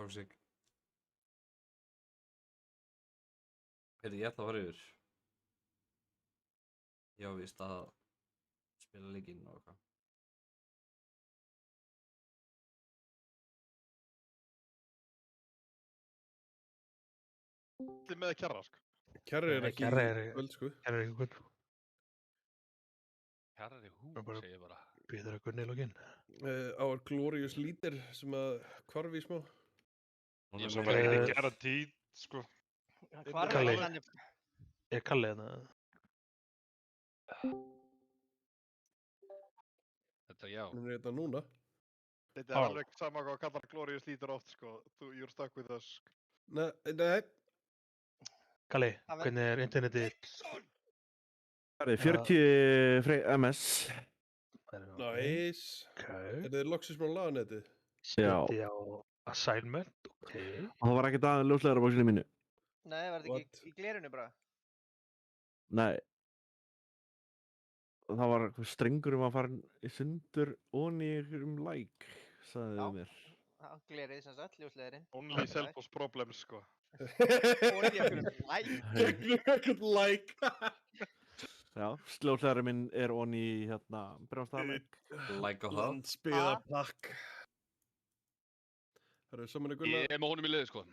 Toxic. Heyrðu, ég ætla að fara yfir. Ég á víst að spila leikinn og eitthvað. Allir með Kjarra, sko. Kjarri er ekki Kjarri í kvöld, sko. Kjarri er ekki kvöld. Kjarri hú, Bara- segir bara. Býður að Gunni lógin. Our glorious leader sem að hvarfi í smá. Hún Ég er svo með- bara Eh, ekki guaranteed, sko. Hvar Kalli. er hann? Er Kalli hérna? Þetta já. Hún er þetta núna. Þetta er alveg sama hvað kallar Glorious Leader oft, sko. You're stuck with us. Nei, nei. Kalli, Það veit- hvernig er internetið? Það er 40 MS. Nice. Ok. Er þið loksins búin að laga netið? Stendi á assignment. Ok. Og það var ekkert að ljósleira bóksinu mínu. Nei, var þetta What? ekki í glerinu bara? Nei. Það var strengurum að fara í sundur onni í einhverjum læk, sagði Já. þið mér. Það glerið sem sagt, ljósleðurinn. Only self-os problems, sko. Og í einhverjum læk. Gegnum ekkert like. Já, ljósleira minn er onni í hérna Brjónstaðarlæk. Like á það. Landsbyðapakk. Það eru saman að Gunnar. Ég er með honum í liði, sko.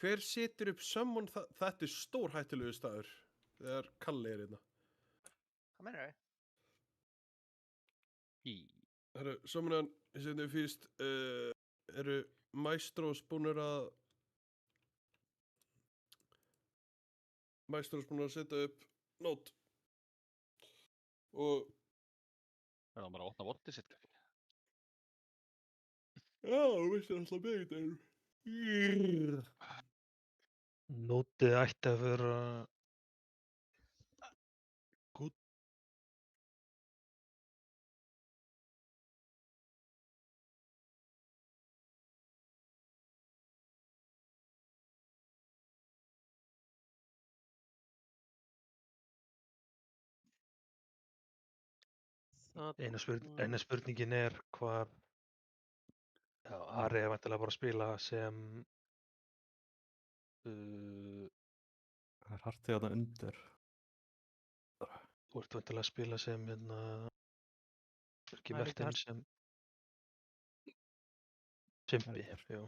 Hver setur upp summon þetta er stór hættulegu staður þegar Kalli er hérna. Hvað meinar þau? Það eru saman að, ég seti fyrst, eru Maestros búnir að setja upp nót. Og, Það er bara að opna vortið sitt, kannski. já, þú veist alltaf með þetta. Nótið ætti að vera gútt. Eina spurningin er hvað já, Ari er vantilega bara að spila sem Það er hartið þarna undir. þú ert vantilega að spila sem hérna ekki Það er líka vertinn sem Simpi, já.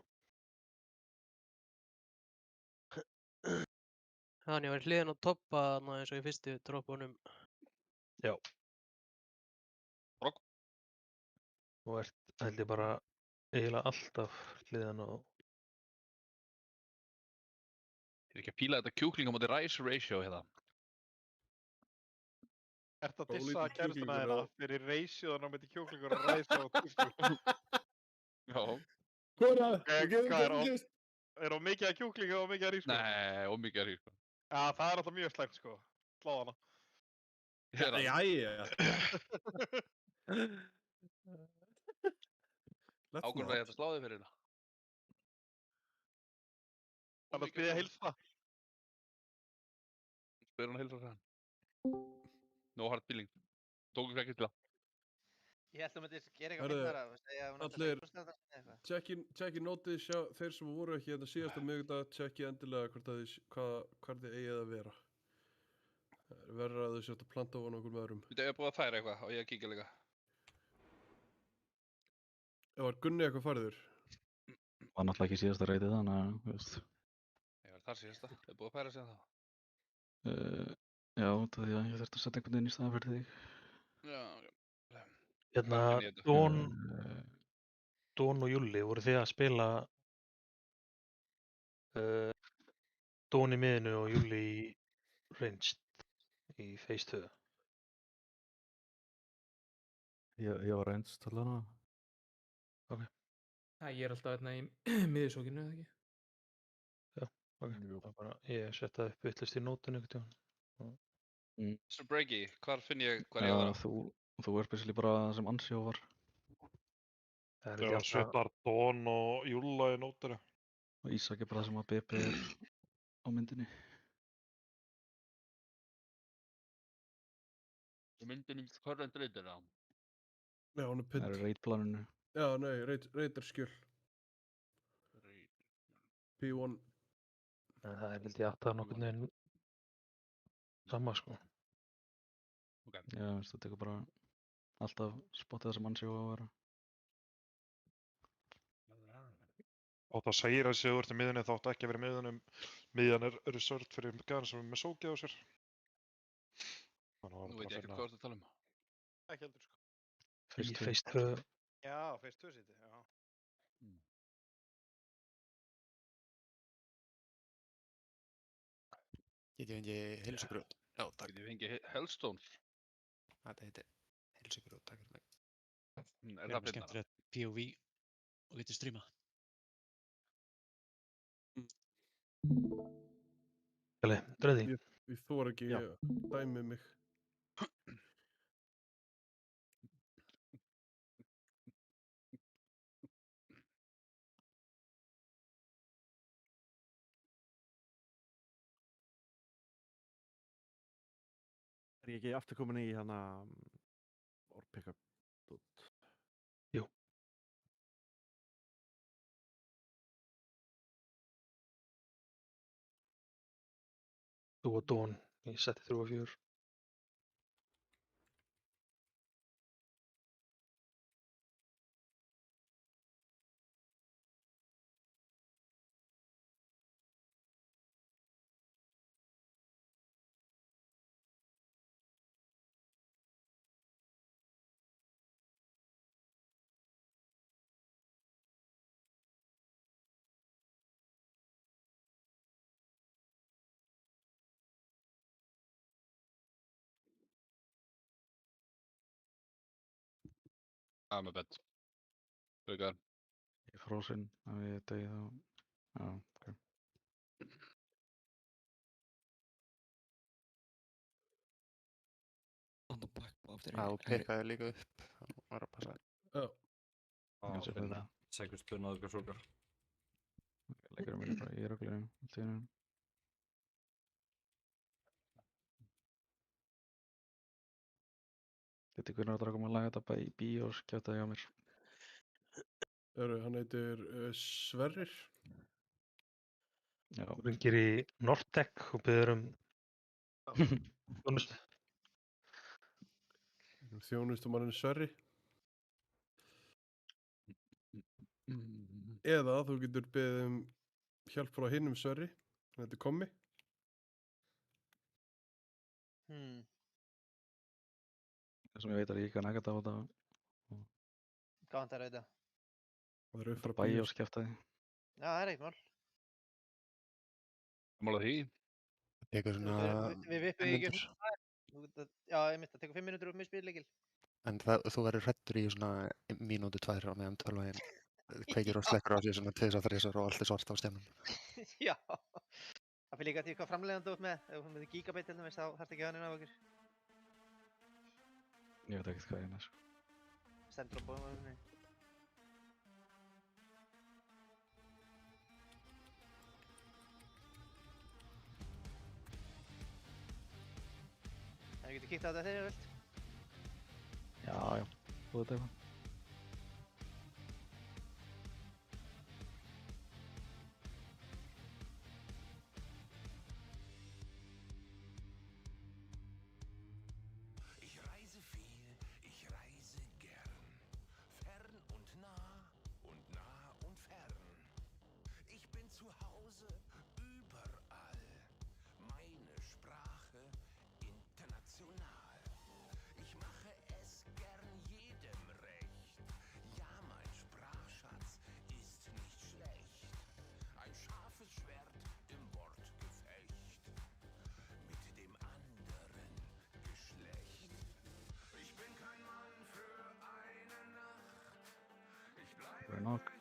Þannig að ég var hliðin á toppa þarna eins og í fyrstu droppunum. Já. Brokk. Og ert held ég bara eiginlega alltaf hliðan á Ég er ekki að píla þetta kjúkling á móti rice ratio, hérna. Ert að dissa Pólítík kæristuna kjúklingur hérna á- fyrir ratioðan á móti kjúklingur og rice á kjúkling. Já. Hvora? Er á mikið að kjúklingu og mikið að rísku? Nei, og mikið er hér, sko. Já, það er alltaf mjög slæmt, sko. Sláðana. Jæja. Ákvörðu að ég ætla að slá þig fyrir hérna. Þannig að byrja að heilsa. Spyr hann að heilsa hann. No hard feeling. Tók ekki til það. Ég held að þú myndir gera eitthvað Herðu, myndara og segja að hún ætla að allir- leikast þetta eitthvað. Tjekki nótið, sjá, þeir sem voru ekki hérna síðasta miðvikudag, tjekki endilega hvar þið eigið að vera. Það er verra að þau sjátt að planta ofan okkur með öðrum. Þetta er búið að færa eitthvað og ég að kíkja líka. Ef var Gunni eitthvað fariður? Var náttúrulega ekki síðasta reytið þannig að, þú veist, Ég var þar síðasta. Það er búið að færa síðan þá. já, það því að ég þurfti að setja einhvern veginn í staðan fyrir þig. Já. hérna Hvað finn ég þetta? Don og Júli, voru þið að spila Don í miðinu og Júli í ranged í phase 2? Ég var eins talana. Ég er alltaf hérna í miðjusókinu, eða ekki? Okay. Það er bara, ég setta upp vittlust í nótun einhvern tímann. Mr. Breaky, hvar finn ég hvar ég Já, var að? þú er basically bara sem Ansjó var Það er Já, ekki alltaf svittar Don og Júlla í nótinu. og Ísak er bara sem að BP er á myndinni. Myndin í current reyndina. Já, hún er Það pynt. er reitplaninu. Já, nei, reytarskjöl. P1. En það held ég alltaf nokkurn veginn sama sko. Já, veist, það tekur bara alltaf spottið það sem hann sé á að vera. Og það segir að séu þú ert í miðunni þá áttu ekki að vera í miðunum. Miðjan er reserved fyrir gæðan sem er með sókið á sér. Þannig að Nú veit ég ekkert hvað þú ert að tala um. Ekki heldur sko. Í Phase 2. Já, Phase 2 seti, já. Get ég fengið heilsugrjót? Já, takk. Get ég fengið Hellstones? Þetta heitir heilsugrjót, takk fyrir mig. Er það finna? Skemmtilegt POV og getur streama. Kjali, dröði. Ég þor ekki að dæmi mig. Er ég ekki aftur komin í hana or pickup dot? Jú. Þú og Dawn í seti 3 og 4. Með bett. Bögar. Ég er frosin ef ég degi þá. Já, ok. Já, pekkaði líka upp. Það var að passa. Já. Ég sé fyrir það. Segur spunnaðu ykkur súkar. Leikurinn minn er bara í rögglirinn. Allt í einu. Þetta hvernig að koma að laga þetta bara í bíó og skjáta hjá mér. Hann heitir Sverrir. Já. Þú ringir í Nortec og biður þjónustu. Þjónustumanninn Sverri. Eða þú getur beðið hjálp frá hinum Sverri. Þetta er Kommi. Það sem ég veit að ég kann ekkert á þetta. Hvað vantar þetta? Það eru upp frá Bæja og skjáta því. Já, það ekkert mál. Mála því. Það tekur svona... Við vippum ekki upp. Já, það tekur 5 mínútur upp með spilleikil. En þú verður hrættur í svona mínútu 2 á meðan tölvaginn kveikir og slekkur á sig svona 2-3 og allt er svart á stjánum. Já. Það fyrir líka til hvað framleiðan þú ert með. Ef þú með gigabit til dæmis þá þarftu ekki að hafa á okkur. Ég veit ekkert hvað ég er, sko. Stendur á bóðum. Það getur kíkt á þetta þegar þú vilt. Já, þú veit eitthvað. Nok.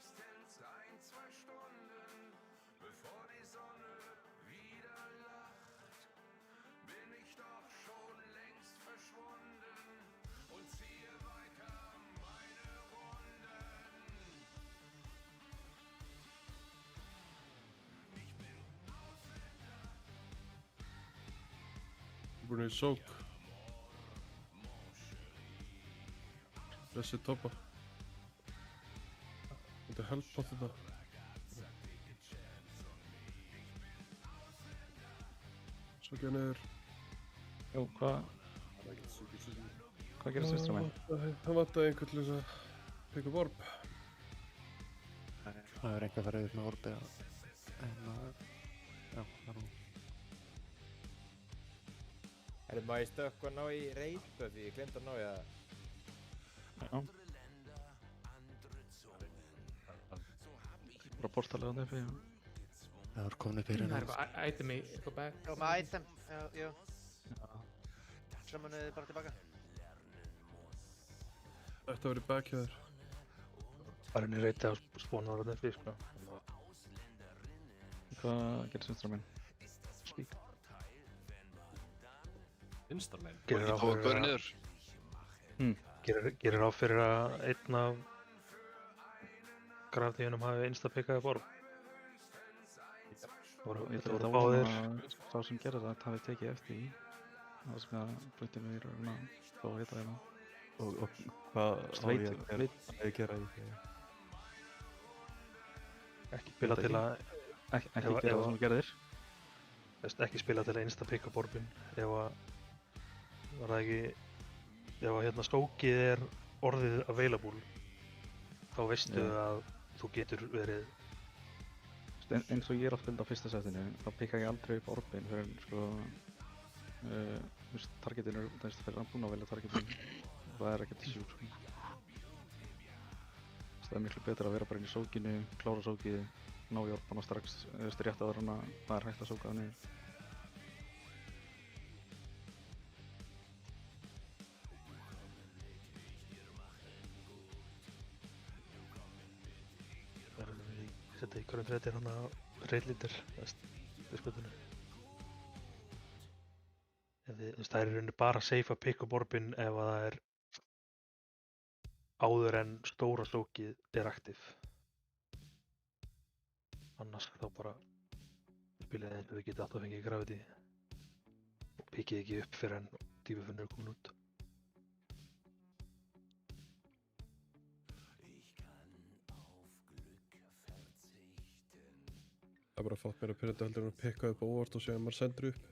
Búin í sók. Þessi toppa. held på þetta. Svo ekki niður. Jú, hvað gerist vinstra megin? Það vantaði einhvern til þess að pick up orb. Það er einhver farið upp með orbið en já, það er nú. Má ég stökkva ná í reyta því ég glemt að ná í það? Já. Bara portalið á nefni, já. Það er komin upp í hérna. Það er eitthvað item í eitthvað bag. Já, með item, já. Sjömanuðið bara tilbaka. Þetta verið back hjá þér. Bara inn í reyti á spónar á nefni, sko. Hvað gerist vinstra megin? Spík. Vinstra megin? Gerir ráð fyrir að einn af grafdíunum hafi insta-pickað orb. Ég ætla að báðir sá sem gerir það hafi tekið eftir í. Það sem að fluttum við að fá að vita hérna. Og hvað á ég að gera í því? Ekki spila til að... Ekki gera það sem þú gerðir. Ekki spila til að insta-picka orbin ef að... Var það ekki... Ef að hérna skókið er orðið available þá veistu að þú getur verið... Eins og ég er að spila á fyrsta setinu, þá pikka ég aldrei upp orbin fyrir en sko... targetin er fyrir að búin að velja targetin og það er ekkert issue sko. Það er miklu betra að vera bara inn í sókinu, klára sókið, ná í orbana strax, rétt áður en að það er hægt að sóka það niður. Þetta í hverjum þetta er hann að reyðlítir við spötunum. Það er í rauninni bara safe að pick up orbin ef að það er áður en stóra sókið er aktiv. Annars þá bara spilið eins og þið getið alltaf fengið gravity og pickið ekki upp fyrir en dýfufunnur er komin út. Það er bara fátt meira pyrrandi heldur en að pikka upp óvart og segja að maður sendur upp.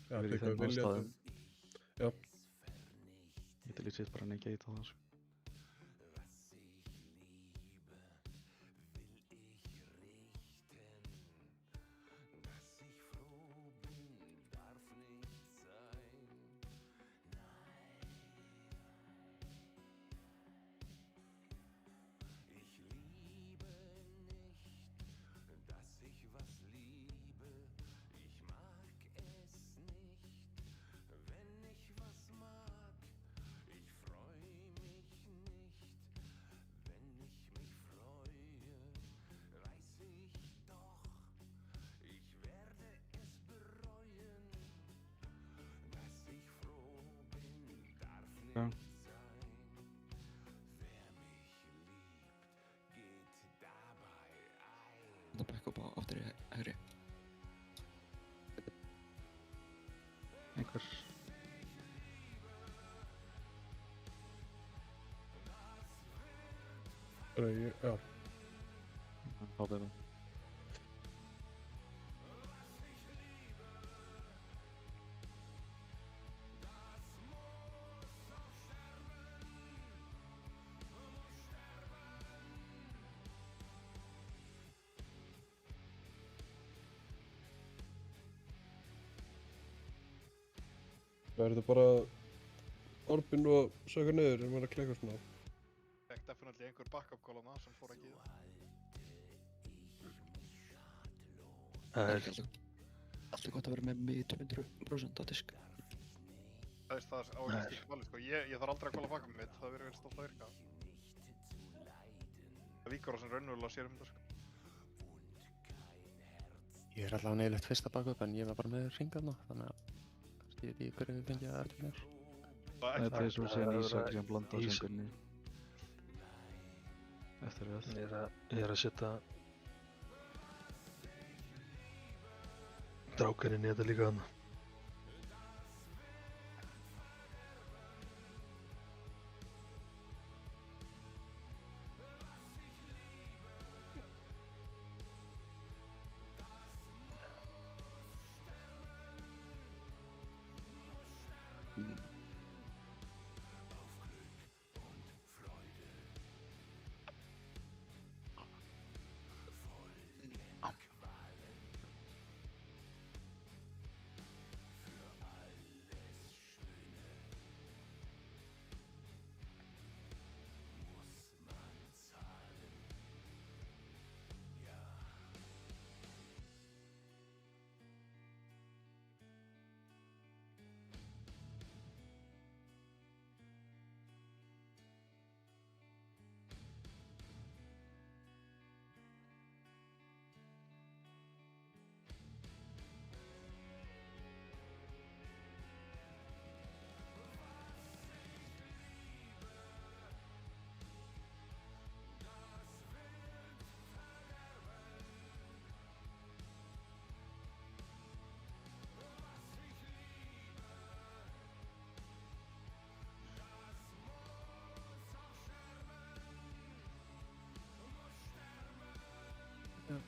Já, pikka upp viljandi. Já. Ég til í sitt bara negate á það sko. Ja. Það back up á aftur í hægri. Einhver. Já. Háðið það. Verður þetta bara orbin og sögur niður en verður að kleka svona. Fekk definitely einhver backup kólana sem fór ekki í það. Það er alltaf gott að vera með mig 200% á disk. Það á ekki skipta máli sko, ég þarf aldrei að kóla backup mitt, það verður alltaf að virka. Það víkur á sem raunverulega sér þetta sko. Ég er allavega neilegt fyrsta backup en ég var bara með hringarna, þannig að ég veit ekki hverju við fengið að eftir mér. Þetta er svo síðan Ísak sem blanda söngunni. Eftir við. Ég er að setja drákarinn í þetta líka þarna.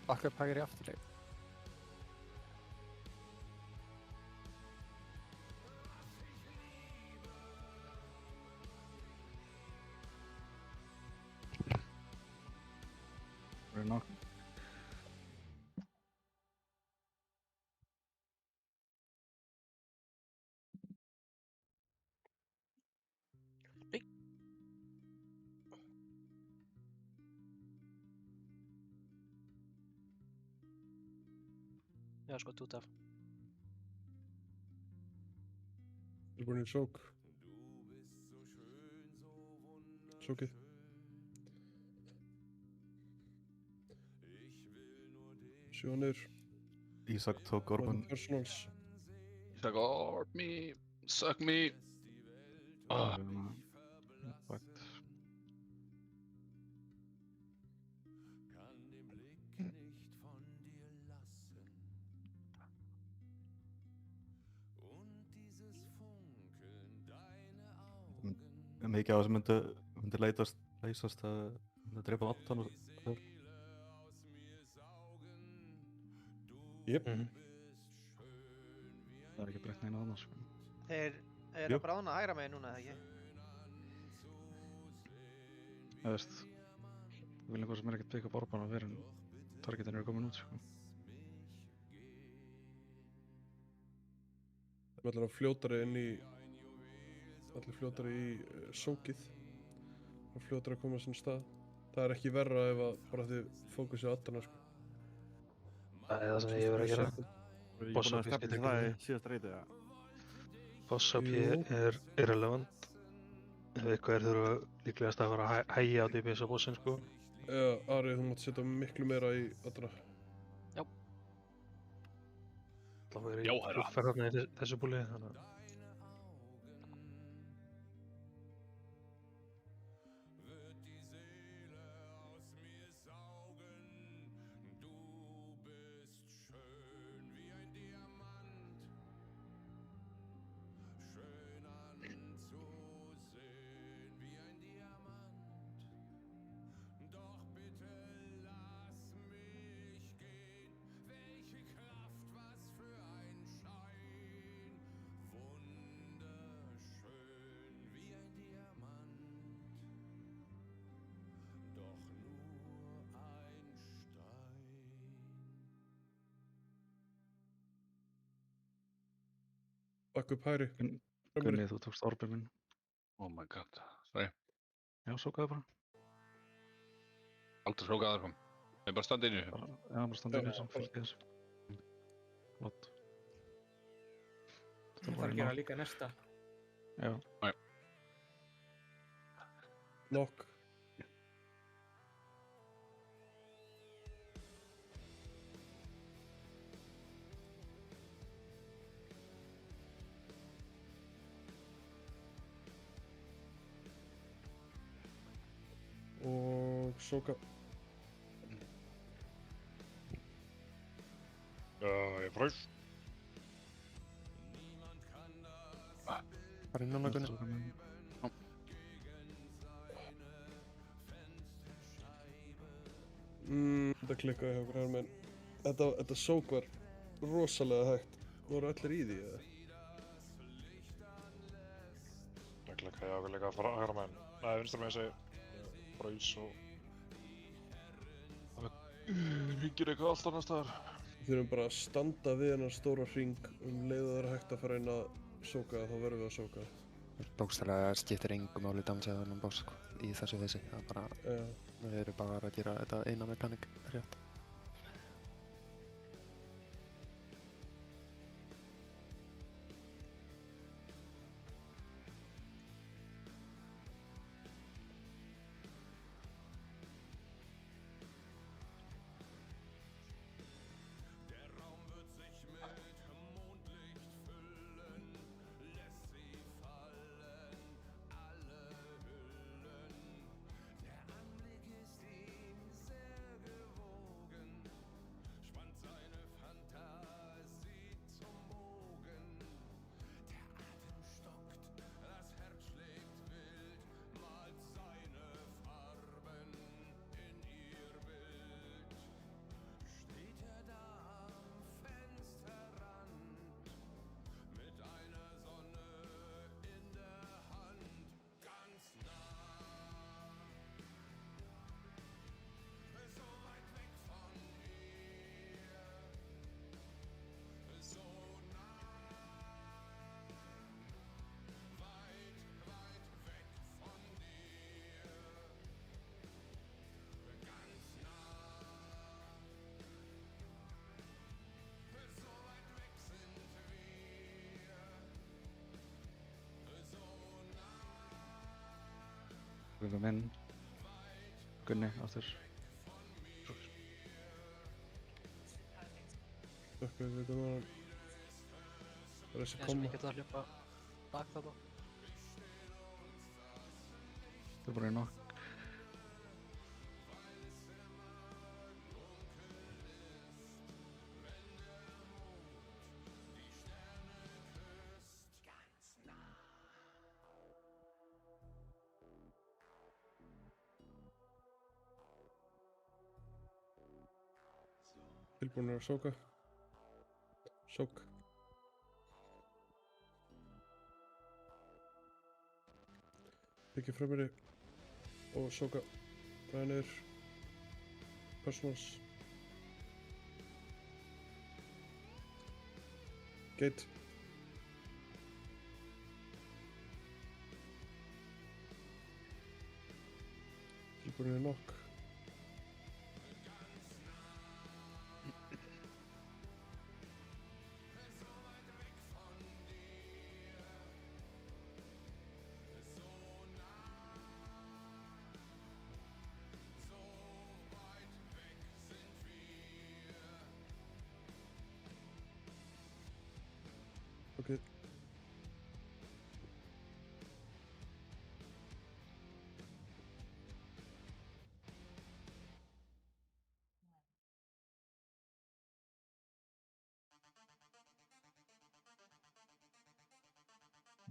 Bakka upp hægri afturleik. Það er nokkuð. Já, skott út af. Tilbúin í sók. Sókið. Sjónir. Ísak tók Orban. Personals. Ísak orb me, suck me. Mikið á þessu myndi leysast að drepa Vatn og það. Jep. Það er ekki breytt neina annars. Þeir eru að bráðna hægra megin núna, eða ekki? Það veist, við viljum hvað sem ekkert pick up Orban að vera en targetin eru komin út, sko. Við ætlum að fljótari inn í allir fljótari í sókið og fljótari að koma á sinn stað. Það er ekki verra ef að bara þið fókusið á addana, sko. Það er það sem ég verið að gera. Boss up í síðasta reyti, ja. Boss up er irrelevant. Ef eitthvað þurfa líklegast að fara að hægja á DPS á bossin, sko. Já, Ari, þú mátt setja miklu meira í addana. Já. Það verður í flugferðarna í þessu búli, þannig að Bakk upp hægri. Gunni, þú tókst Orban minn. Oh my god, sorry. Já, sókaðu bara. Aldrei sókaðu þarfum. Við bara standa inn í þessu. Já, bara standa inn í þessu, fylgja þessu. Flott. Það þarf að gera líka næsta. Já. Næ. Lock. Og sóka. Ég frös. Hvað er núna, Gunni? Þetta klikkaði hjá okkur her, menn þetta sók var rosalega hægt. Voru allir í því, eða? Já, við líka að fara hægra meginn. Nei, vinstra meginn segi braus og... Það hringir eitthvað allt annars staðar. Við þurfum bara að standa við hennar stóra hring leið og það hægt að fara inn að sóka þá verðum við að sóka. Bókstaflega skiptir engu máli damsið þennan boss sko, í þessu þessi. Það bara, við erum bara að gera þetta eina mekanik rétt. Við erum inn. Gunni aftur. Við veitum að það er þessi Ég sem komma. ég geta að hljópa bak þetta. Það er bara í nokk. Tilbúinir að sóka. Sók. Byggja frammeiri og sóka. Ræða niður. Personals. Gate. Tilbúinir nokk. Okay.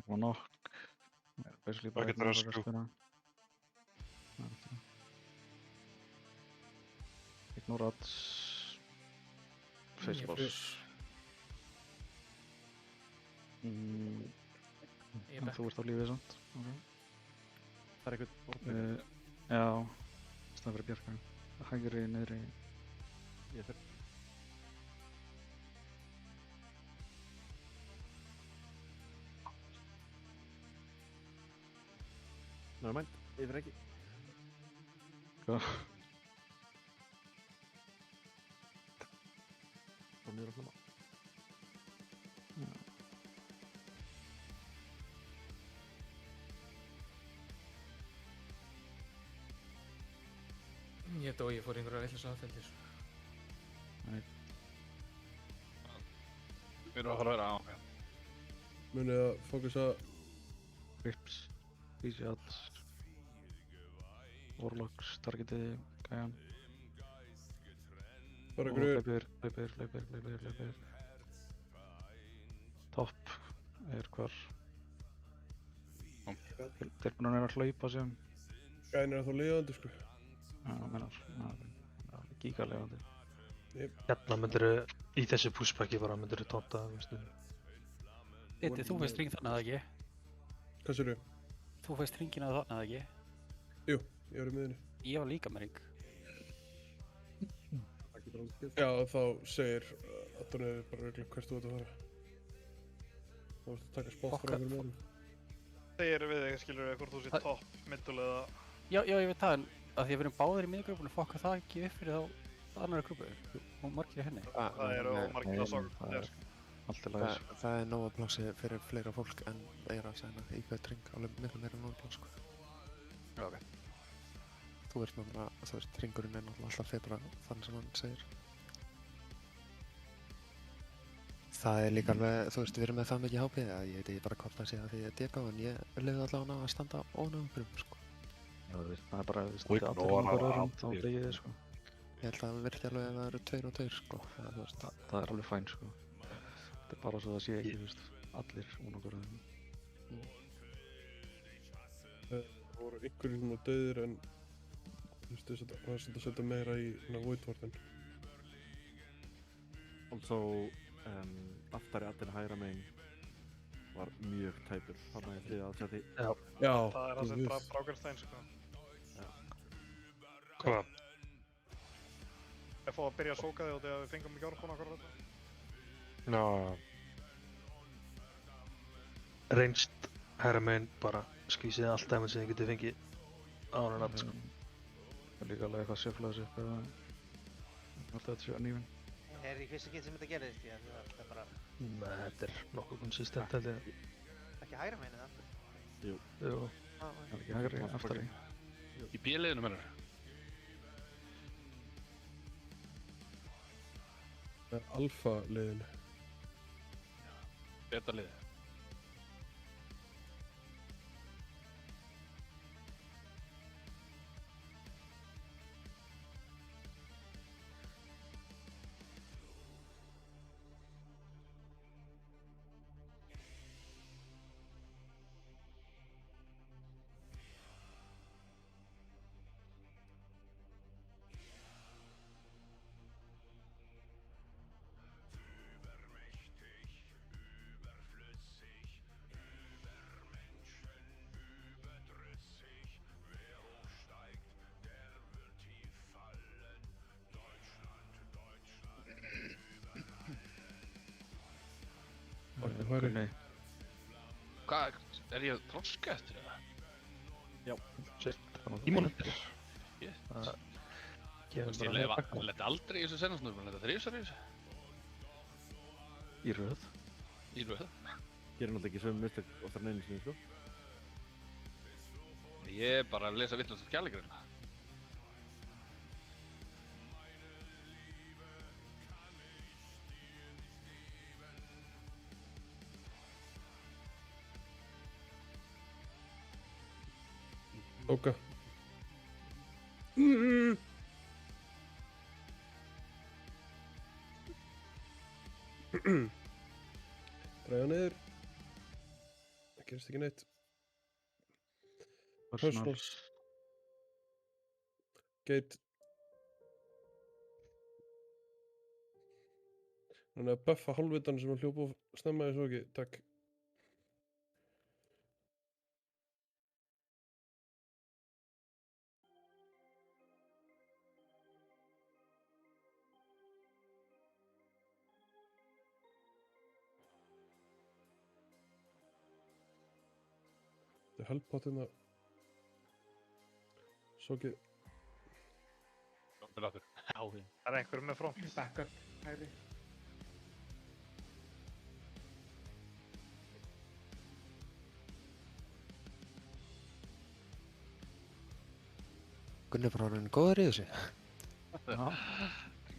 Og nokk. Basically bara Ekkert einn rescue. restina. Ignorat. Faceboss. Ég er En back. þú ert á lífið samt. Okay. Það er eitthvað orðið. Já. Það fyrir Bjarka. Hægri, niðri. Ég fer. Nevermind, yfir ekki. Hvað? Svo niður að hlama. Ég dó, ég fór einhverja vitlaus aðferðir. Nei. Við erum að fara að vera á. Munið að fókusa Rips. Easy-Out. Warlocks. Targetið. Gæjan. Bara Og gruður. hlaupir. Topp er hvar. Tilbúinir að hlaupa sem. Gæin er þá liðandi sko. Já, mennar. Gígalegandi. Hérna myndirðu, í þessu pushbacki bara myndirðu tóta, veistu. Þú veist ring þannig að ekki? Hvað sér þú? þú veist hringina þarna, eða ekki? Jú, ég var í miðunni. Ég var líka með hring. Já, þá segir Adonai bara reglulega hvert þú ert að fara. Þú ert að taka spott frá einhverjum öðrum. Segir við þig, skilur við, hvort þú sér topp, middle eða... Já, ég veit það, en að því að við erum báðir í miðgrúpunni, fokka það ekki upp fyrir þá annari grúpu og margir í henni. Það eru margir að soka þér. Allt í lagi. Það er nóga plássi fyrir fleira fólk en er að sæna í hvert ring alveg miklu meira nóga pláss, sko. Já, ok. Þú veist náttúrulega, þú veist, ringurinn er náttúrulega alltaf febra þannig sem hann segir. Það er líka alveg, þú veist, við erum með það mikið HP að ég veit ekki bara hvort það sé að því ég er DK en ég leiði allavega að standa ónum umhverjum, sko. Já, þú veist, það er bara, þú veist, allir einhver öðrum, þá leikið þið, sko. Ég held að það virki alveg að það eru 2 og 2, sko. Þú veist. Það er alveg fæn, sko. Þetta er bara svo það sé ekki, þú veist, allir ónum öðrum. Það voru einhverjum sem var dauðir en þú veist, það var svolítið að setja meira í Voidwarden. Also, aftari Adden hægra megin var mjög tæpur þarna í þriðja aðsæti. Já. Það er það sem Brákarstein, sko. Hvað? Ég fóð að byrja að sóka þig og þegar við fengum ekki orðbúna okkur þetta. Já. Reynst hægra megin bara skvísið allt dæmið sem þið getið fengið án en allt, sko. Það er líka alveg eitthvað sjöflaðis upp eða alltaf þetta sé að nýfinn. Er í fyrsta gett sem þetta gerðist, því að það er bara... Nei, þetta er nokkuð konsistent, held ég. Ekki hægra megin, eða? Jú. Jú. Það er ekki hægri, aftari. Í B-liðinu, mennur? Það er alfa liðinu. Beta liði. Nei. Hvað, er ég þroska eftir það? Já. Ímónendur? Ég leti aldrei í þessu senastnur, menn leti þrísar í þessu. Í röð. Í röð? Ég er náttúrulega ekki sögum mistök oftar en einu sinni, sko. Ég er bara að lesa vitlaust af kærleikurinn. Óka. Dræða niður. Það gerist ekki neitt. Personals. Gate. Þannig að buffa hálfvitan sem að hljópa of snemma í svo ekki. Takk. Þetta er helpotinn að sókið. Stoppið aftur. Já, því. Það er einhver með front. Backar, hægri. Gunni bara orðinn góður í þessu. Já.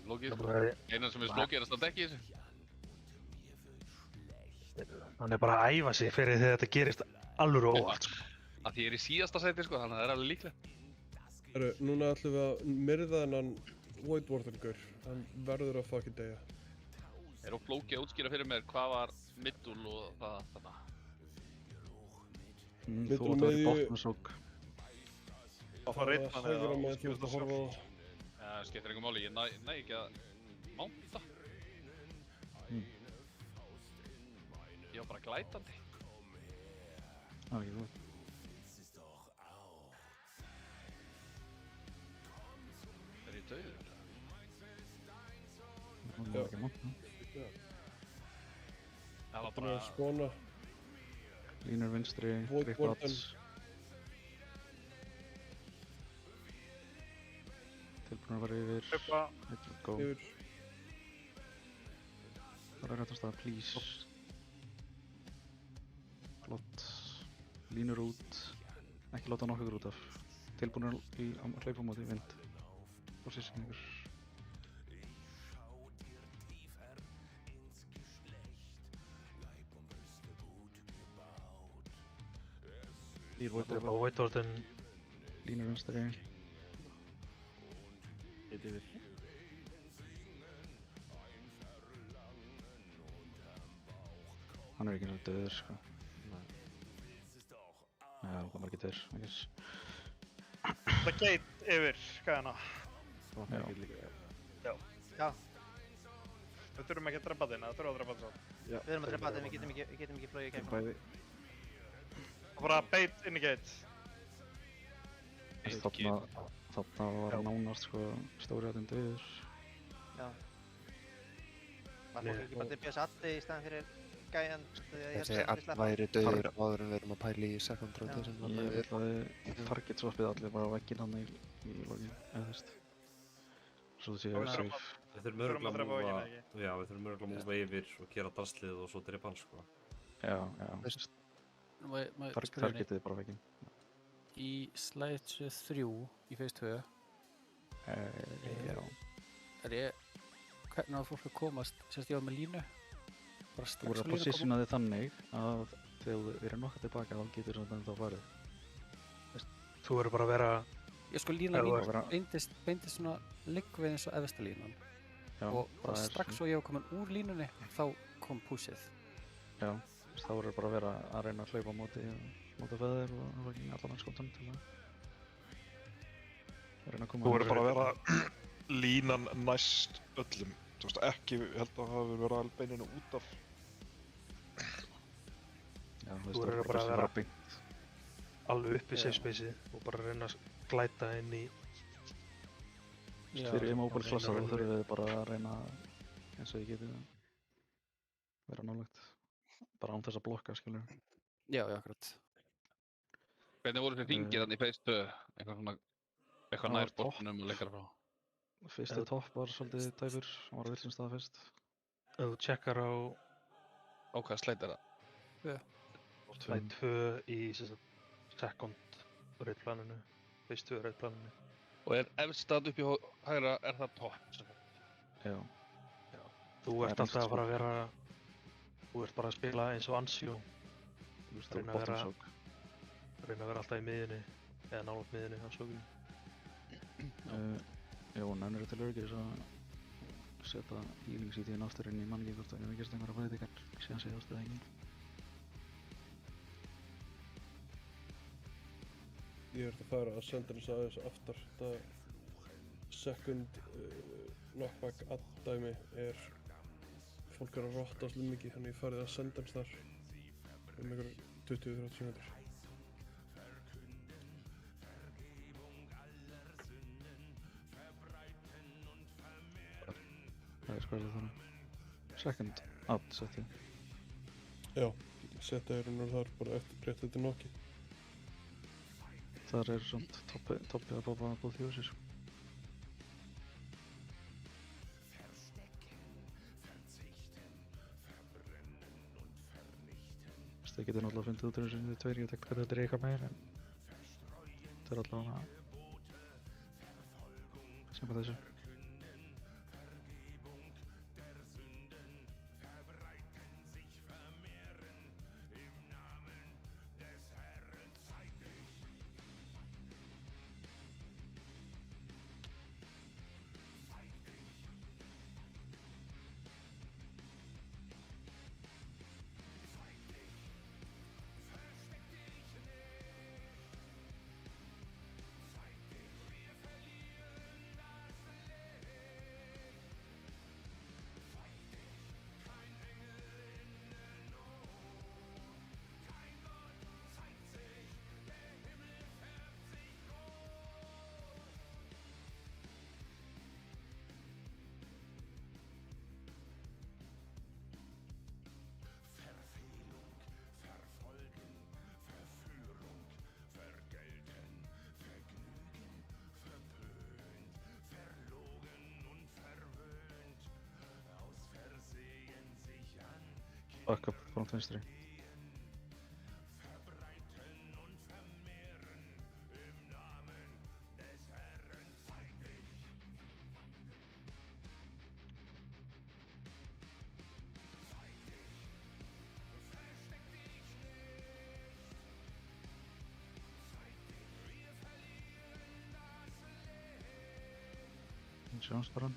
Flókið, sko. Einan sem er flókið er að standa ekki í þessu. Hann er bara að æfa sig fyrir þegar þetta gerist alveg óvart, sko. Að því ég er í síðasta sæti, sko, þannig að það er alveg líklegt. Herru, núna ætlum við að myrða þennan Voidwarden-gaur. Hann verður að fucking deyja. Er of flókið að útskýra fyrir mér hvað var middul og það þarna? Þú átt að vera í botnarsók. Það var einn hann eða útskýrast að horfa á. Já, skiptir engum máli, ég næ ekki að mánta. Ég var bara glætandi. Það er ekki þú. dauður. Það var ekki mann. Það var Bara bara... spóna. Línur vinstri, Void grip Warden. bats. Tilbúin að vera yfir. Hlaupa. Let's go. Yfir. Það er rétt að staða, please. Flott. Línur út. Ekki láta nokkuð út af. Tilbúin að hlaupa á móti vind. Position ykkur. White Warden. Línur vinstri. Eitt yfir. Hann er ekki svo döður, sko. Nei. Já, það var ekki döður, I guess. Það geit yfir skæðina. Það var ekki líka. Já. Já. Við þurfum ekki að drepa þinn, það þurfum að drepa þinn svo. Já. Við erum að drepa þetta, við getum ekki flóið í gegnum. Bæði. Og bara bait inn í geit. Þarna var nánast, sko, stóri átinn döður. Já. Var fólk ekki bara til BS Addi í staðan fyrir gæjan? Þessi Add væri dauður áður en við erum að pæla í second round sem var Ég ætlaði target swappið allir bara á vegginn hann í lokin, eða þú veist. Svo þú séu safe. Við þurfum örugglega að múva, já, við þurfum örugglega að múva yfir og gera drastlið og svo drepa hann, sko. Já. Maður Targetið bara á vegginn. Í slide 3 í phase 2 já. Hvernig á fólk að komast, sérst ég á með línu? Bara Þú strax voru að positiona þig þannig að þegar þú verið nokkað tilbaka þá getur það ennþá farið. Þú verður bara að vera... Ég sko línan beindist svona liggvið eins og efsta línan. Já, og bara strax og ég var komin úr línunni þá kom pushið. Já, þá verður bara að vera að reyna að hlaupa á móti feður og allan mennskóttan til að reyna að koma. Þú verður bara að vera línan næst öllum. Þú veist ekki, ég held að það hafi verið að beininu út af. Já, þú verður bara að vera alveg upp í safe spaceið og bara reyna að glæta inn í... Fyrir immobile klassa þá þurfum við bara að reyna eins og ég geti vera nálægt. Bara án þess að blokka, skilur. Já, akkurat. Hvernig voru þið hringir þannig í phase 2? Eitthvað nær bortunum og lengra frá? Fyrstu topp var svolítið tæpur, hann var á villum staða fyrst. Ef þú tjekkar á... Á hvaða slide er það? Slide 2 í second raidplaninu, phase 2 raidplaninu. Og efstað upp í hægra, er það topp? Já. Þú ert alltaf að fara að vera... Þú ert bara að spila eins og Ansjó. Þú ert að reyna að vera alltaf í miðinni, eða nálægt miðinni á sókinu. Já, nefnir til öryggis að setja healing-sítíðin aftur inn í mangi hvort það hefur gerst einhverja breytingar síðan síðast eða engin. Ég verði að fara að senda þess aðeins aftar. Þetta second knockback add-dæmi er fólk er að rotta svolítið mikið, þannig ég farið að senda hans þar einhver 20-30 sekundur. Það er hvað er það þannig? Second out seti. Já, setja er hún þar bara rétt eftir nokki. Þar er svona toppið að bópa búið þjóðsir. Það getur náttúrulega að fundið út úr þessum tveir, ég veit ekki hvað þetta er eitthvað meir en þetta er allavega sem hvað þessu. Backup front vinstri. Sjónsparan.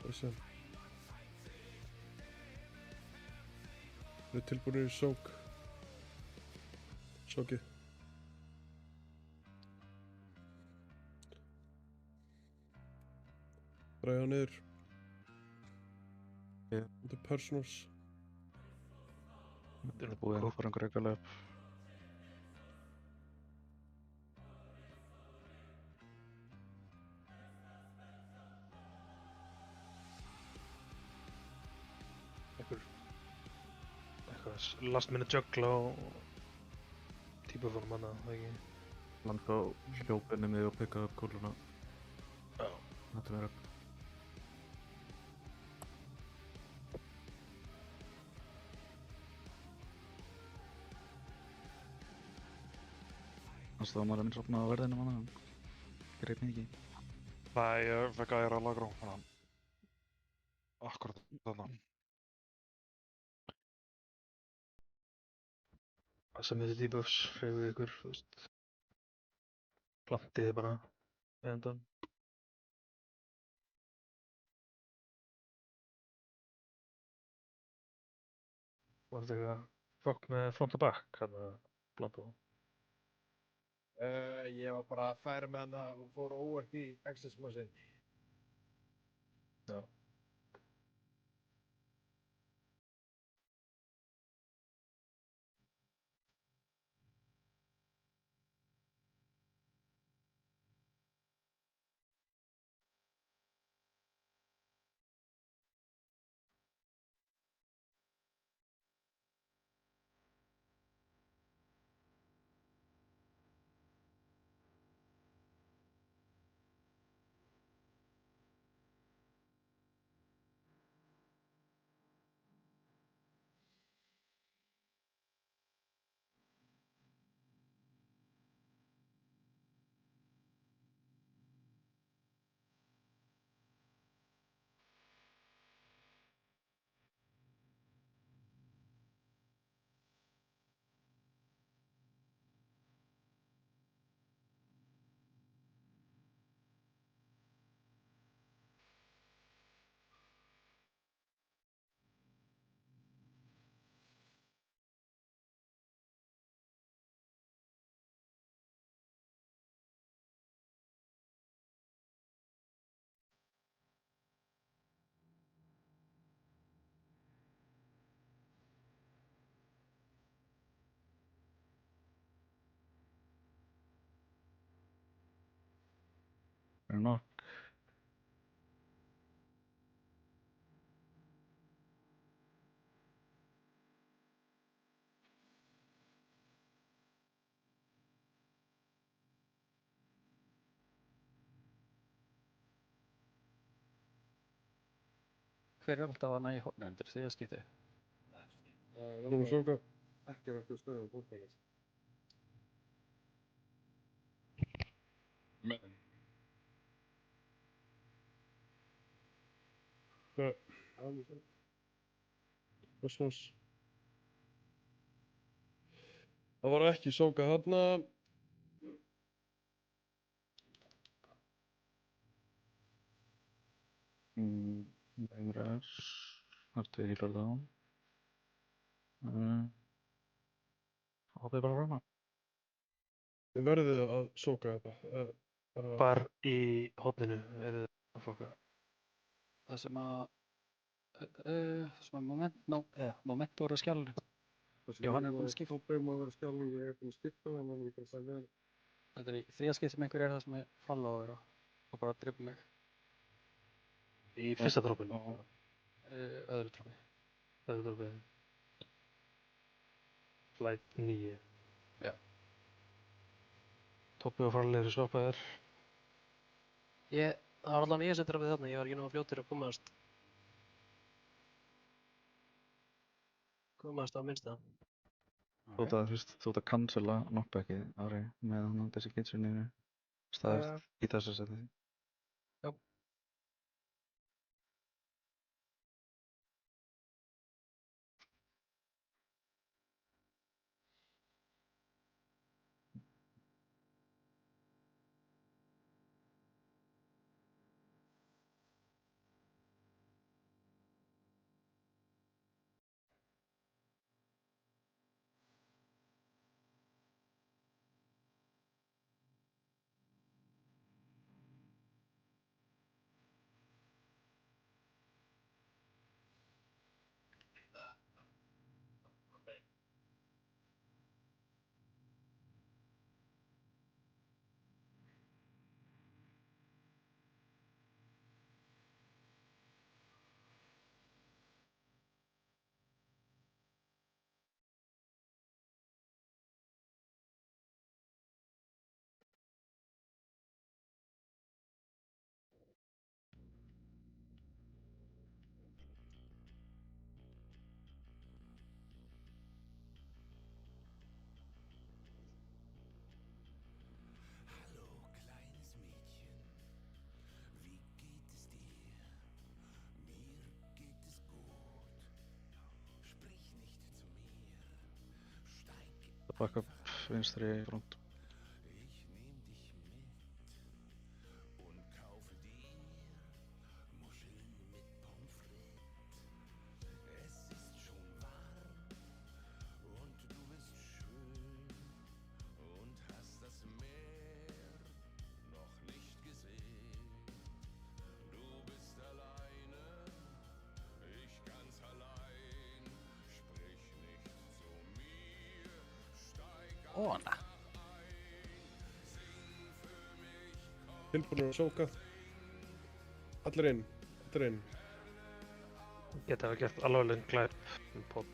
Þessi. Við tilbúinir í sók. Sókið. Ræða niður. Þetta er personals. Þetta er búið að fara einhver aukalega upp. Eitthvað last minute juggle á típaform hana, það ekki? Landa á hljópinni mig og pikka upp kúluna. Já. Þetta er upp. Þannig að maður er minn sopnað á verðinum hana, greip mig ekki. Nei, ég fekk að gera lagró, akkurat þarna. Það sem þetta debuffs, hreyfið ykkur, þú veist. Plantiði bara með endan. Var þetta eitthvað fokk með front og back, hérna, Blanco? Ég var bara að færa með hana og fór óvart í access machine. Já. Það er nokk. Hver er alltaf hana í hornu undir því að skipti? Núna sóka. Ekki verður stöðum búinlega. Personals. Það var ekki sóka þarna. Lengras. Ertu hílar það án? Hoppið bara fram að. Þið verðið að sóka þetta. Hvar í horninu eru þið að fokka? Það sem að Momento er á skjálfinu. Já, hann er búinn að skipta. Tópið má vera skjálfur, ég er búinn að skipta og hann er bara að sæða það. Þetta er í þriðja skipti sem einhver er það sem er falla á þeirra og bara drifur mig. Í fyrsta droppinu? Öðru droppi. Öðru droppið. Flight 9. Já. Tópið og farlegri svappaðir. Ég Það var allan ég sem drafið þarna, ég var ekki nógu fljótur að komast á minnsta. Þú ert að cancela knockbackið, Ari, með hann desiccationinu staðist í þessa seti. Já. Back up vinstri front. Óna. Tilbúinir að sóka. Allir inn, allir inn. Geta hafa gert alvarlegum glæp Páll.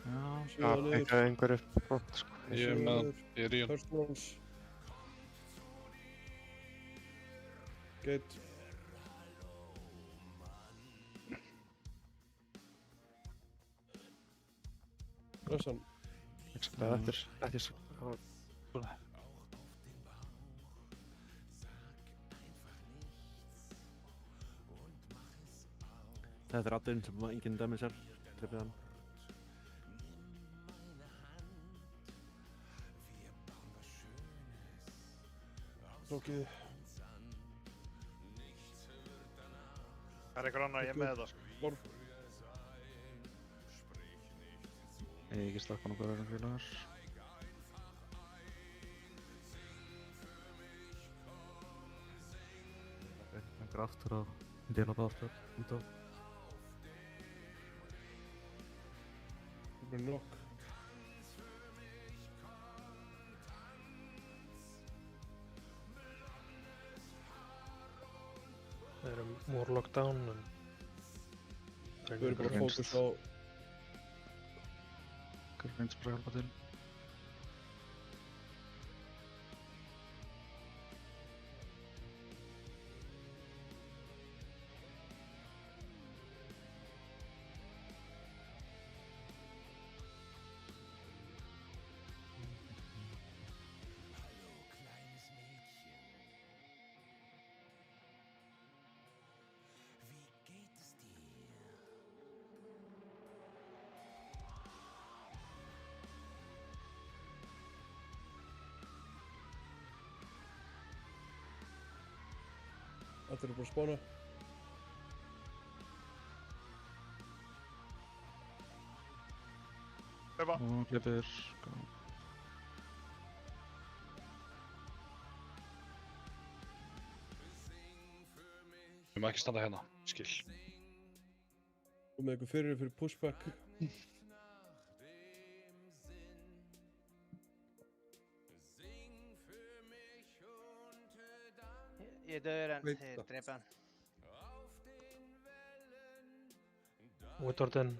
Já, einhver upp front, sko. Ég er með, ég er í hann. First rolls. Gate. Rössan. Það eftir. Þetta er aðeins sem enginn dæmis er, trefið hann. Flókið. Það er einhver annar, ég er með þetta sko. Borð. Ég ekki slappa nokkuð aðeins félagar. Einhver aftur að dela það aftur út af. Það er nokk. Það eru more lockdown en Við erum bara fókus á Hver finnst bara að hjálpa til? Allir eru bara að spána. Hlaupa. Og hleypir. Við má ekki standa hérna, skil. Og með ykkur fyrir pushback. Ég dör en þeir drepa hann. Woodwarden.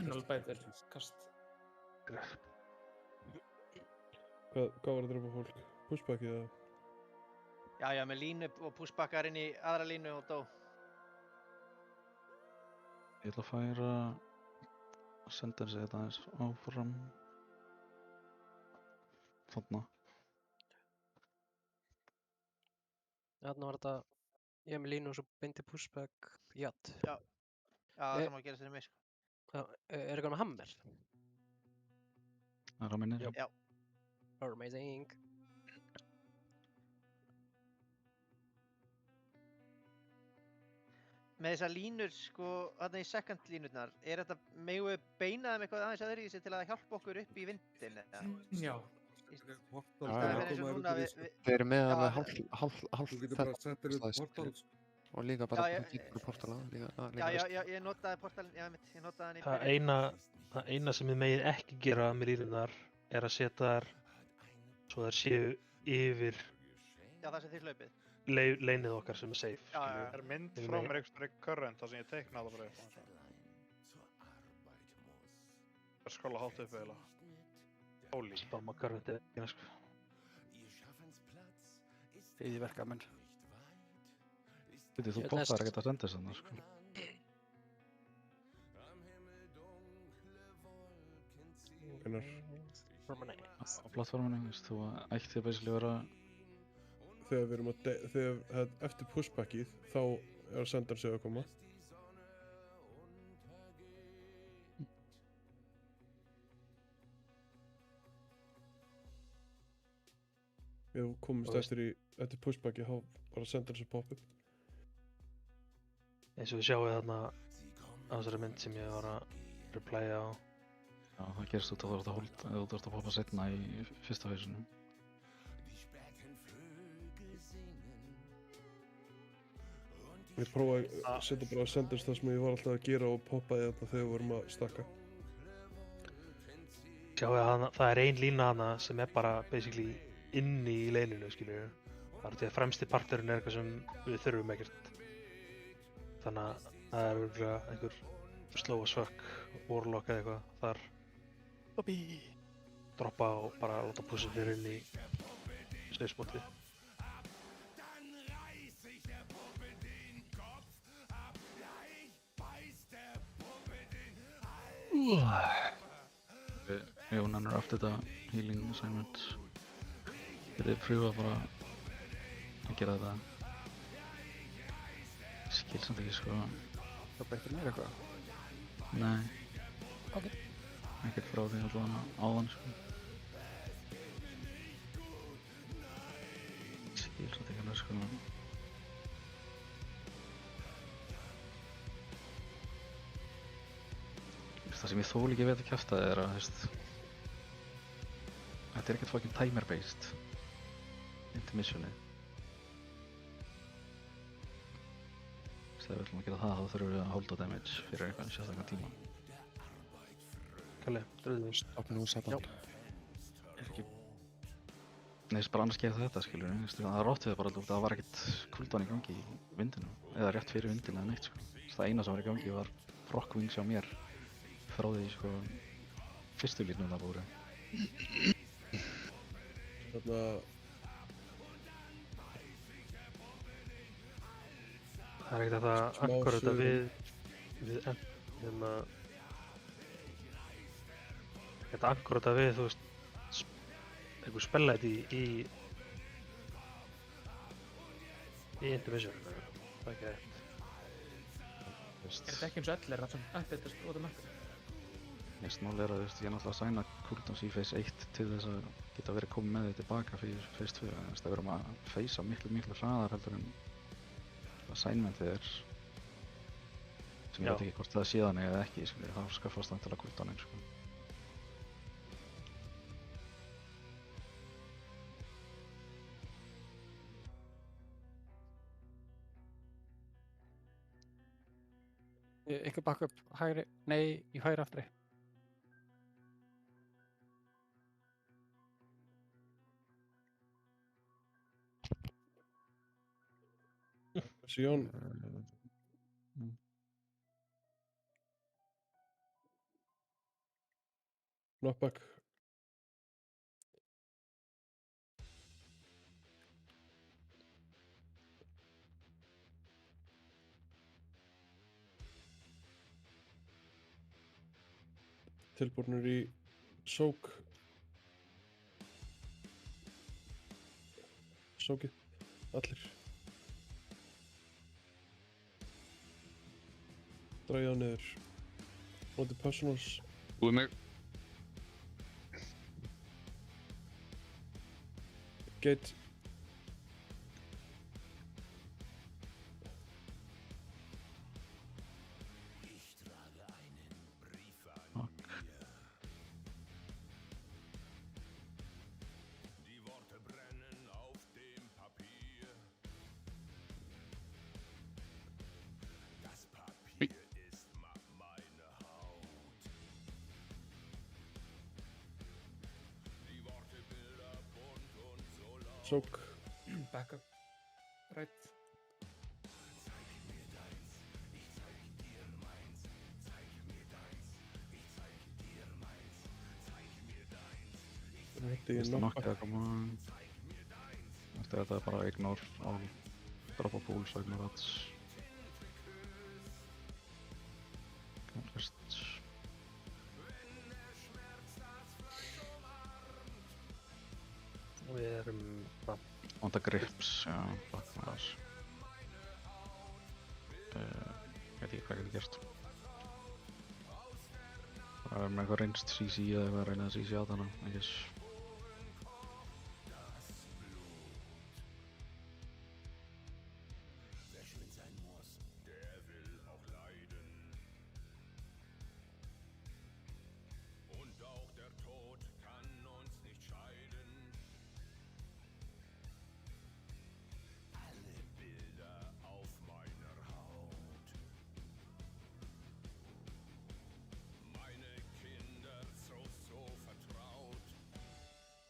Nullbite er kast. Hvað var að drepa fólk? Pushbackið eða? Já, með línu og pushbackar inn í aðra línu og dó. Ég ætla að færa Sentensi þetta aðeins áfram. Þarna. Þarna var þetta, ég með línu og svo beinti pushback, jatt. Já, það sem að gera sér mig, sko. Já, er eitthvað með hammer? Það er á minni. Já. Amazing. Með þessar línur, sko, þarna í second línurnar, þetta, megum við beina þeim eitthvað aðeins öðruvísi til að hjálpa okkur upp í vindinn, eða? Já. Þeir eru með alveg hálf Þú getur bara sett þér upp portal. Og líka bara portala. Já, ég notaði portalinn, ég notaði hann í Það eina sem þið megið ekki gera með línurnar er að setja þær svo þær séu yfir Já, það sem þið hlaupið. Leinið okkar sem er safe. Það er mynd frá mér einhverjum current þar sem ég teiknaði það bara Það er skóla hátt upp eiginlega. Holy. Spamma current eða ekki, sko. Í verkamenn. Þú pottar ekkert að senda þess að sko. Á plattforminu, þú ætti basically vera Þegar við erum að eftir pushbackið þá er sendar sig að koma. Ef við komumst eftir pushbackið þá bara sendar sig pop-up. Eins og við sjáum þarna á þessari mynd sem ég var að replaya á. Já, það gerst út að þú þarfst að poppa setna í fyrsta hausinu. Ég prófaði að setja bara senders það sem ég var alltaf að gera og poppaði þetta þegar við vorum að stakka. Sjáu það er ein lína hana sem er bara basically inni í leininu, skiljum. Það er því að fremsti parturinn er eitthvað sem við þurfum ekkert. Þannig að það er örgulega einhver slow as fuck, warlock eða eitthvað þar. Droppa og bara láta pussa þér inn í safe spotið. Ef hún er aftur þetta healing assignment þið pröfa bara að gera þetta skil samt ekki sko Það breytir mér eitthvað? Nei Ok Ekkert frá því allavega áðan sko skil samt ekki alveg sko Það sem ég þól ekki við að kjafta er að þetta er ekkert fucking timer based intermissioni Þegar við ætlum að gera það þá þurfum við að holda damage fyrir eitthvað sérstaklega tíma Kalli, dröðu við Stopp nú satan Nei, bara annars gera þetta skilur það rótt við bara alltaf það var ekkert cooldown í gangi í vindinu eða rétt fyrir vindinu eða neitt sko Það eina sem var í gangi var Frockwings hjá mér frá því sko fyrstu línum það búið Þarna Það er ekkert að ankora þetta við hérna ekkert að ankora þetta við þú veist einhver spellæti í intermission það er ekki rétt Er þetta ekki eins og allir sem uppbyttast út af mörgum? Næst mál er að ég er náttúrulega að sæna cooldowns í phase 1 til þess að geta verið komið með þið tilbaka fyrir phase 2 Það verðum að feysa miklu hraðar heldur en assignmentið er sem ég veit ekki hvort það er síðan eða ekki þá skaffast það til að cooldownin sko. Ykkur bakka upp hægri, nei, í hægri aftri. Sjón. Knockback. tilbúinir í sók. Sókið, allir. Dragið á niður. Notið personals. Búið mig. Gate. Sók. Back up. Right. Fyrsta nokkið að koma. Eftir þetta bara ignore all. Droppa pools og ignore ads. Fyrst. Við erum bara... Vonda grips, já, bakna þess. Veit ekki hvað ég hef gert. Bara með eitthvað reynst CC eða eitthvað að reyna að CC á þarna, I guess.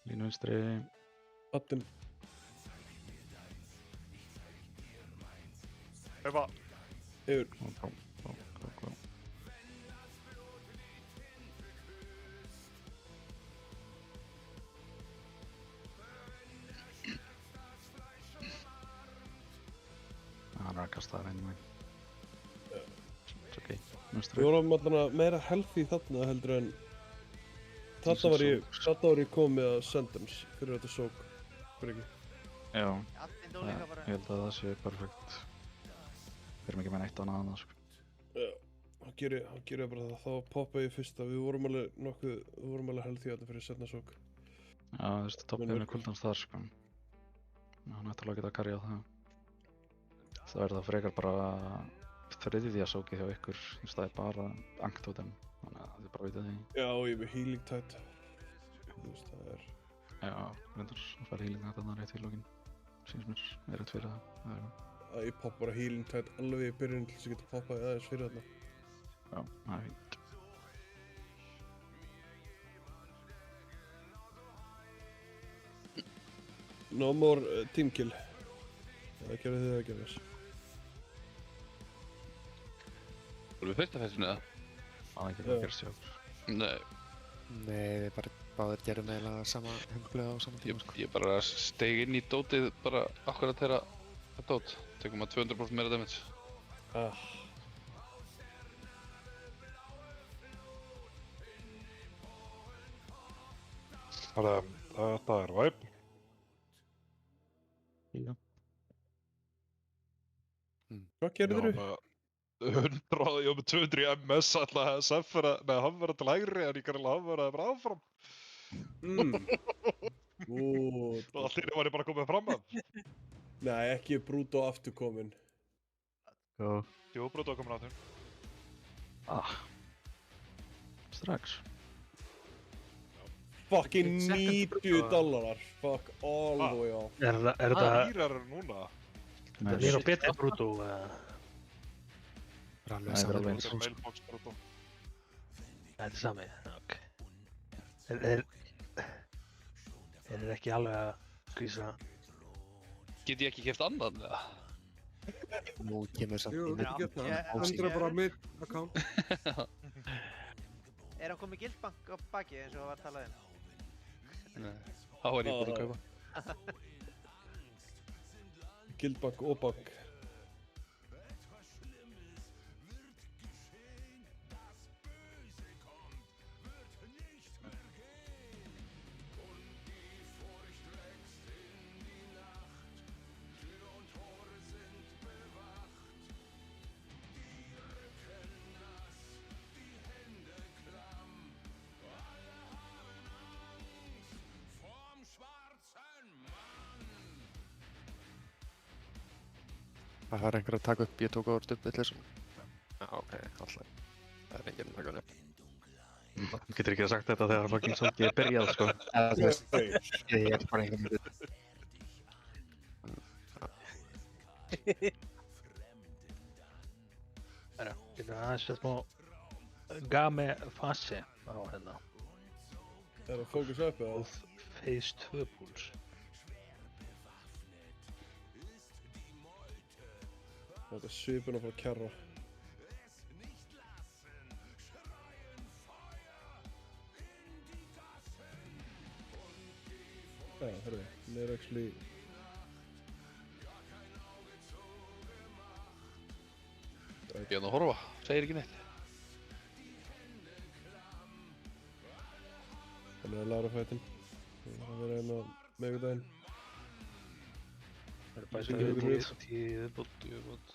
Línu vinstri. Paddin. Hlaupa. Yfir. Go. Hann er að kasta það reynum meginn. It's okay. Vinstri. Við vorum allavega meira healthy þarna heldur en þarna var ég komið að sentence fyrir þetta sók, fyrir ekki. Já, ég held að það sé perfekt. Við erum ekki með neitt annað annað, sko. Já, þá ger ég bara það. Þá poppa ég fyrsta. Við vorum alveg healthy þetta fyrir setna sók. Já, þú veist, toppið með kuldans þar, sko. Hann ætti alveg að geta að karja það. Það er það frekar bara þriðja sókið hjá ykkur. Þú veist, það er bara angtotem. Þannig að þið bara vitið því. Já, og ég er með healing tide. Þú veist, það er... Já, reyndar að fara healing tide þarna rétt í lokin. Sýnst mér, er rétt fyrir það. Ég popp bara healing tide alveg í byrjun til þess að geta poppað aðeins fyrir þarna. Já, það er fínt. No more team kill. Það gerði þið að gera þess. Vorum við fyrsta fæsinu eða? Það er ekki það að gera sjálf. Nei. Nei, við bara báðir gerum eiginlega sama hengluð á sama tíma, sko. Ég bara steig inn í dótið bara akkurat þegar það dót. Tekum að 200% meira damage. Þetta er vibe. Já. Hvað gerðir þú? 100, ég var með 200 í MS alltaf að seffera, neða hann verða til hægri en ég kannilega hann verða bara áfram. Og allt inni var ég bara komið fram að. Nei, ekki Bruto aftur komin. Já. Jú, Bruto komin aftur. Strax. Fucking $90. Fuck all the way off. Er þetta... Dýrar núna? Það er á betri Bruto, Það er alveg Þetta er mailbox Bruto. Þetta er sami, ok. Er ekki alveg að skvísa? Get ég ekki keft annan eða? Nú kemur samt Jú, þú getur það. Andra bara mitt account. Er hann komið Guildbank á baki eins og það var talað um? Nei, þá er ég búinn að kaupa. Guildbank og bank. Það er einhver að taka upp, ég tók á stubbvillis. Já, ok, alltaf. Það er enginn að taka hann upp. Þú getur ekki sagt þetta þegar fucking sókið er byrjað, sko. Ég er bara einhvern veginn. Getur aðeins smá game fase á hérna. Er það fókus upp eða? Phase 2 púls. Þetta er svipun að fara að kjarra. Já, herru, það er actually... Ég er að horfa, segir ekki neitt. Þannig að Lara fætinn. Það er að vera hérna miðvikudaginn. Það er bæsið viðbútt.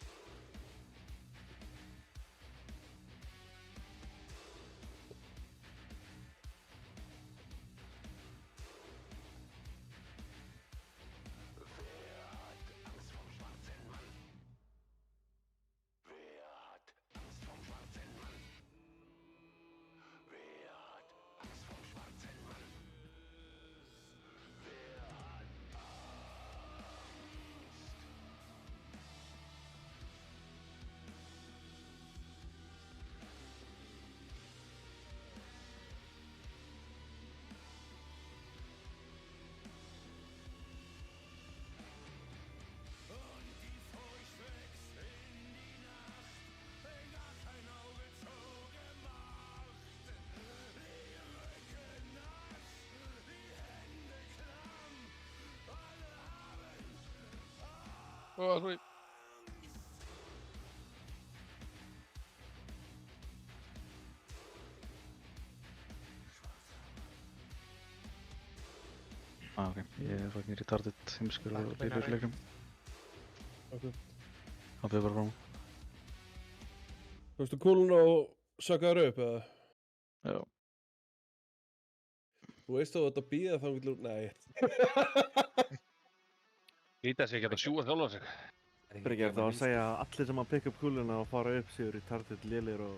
Sorry. Ok, ég er fucking retarded heimskur og byrjur leiknum. Ok. Það byrjar bara fram. Þú veistu kúluna og sökkaður upp eða? Já. Þú veist þú þetta býða þá villu... Nei. Íta sig ekki að sjúga sjálfa sig. Fyrir þá að segja að allir sem að pikka upp kúluna og fara upp séu retarded lélir og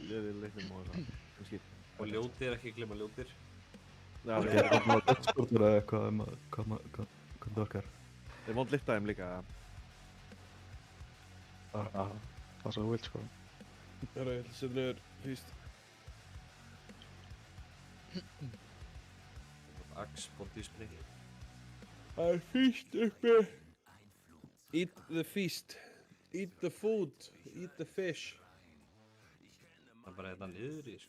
lélir leiknum og það. Kannski. Og ljótir, ekki glemma ljótir. Já, það er bara dödskortur eða eitthvað hvað það orkar. Þeir vond lyfta þeim líka. Það er svo vilt sko. Ég ætla að setja niður fyrst. Axe body spray. Það er fyrst uppi. Eat the feast. Eat the food. Eat the fish. Það er bara þetta niður í sko.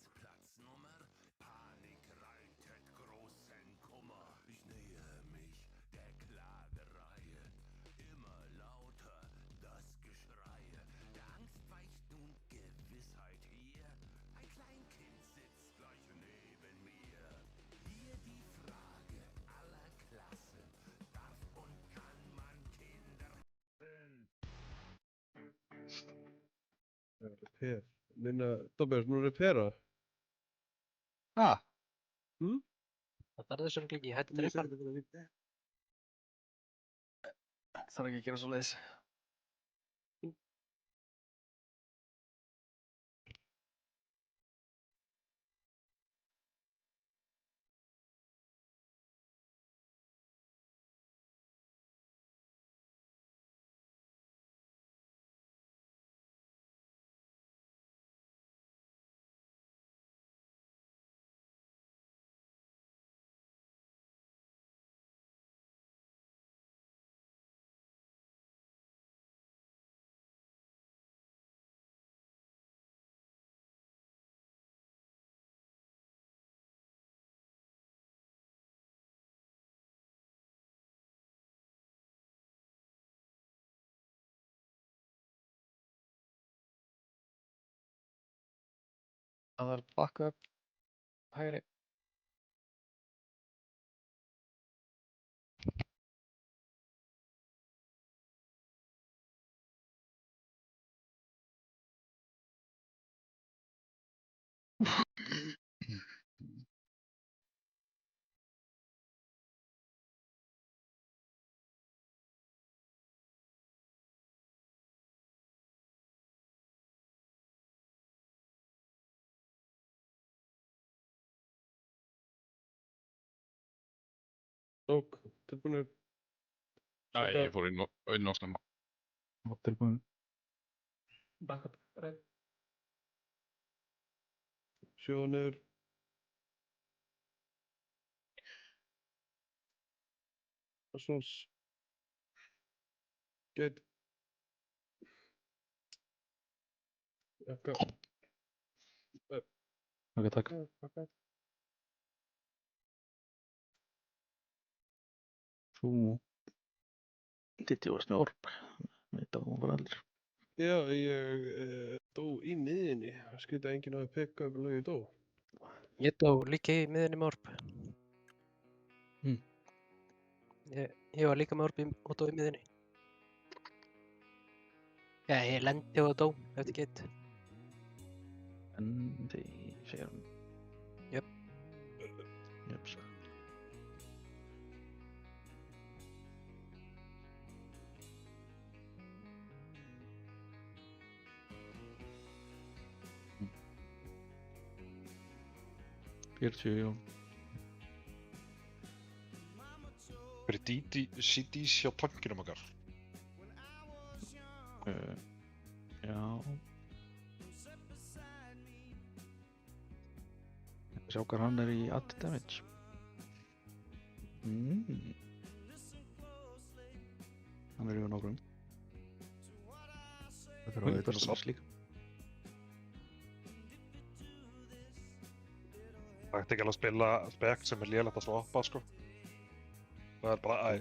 Repair. Minna, Dobbi, ertu nú að repera? Það er þessu ekki, ég hætti þetta reypa. Þarf ekki að gera svo leiðis. Það er bakka upp hægri. Sók, tilbúinir. Æ, ég fór inn á snemma. Tilbúin. Backup, ræð. Sjónir. Arsenals. Geit. Jakka. Ok, takk. Þú Diddi varst með orp. Veit að hún var allir. Já, ég dó í miðinni. Það skildi að enginn hafi pikkað upp lög ég dó. Ég dó líka í miðinni með orp. Ég var líka með orp og dó í miðinni. Já, ég lendi og dó eftir geit. Lendi, segir hún. Jöp. Jöps. Já. Fyrir CDs hjá tankinum okkar. Já. Sjá hvað hann í add damage. Hann yfir nokkrum. Þetta er þetta sátt líka. Það ætti ekki alveg að spila spekt sem lélegt að swappa, sko. Það bara,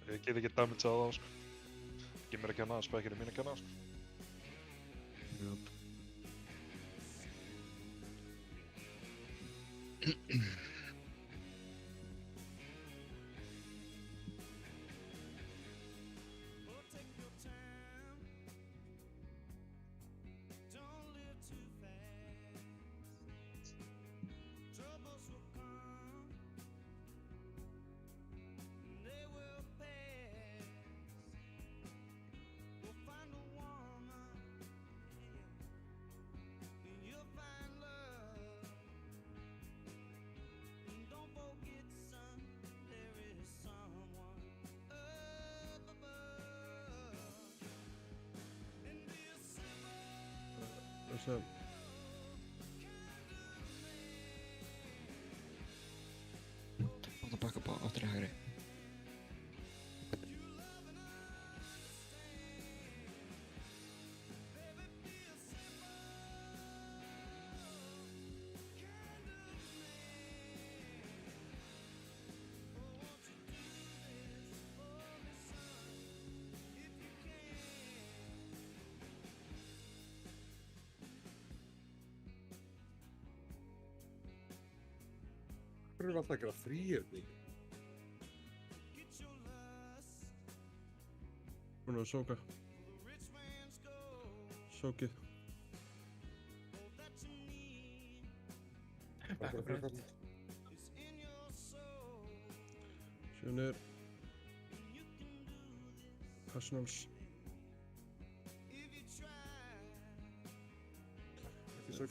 ég get ekki damage á það, sko. Ekki mér að kenna, spekir mín að kenna, sko. Sem Bátt að baka á áttur í hægri. Hvað er alltaf að gera þríhjörning? Hún er að sóka. Sókið. Sjónir. Arsenals.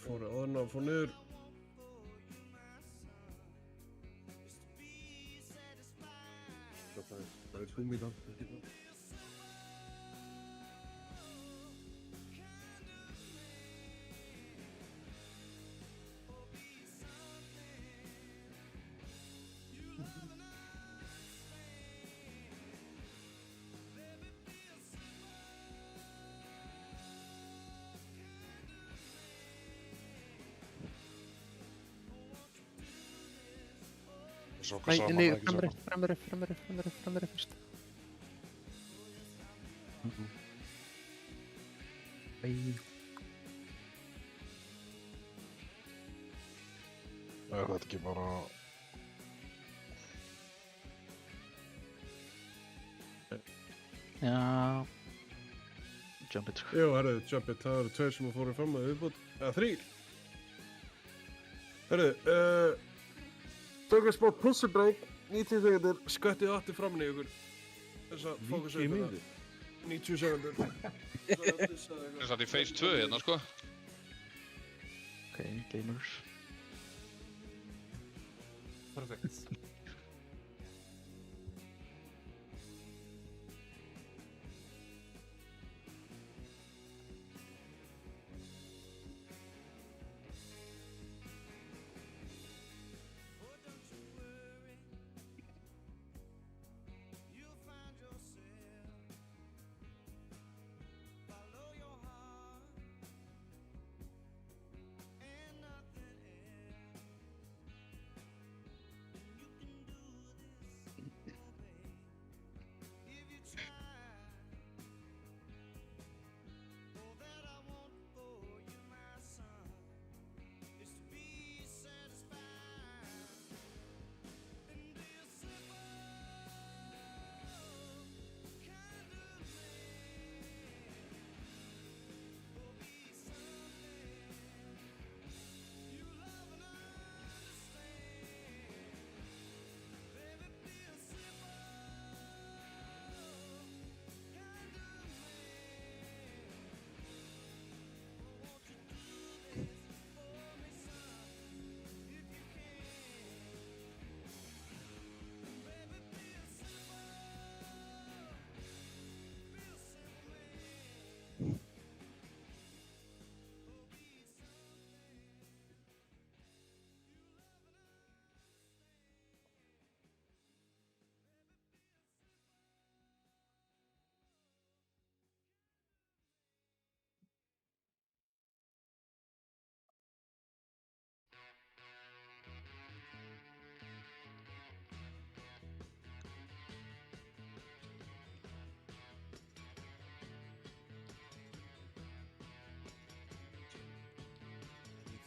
Fóru áðurna og fór niður. Það er gúmíðan. Nei, framri fyrst. Er þetta ekki bara... Já... Jump it. Jú, herðu, jump it. Það eru tveir sem fóru fram að viðbútt. Eða þrír. Herðu, tökum smá pussy break. 90 sekundir. Skvættið aftur framan í ykkur. Þessa fókusauðuna. 90 sekundir. Það er satt í phase 2 hérna, sko. Ok, gamers. Perfekt.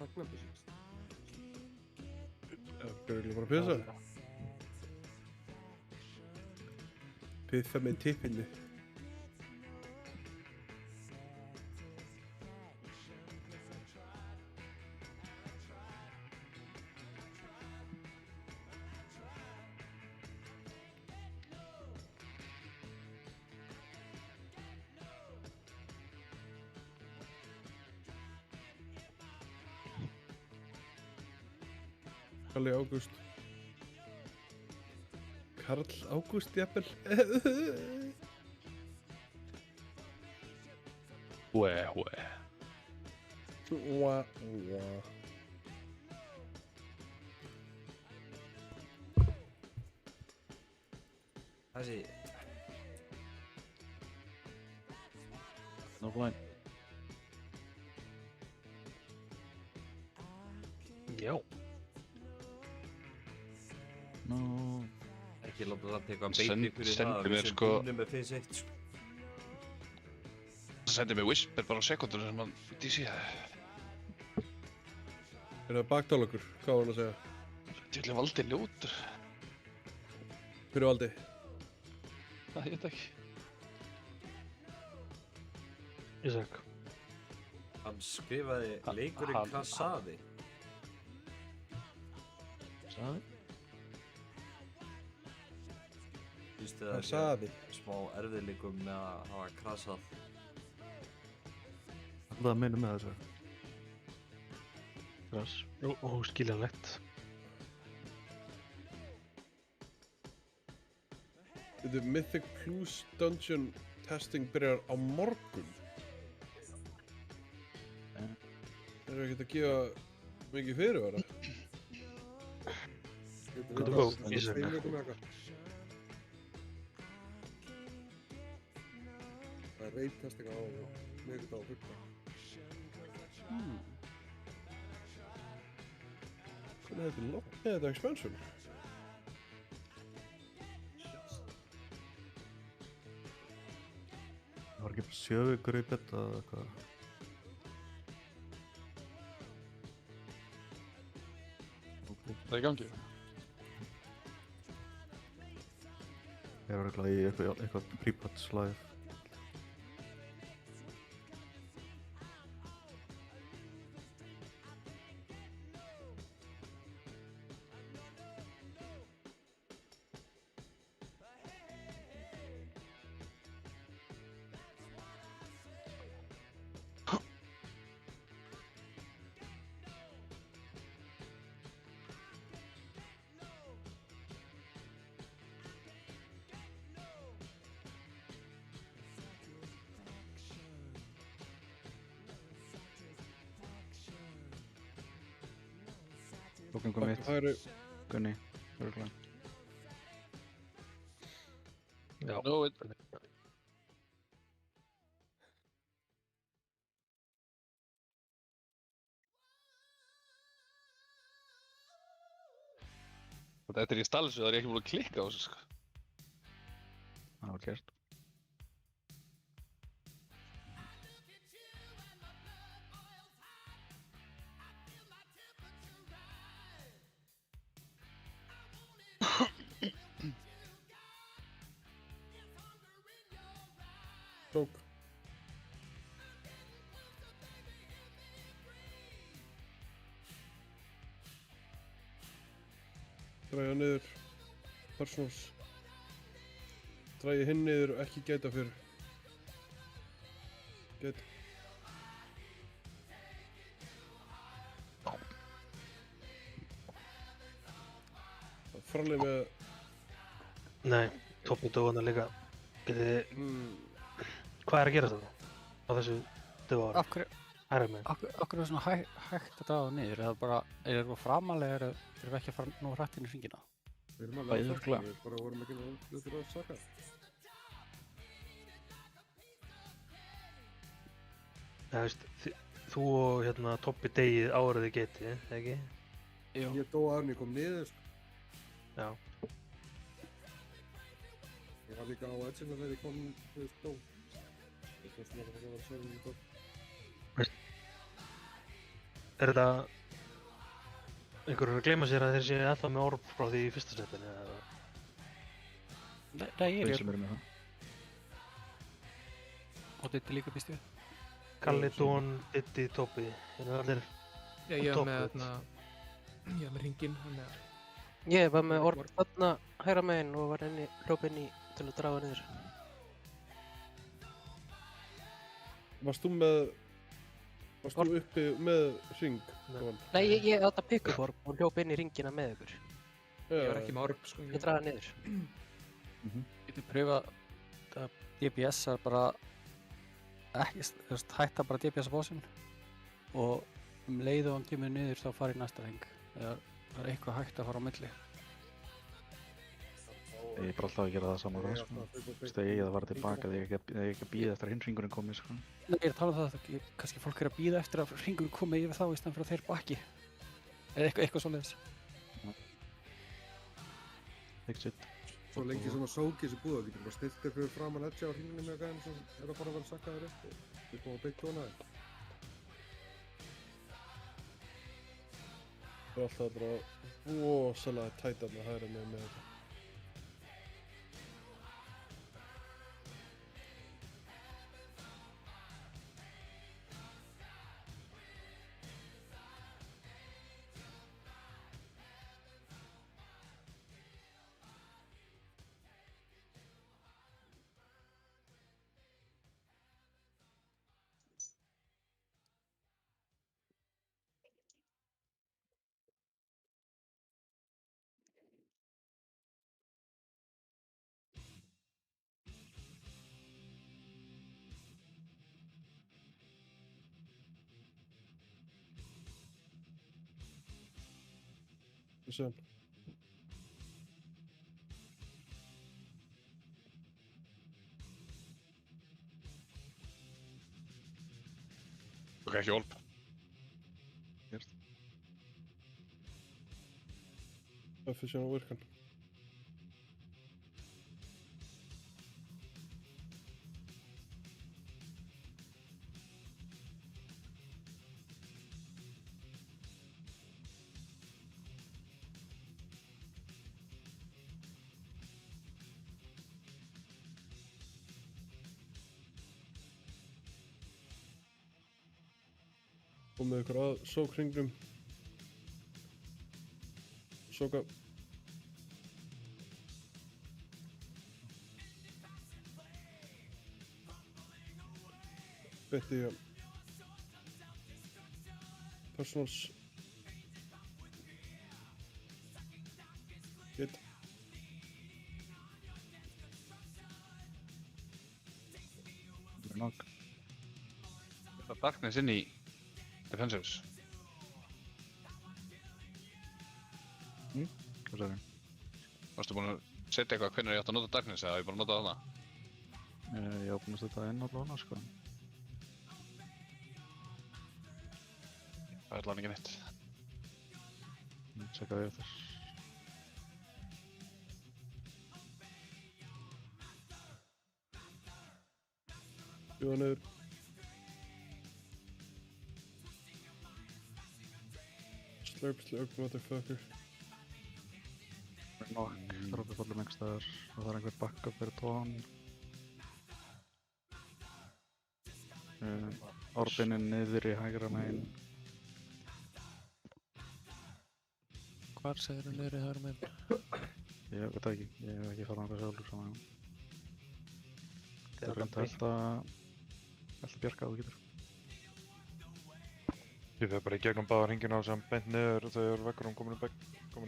fagnandi síst. Örugglega bara að pissa. Pissa með tippinu. Karl Ágúst. Karl Ágúst, jafnvel. Hue. Úa. Þessi... No blind. Já. No. Ekki láta það teka að beita ykkur í það að Sendi við mér sem sko búnir með phase 1 sko. Það sendi mér Whisper bara á sekundur sem hann DC Er það baktál okkur? Hvað var hann að segja? Djöfullinn Valdi ljótur. Hver er Valdi? Það ég veit ekki. Ísak. Hann skrifaði leikurinn Krasaði. Saði? Þú veist Hvað sagði? Smá erfiðleikum með að hafa krasað. Hvað það meina með þessu? Krass. Óskiljanlegt. The Mythic Plus Dungeon testing byrjar á morgun. Þeir eru ekkert að gefa mikið fyrirvara. Good to go, Ísak. Það er reyntesting á miðvikudag og fimmtudag. Hvernig er þetta lokk? Nei, þetta er expansion. Það var ekki bara 7 vikur í betta eða eitthvað. Það er í gangi. Ég var örugglega í eitthvað pre-patch live. Bókingum mitt. Hægri. Gunni, örugglega. Já. Nó, Þetta er í stalsu, það er ég ekki búin að klikka á þessu sko. Það var gert. Tók. Dræja niður. Personals. Dræja hinn niður og ekki gæta fyrir. Gæta. Fralið með... Nei, Toppi dóðana líka. Hvað er að gera þetta á þessu dögum ára? Af hverju Iron Man. er það svona hægt að draga niður? Er það bara, er það framalega, erum við ekki að fara nú hrætt inn í hringina? Við erum alveg að fara, við bara vorum ekki hlutur að saka. Það veist, þú og hérna Toppi deyið árið þið getið, ekki? Jú. Ég dó áður en ég kom niður, sko. Já. Ég var líka á Edgina þegar ég kom, þú veist, dó. Ég kom svona að það var sörðum í dó. þetta... Einhverjur að gleyma sér að þeir séu ennþá með orb frá því í fyrsta setinu eða... Nei, ég Þeir er... sem eru með það. Og Diddi líka býst við. Kalli, Dón, Diddi, Tobbi. Þeir eru allir... Já, ég var með þarna... Ég var með hringinn, þannig að... Ég var með orð þarna hægra megin og var hljóp inn í til að draga niður. Varst þú uppi með hring? Nei, ég átti að pick-up orb og hljóp inn í hringina með ykkur. Ég var ekki með orb, sko. Ég draga niður. Getur pröfað að DPS-a bara ekki, hætta bara DPS-a-bósinn og leið og hann kemur niður þá fara í næsta hring. Eða það eitthvað hægt að fara á milli. Ég er bara alltaf að gera það saman ráð, sko. Þegar ég að fara tilbaka, þegar ég ekki að bíða eftir að hinn hringurinn komi, sko. Nei, ég er að tala um það að kannski fólk að bíða eftir að hringurinn komi yfir þá í stæðan fyrir að þeir bakki. Eða eitthvað svoleiðis. Exit. Svo lengi sem að sóki þessi búða, getur bara stilt þér fyrir framan edge á hringunum með gæðin sem að bara vera sakkaður upp og við komum að byggja hana þér. Það er alltaf bara rosalega tætt að hægra megin með þetta. Sen. Ok, ekki orb. Efficient og virkan. Komið ykkur að sókhringnum. Sóka. Beitti personals. Get. Knock. Það er darkness inn í Defensives. Hvað sagði? Varstu búinn að setja eitthvað hvenær ég átti að nota darkness eða ég bara nota þarna? Ég var búinn að setja inn allavega, sko. Það er allavega ekki neitt. Tjekka við eftir. Bjóða niður. Slurp, motherfucker. Knock, droppi fallum einhvers staðar og það er einhver backup fyrir tón. Orbinn er niður í hægra megin. Hvar segir hann niður í hægra megin? Ég veit það ekki, ég hef ekki farað náttúrulega sjálfur saman. Það er reynd að elda Bjarka að þú getur. Ég fer bara í gegnum báða hringina sem beint niður þegar veggurum komin í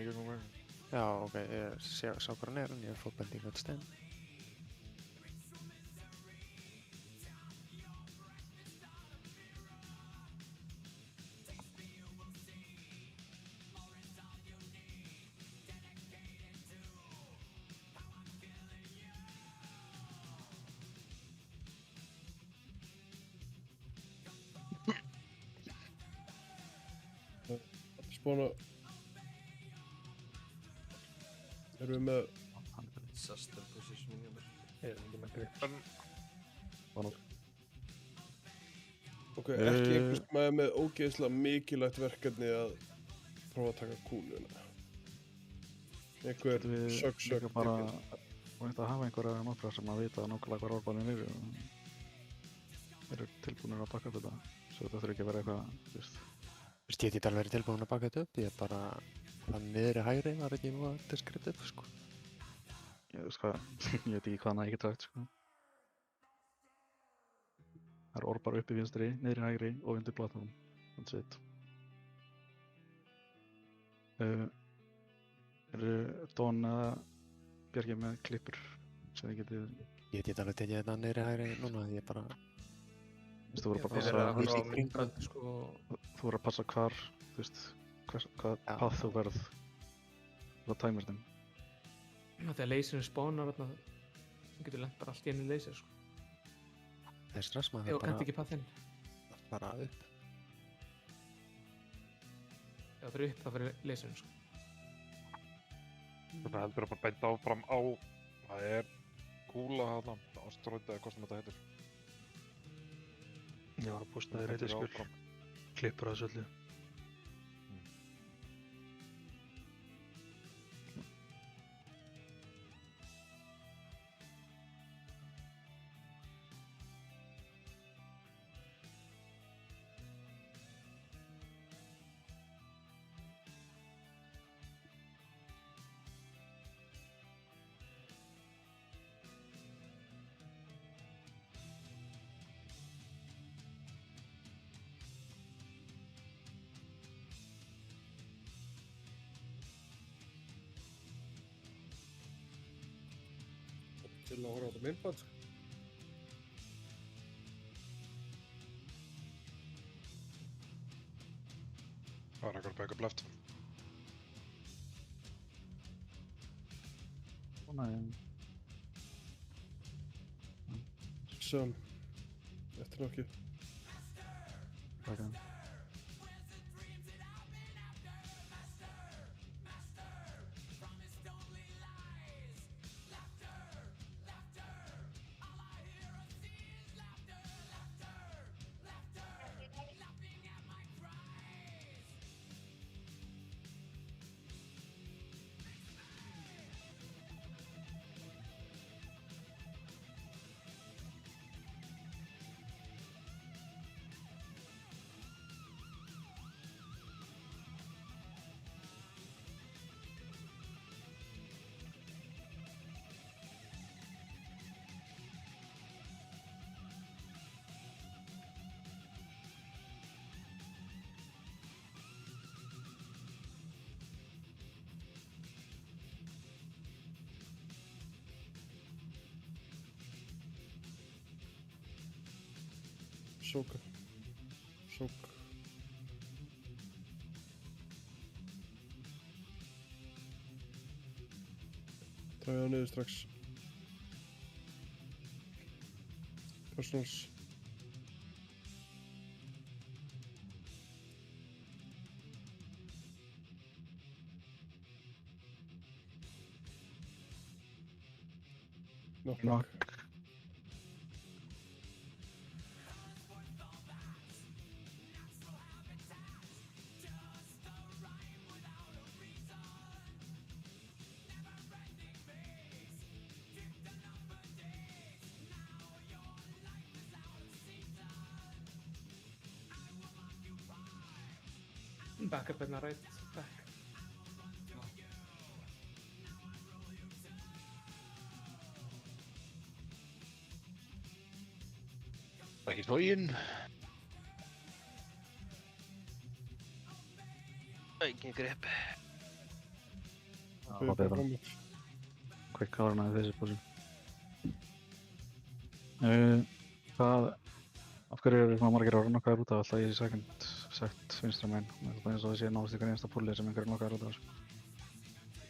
gegnum veginn. Já, ok, ég sá hvað hann en ég fór bending öll stein. Spána. Erum við með Disaster position hjá mér. Ég er ekki með grip. Spána. Ok, ekki einhvers maður með ógeðslega mikilvægt verkefni að prófa að taka kúluna. Einhver sögg Líka bara að hafa einhverja nokkra sem að vita nákvæmlega hvað orðbánir eru og eru tilbúinir að baka upp þetta. Svo þetta þurfi ekki að vera eitthvað, þú veist. Ég get alveg verið tilbúin að baka þetta upp, ég er bara það niðri hægri var ekki mjög descriptive, sko. Ég veist hvað, ég veit ekki hvað ég get sagt, sko. Það eru orð bara uppi vinstri, niðri hægri og undir platform. That's it. Eru Don eða Bjarki með klippur sem þið getið... Ég get alveg tekið þetta niðri hægri núna, ég bara... Þú voru bara að passa hvar, þú veist, hvað path þú verð. Það tæmir þeim. Þegar laserinn spawnar þarna, þú getur lent bara allt í einu laser, sko. Það er stress maður. Ef þú kannt ekki pathinn. Bara upp. Ef það fyrir upp, það fyrir laserinn, sko. Þetta heldur bara beint áfram á, það er kúla þarna, asteroid eða hvað sem þetta heitir. Ég var að posta þér eitthvað skjöld. Klippur að þessu öllu. Til að horfa á þetta myndband, sko. Það er eitthvað backup left. Sjón, eftir nokkið. Takk. Sóka. Dragið það niður strax. Personals. Knock. Backup hérna right back. Ekki slógin. Engin grip. Það var betra. Quick covernaði þessi búsi. Af hverju eru svona margir að nokkaður út af alltaf í second set vinstra meginn? Það er eins og það sé náðast ykkur einasta púli sem einhverjum nokkaður út af þessu.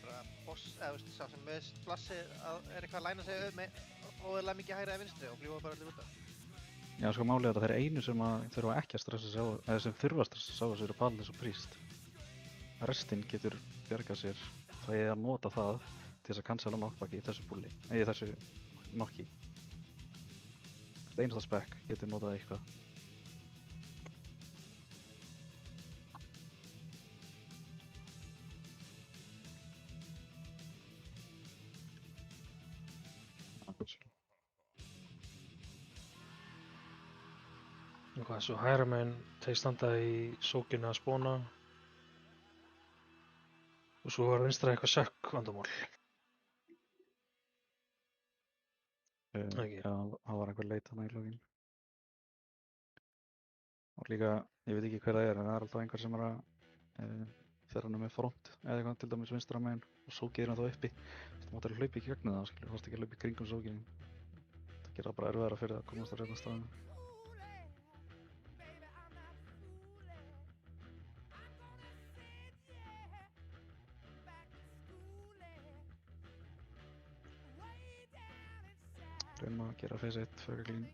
Bara boss, eða þú veist, sá sem með flassi er eitthvað að læna sig með óðurlega mikið hægri eða vinstri og fljúa bara allir út af. Já, sko málið er að þeir einu sem þurfa ekki að stressa sig á, eða sem þurfa að stressa sig á þessu eru Paldis og Priest. Restinn getur bjargað sér, það er að nota það til þess að cancela knockbacki í þessu púli, eða í þessu knocki. Einasta spec getur notað eitthvað. Og hvað, svo hægra megin, þeir standa í sókinu að spóna. Og svo var vinstra eitthvað sökk vandamál. Ekki. Já, það var einhver leit hana í lokin. Og líka, ég veit ekki hver það er, en það er alltaf einhver sem er að þegar hann er með front eða eitthvað, til dæmis vinstra megin og sókið er hann þá uppi. Það máttu hlaupa í gegnum það, skilur, þú varst ekki að hlaupa í kringum sókinu. Það gera bara erfiðara fyrir að komast á réttan staðinn. Reynum að gera face 1 fyrir glín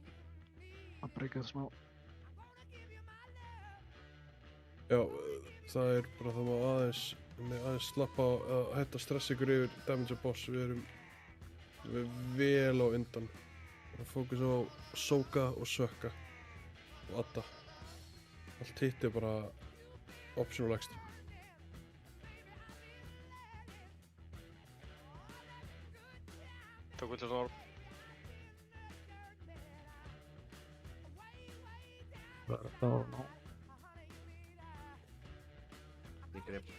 að breyka það smá. Já, það er bara það má aðeins slappa á að hætta að stressa ykkur yfir damage a boss. Við erum vel á undan. Að fókus á sóka og sökka og adda. Allt hitt er bara optionalægst. Tók vilja svo orð. Það er það ná. Ég grep.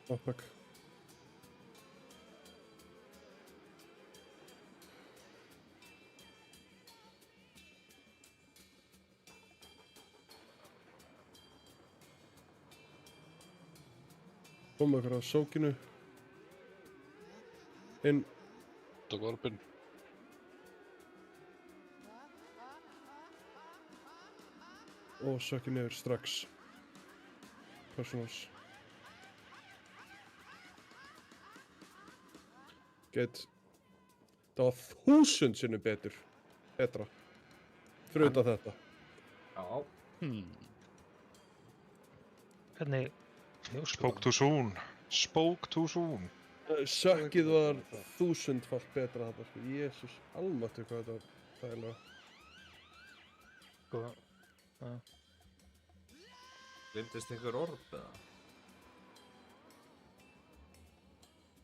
Knockback. Koma ykkur á sókinu. Inn. Tók orpin. Og sökki niður strax. Personals. Geit. Það var 1000 sinnum betra. Fyrir utan þetta. Já. Hvernig? Spoke too soon. Spoke too soon. Sökkið var 1000-falt betra þetta, sko. Jésús, almáttu hvað þetta var þægilega. Sko, já. Gleymdist einhver orð eða?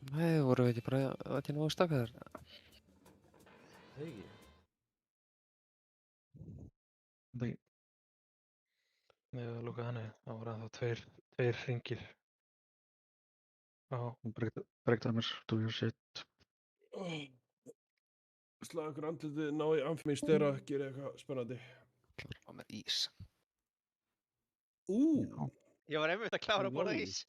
Nei, voru við ekki bara að til nógu stakkaðar? Hegi. Nei. Nei, það lúka þannig. Það voru ennþá tveir hringir. Já. Breakdowner, do your shit. Slaga ykkur andlitið, ná í amfimistera, gera eitthvað spennandi. Klára með ís. Ég var einmitt að klára að borða ís.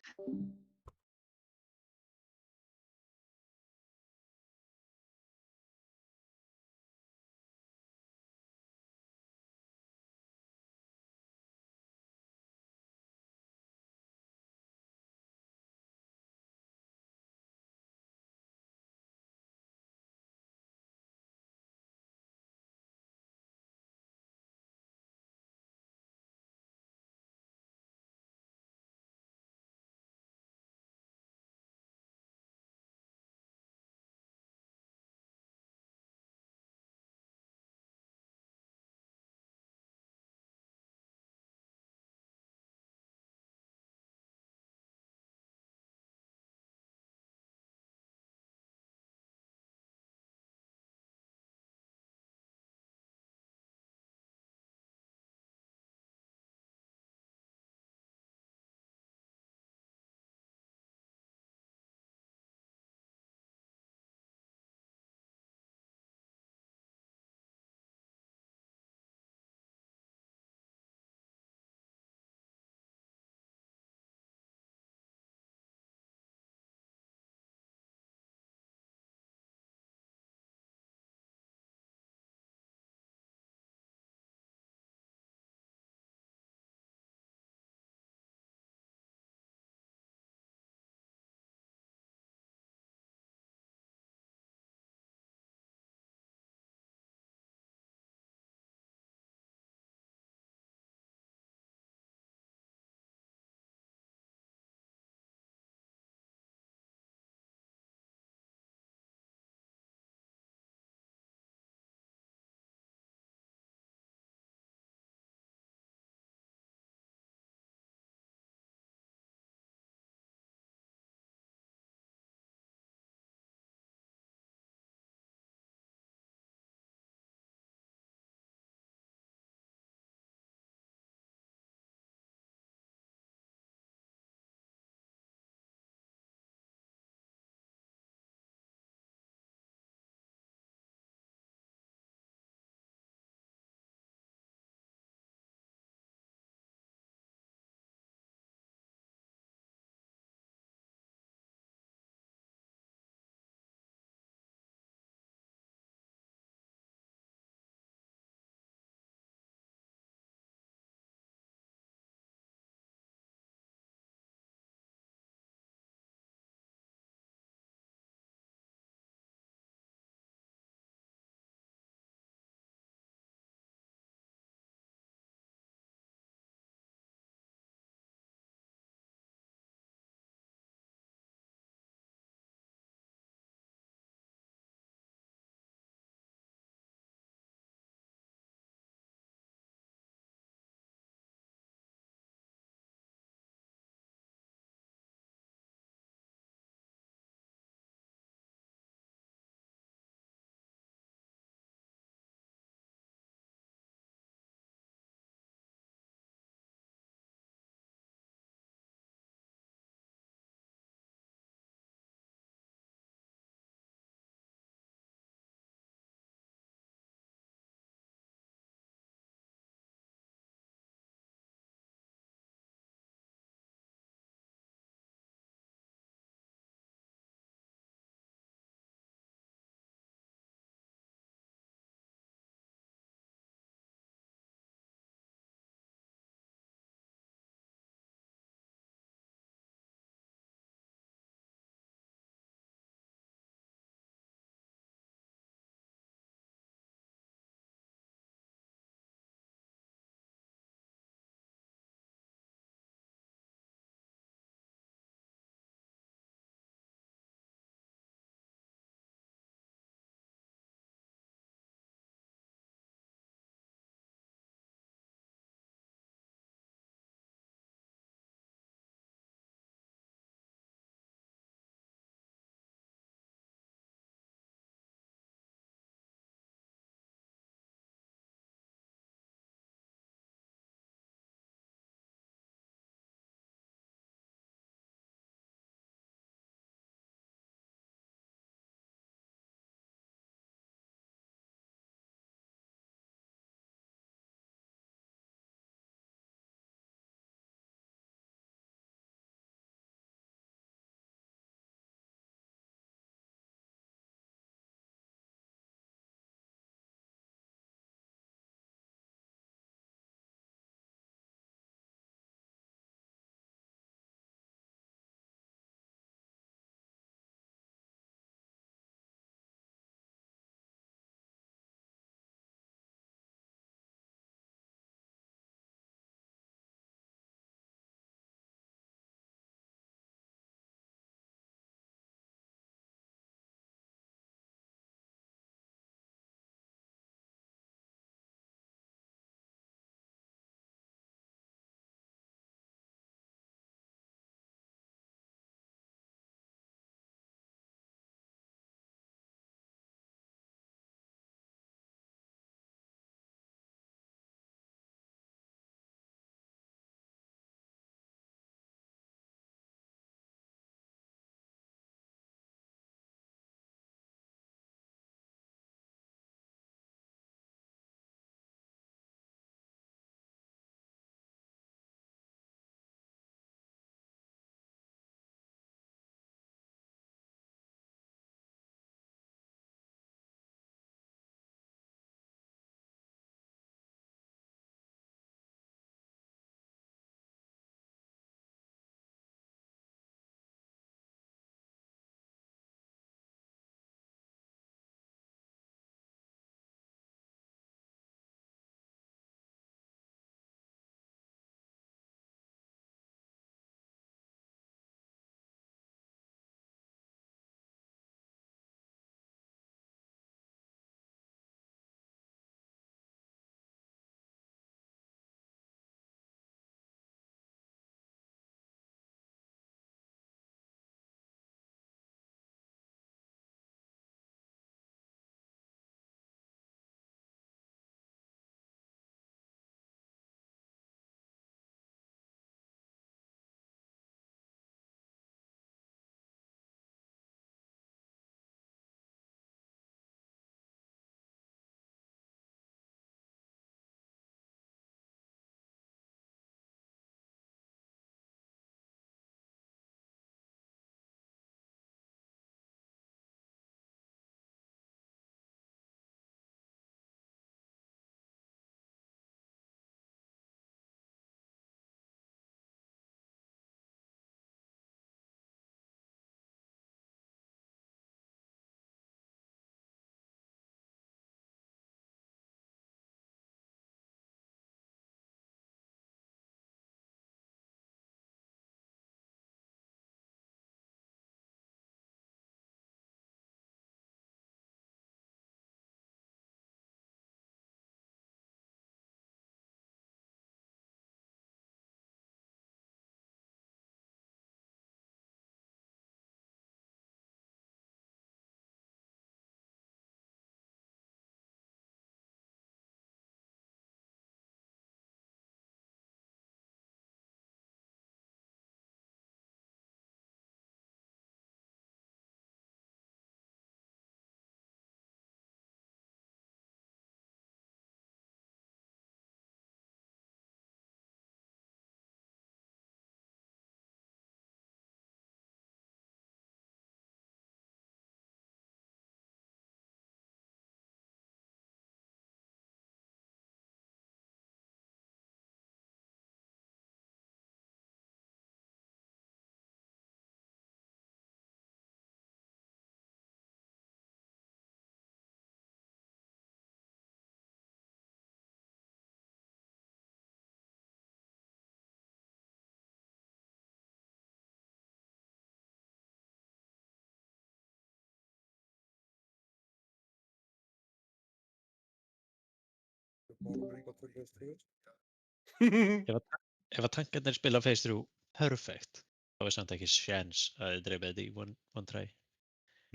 Ef að tankarnir spila phase 3 perfect, þá er samt ekki sjens að þið dreifið þetta í one try.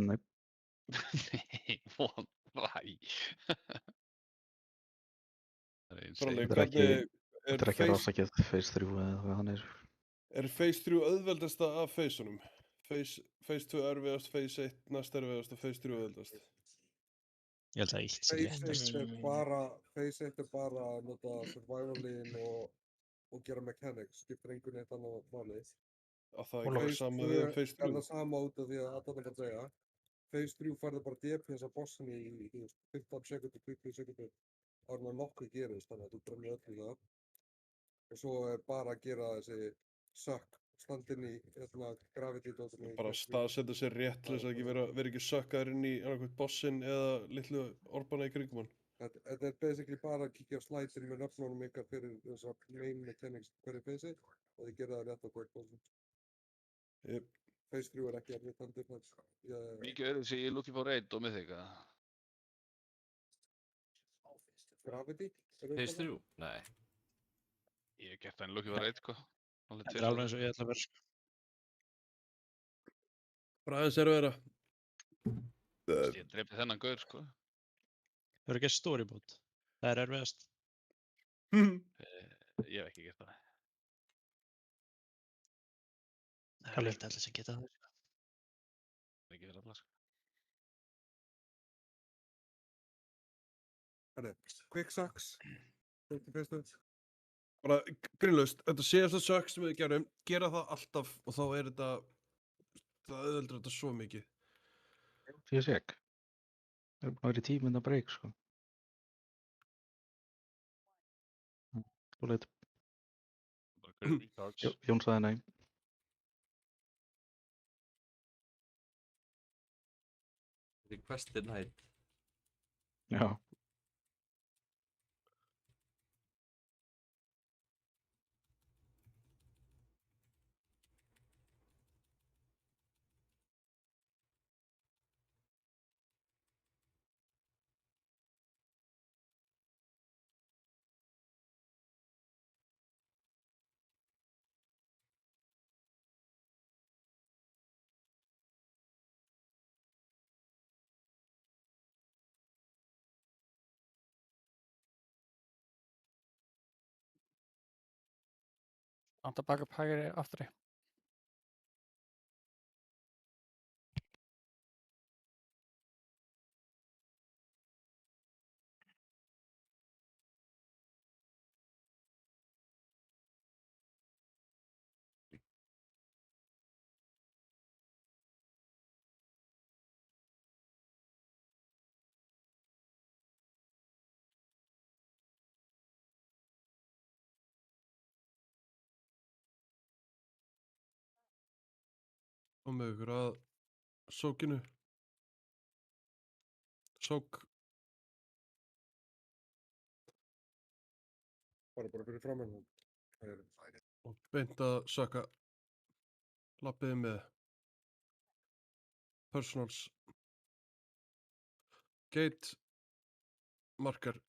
Nei. Nei, one try. Það er Brolli, insane. hvernig Þetta er ekki rafsakið phase 3 eða hvað þannig. Er phase 3 auðveldasta af phaseunum? Phase 2 erfiðast, phase 1 næst erfiðast og phase 3 auðveldast? Ég held að 1 sé léttast. Phase 1 er bara að nota survival-in og gera mechanics, skiptir engu neitt annað máli. Að það er ekki sama við phase 3? Er það sama út af því að allan er að segja. Phase 3 færði bara DPS að bossin í 15 sekundur, 20 sekundur áður en nokkuð gerist, þannig að þú brennir öllu það. Og svo er bara að gera þessi sökk, standinn í gravity-dótinu. Bara staðsetja sér rétt til þess að ekki vera ekki sökkaður inn í annarkvæmt bossinn eða litlu orbana í kringum hann. Þetta er basically bara að kíkja á slætin með nöfnunum ykkar fyrir þessar main mechanics hverju phase og þið gera það rétt á hvert bossin. Phase 3 er ekki erfitt heldur. Mikið öðru sem ég looking for raid og mythic eða? Gravity? Phase 3? Nei. Ég hef gert það en looking for raid sko. Þetta er alveg eins og ég ætla að vera. Bara aðeins erfiðara. Ég dreipti þennan gaur sko. Það eru ekki storyboard. Það er erfiðast. Ég hef ekki gert það. Það er allir sem geta það. Það er ekki fyrir alla sko. Quick sucks. Bara grínlaust, þetta séast að sökk sem við gerum, gera það alltaf og þá er þetta, það auðveldur þetta svo mikið. Ég sé ekki. Það er bara verið 10 minna break, sko. Svo leit. Jón sagði nei. Request denied. Já. Anda baka upp hægri aftri. Og með ykkur að sókinu. Sók. Bara fyrir framann. Og beint að sökka. Lappiði með. Personals. Gate. Marker.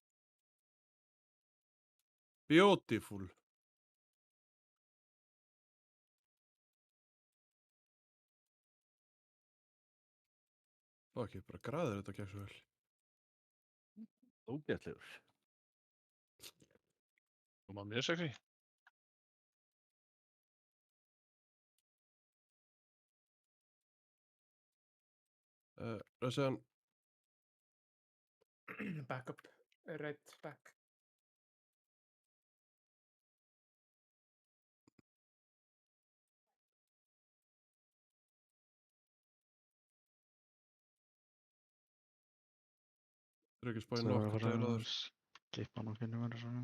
Beautiful. Ok, bara græður þetta gekk svo vel. Ógeðslegur. Þú maður mjög sexy. Ræðsæðan. Backup. Right back. Það er ekki spáði nokkuð þegar áður. Skipa nokkinu verður svona.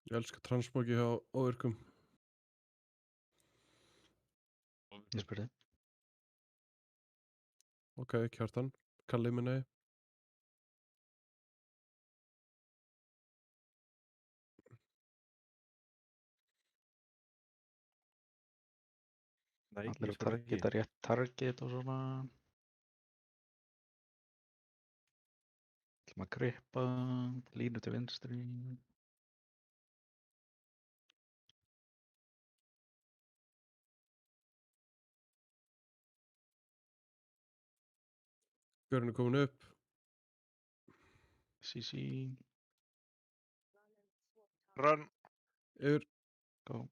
Ég elska transmóki hjá óvirkum. Ég spurði. Ok, Kjartan. Kalli mig nei. Nei, Allir ég að spila ekki. targeta rétt target og svona. Ætlum að grippa, línu til vinstri. Gaurinn er komin upp. CC. Run. Yfir. Go.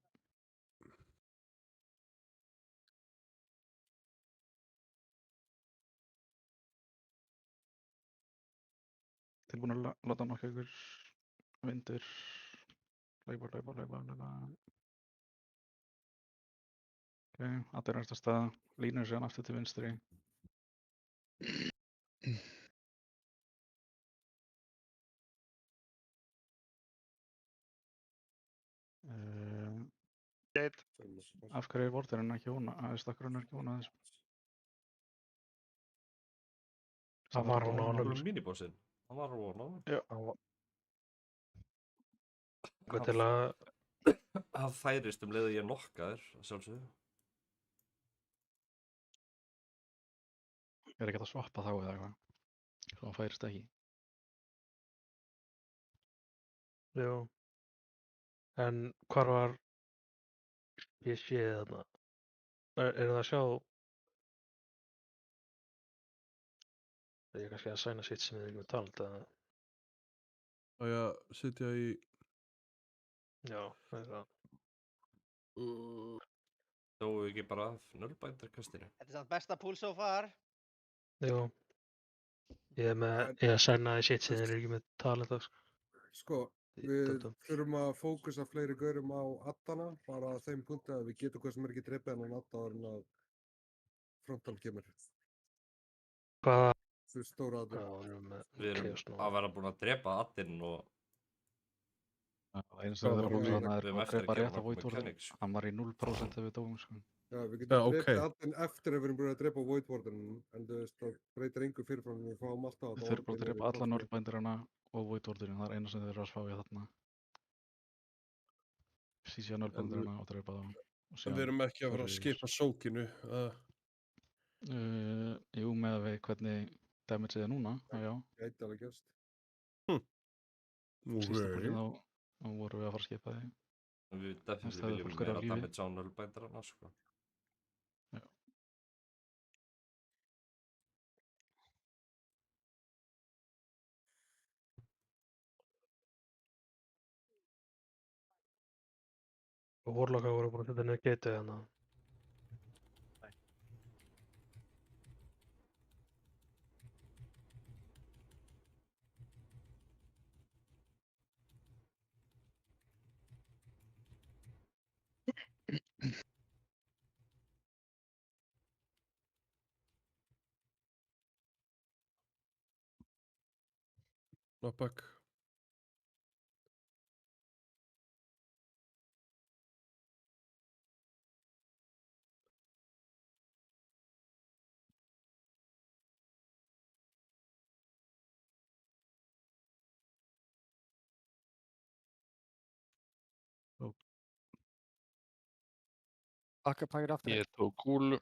Tilbúin að láta nokkuð ykkur vindur. Laupa. Ok, allir næsta stað. Línur síðan aftur til vinstri. Geit. Af hverju er vorturinn ekki vona? Stakkurinn er ekki vona þess. Hann var hún á honum. Minibossinn. Hann var hún á honum. Já, hann var. Hvað til að... Það færist leið að ég nokkaður, að sjálfsögðu. Er ekki hægt að swappa þá eða eitthvað? Svo hann færist ekki. Jú. En hvar var... Ég sé þarna. Er það að sjá... Ég er kannski að sæna sitt sem við erum að tala um. Og ég sitja í... Já, það er það. Þóum við ekki bara af nullbændarkastinu. Þetta er samt besta pool so far. Jú. Ég er að sæna sitt sem við erum ekki með tala um það. Sko, við þurfum að fókusa fleiri gaurum á addana, bara að þeim punkti að við getum hvað sem er ekki dreipið en adda áður en að frontal kemur. Hvaða? Þú stóra adda. Við erum að vera búin að drepa addinn og... Eins og það er að drepa rétt á Voidwarden. Hann var í 0% ef við dóum, sko. Já, við getum drepið addinn eftir ef við erum búin að drepa Voidwarden, en þú veist, það breytir engu fyrirfram, við fáum alltaf að... Við þurfum bara að drepa alla nullbændirina og Voidwarden, það er eina sem þeir eru að spá í þarna. Sísja nullbændirina og drepa það. En við erum ekki að fara að skipa sókinu, Jú, með að við hvernig damageið er núna, já. Gæti alveg gerst. Sísta þá vorum við að fara að skipa því. Við definitíli viljum meira damage á nullbændarana, sko. Já. Og Warlocka voru búin að setja niður geitið hérna. Knockback. Akkapækir aftur. Ég tók kúlu.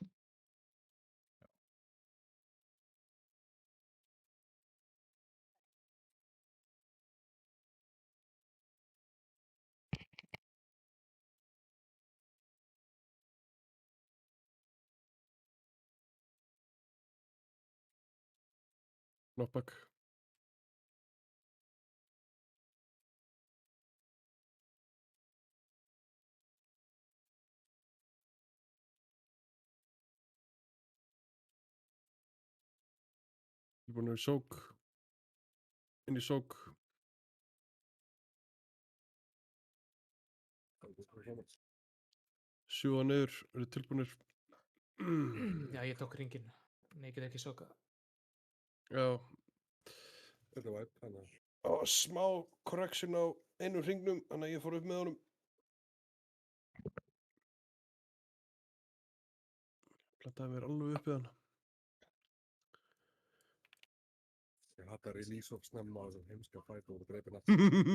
Knockback. Ég er búin að vera í sók. Inn í sók. Sjúa niður, eru tilbúinir. Já, ég tók ringinn. Nei, ég get ekki sokað. Já. Þetta var eitt, þannig. Og smá correction á einu hringnum, þannig að ég fór upp með honum. Plantaði mér alveg upp við hann. Ég hata release of snemma á þessum heimska fætu og dreipin aftur.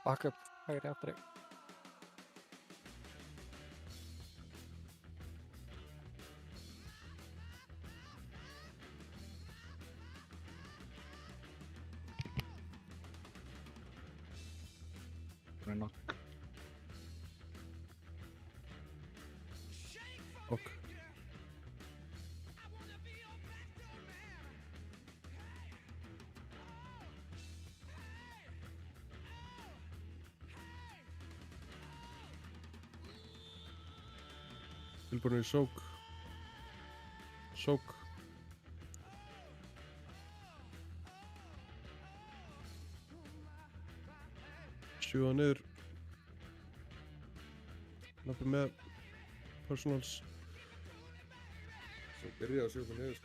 Backup, hægri aftari. Það er nokk. Ok. Tilbúinir í sók. Sók. Sjúga niður. Lappi með personals. Svo byrjaði að sjúga niður.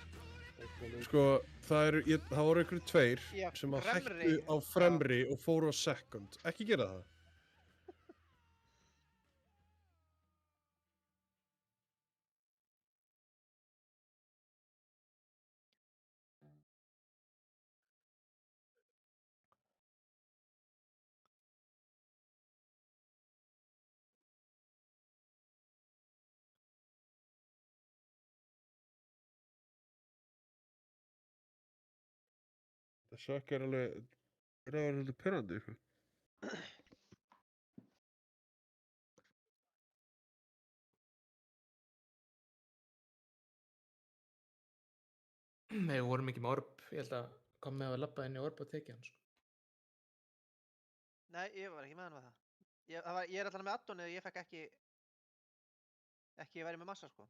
Sko, það voru einhverju tveir Já, sem að fremri. hættu á fremri og fóru á second. Ekki gera það. Það sökk alveg svolítið pirrandi, sko. Nei, við vorum ekki með orb. Ég held að kom með að labba inn í orb og tekið hann, sko. Nei, ég var ekki með hann með það. Ég er allan með addonið og ég fekk ekki verið með massa, sko.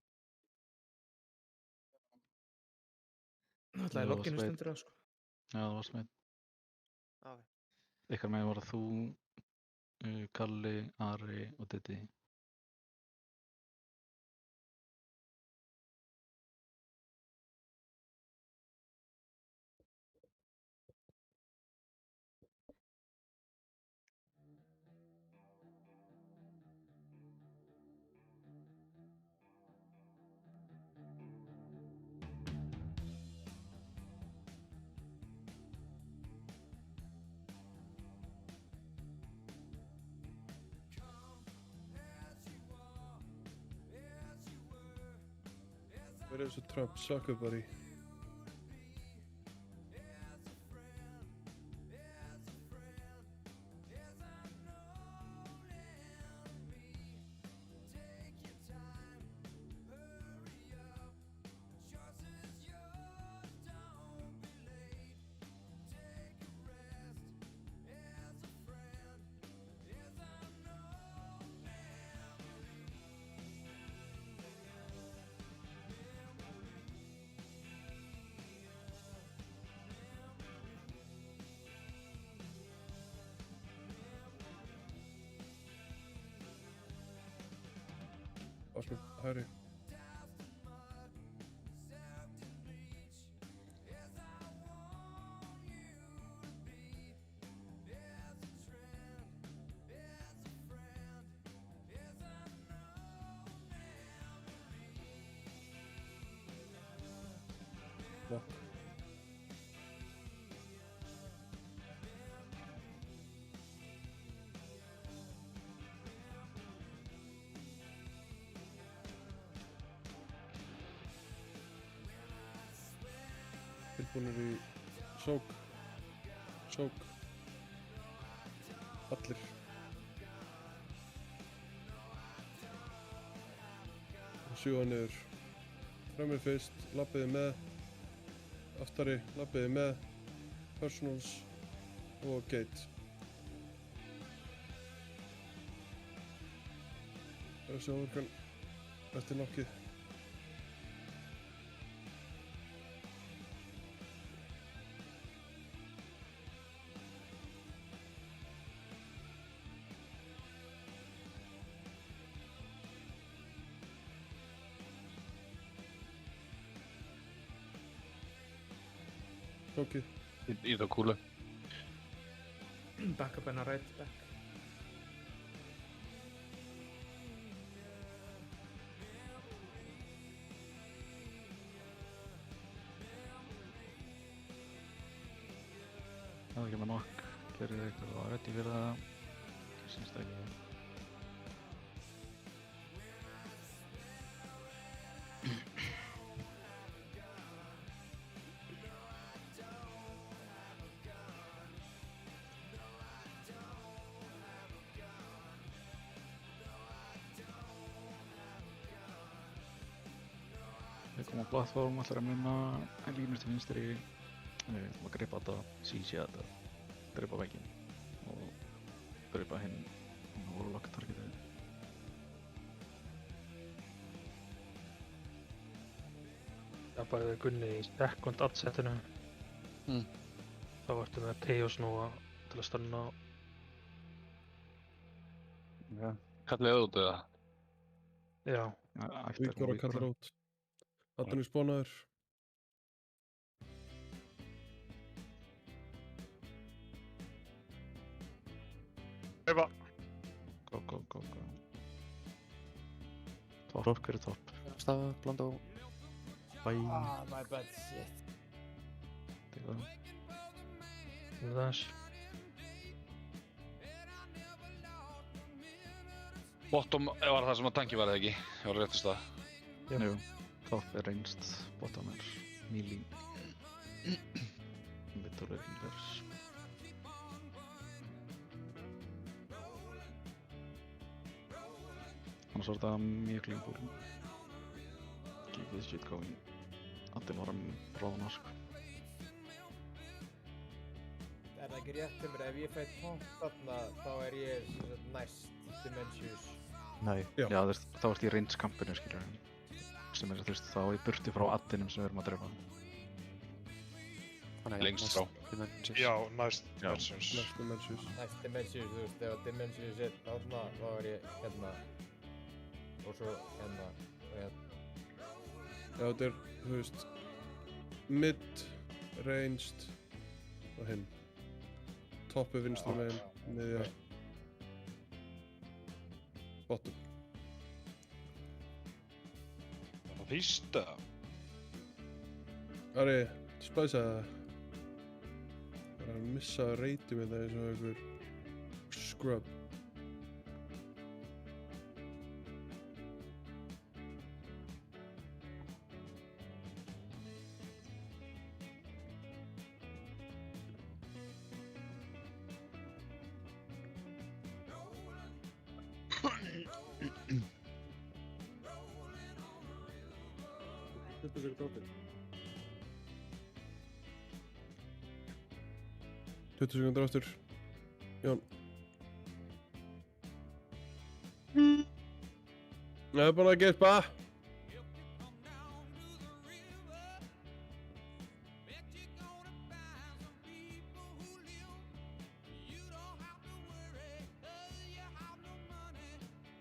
Alltaf í logginu stendur það, sko. Já, það var smið. Ok. Ykkar megin var þú, Kalli, Ari og Diddi. Where is the Trump sucker buddy? Ásmund, hægri. Knock. Tilbúinir í sók. Sók. Allir. Sjúga niður. Fremri fyrst, labbiði með. Aftari, labbiði með. Personals og gate. Þessi áverkan eftir nokkið. Tókið. Í þá kúlu. Back up and a right back. Það var ekki með nokk. Gerið eitthvað að ready fyrir það. Loksins dæmi. Við komum á plattform, ætlar að muna línur til vinstri. Við ætlum að greipa þetta, CC þetta, greipa vegginn og greipa hinn warlock targetið. Það bæði Gunni í second ad-settinu. Þá ertu með Chaos Nova til að stanna. Já. Kallið það út eða? Já. Víkvar að kalla út. Addan er spánaður. Eva. Go. Topp, hver er topp? Stafa, Blondó. Bye. Ah, my bad, shit. Tegur það. Þess. Bottom var það sem að tanki var eða ekki? Ég var á réttu stað. Jú, topp er reynst, bottom er melee. Middle er healers. Annars var þetta mjög clean pool. Keep this shit going. Allir var að bráðna sko. Er það ekki rétt mér, ef ég fæ topp þarna, þá er ég næst Dimensius. Nei, já þá ert í range kampinu skilur. Sem er þá í burti frá addinum sem við erum að drepa. Lengst frá. Já, næst Dimensius. Næst Dimensius, þú veist, ef Dimensius er þarna, þá er ég hérna. Og svo hérna og hérna. Já, þetta er, þú veist, mid, ranged og hinn. Toppi vinstri megin, miðja, bottom. Það fyrsta. Ari, spæsa það. Það er að missa reytum með það eins og einhver scrub. Þetta er gráttinn. 20 sekúndur aftur. Jón. Það er bara að gespa.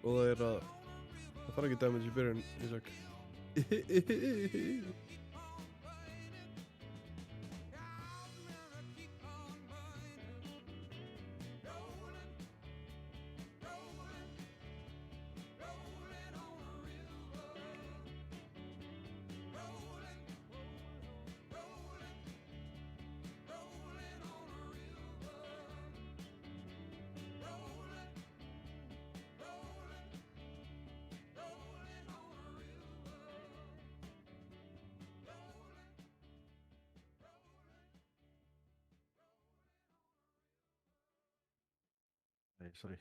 Og það er að það þarf ekki damage í byrjun, Ísak. Nei, sorry.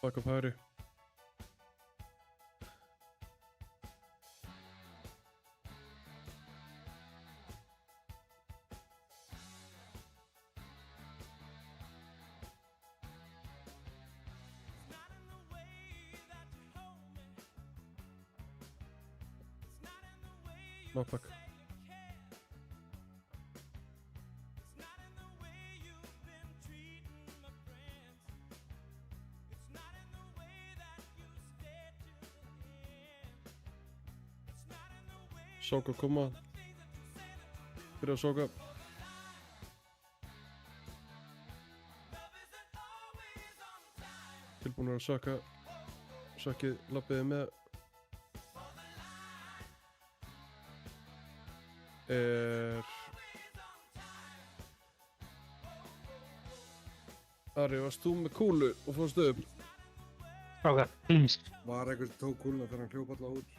Fuck upp hægri. Knockback. Sokka koma. Byrja að soka. Tilbúinur að sökka. Sökkið lappiði með. Ari, varst þú með kúlu og fórst upp? Strákar, please. Var einhver sem tók kúluna þegar hann hljóp alla út?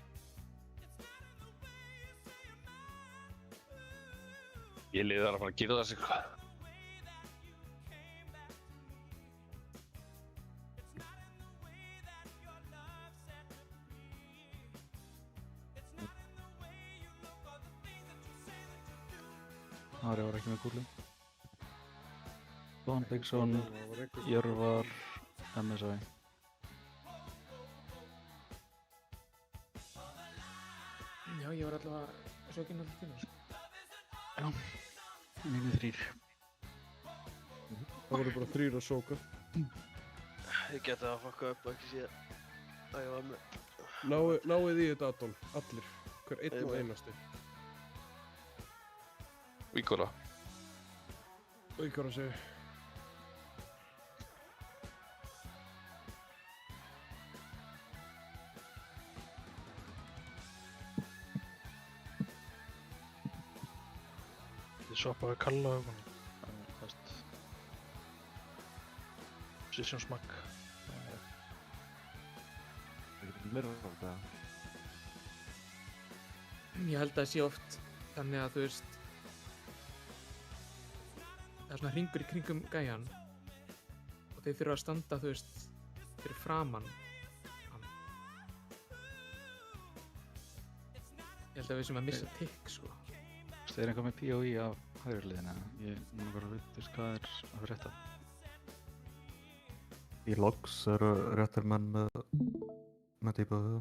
Ég liði þar að fara að gera það sig. Ari var ekki með kúlu. Don Bigson, Jörvar, MSI. Já, ég var allavega sökinn alltaf tíma, sko. Já, 9-3. Það voru bara 3 að sóka. Ég geti að fucka upp og ekki sé að ég var með. Náið í þetta Adolf, allir. Hver einn og einasti. Ígora. Ígora segi. Ég svappaði Kalla og Position smack. Það getur meira á þetta. Ég held að það sé oft þannig að þú veist það er svona hringur í kringum gæjan og þeir þurfa að standa, þú veist, fyrir framann hann. Ég held að við sem að missa tikk, sko. Það er eitthvað með POE á hægri hliðina. Ég mun bara að vita hvað er að frétta. Í logs eru réttir menn með dýpaðu.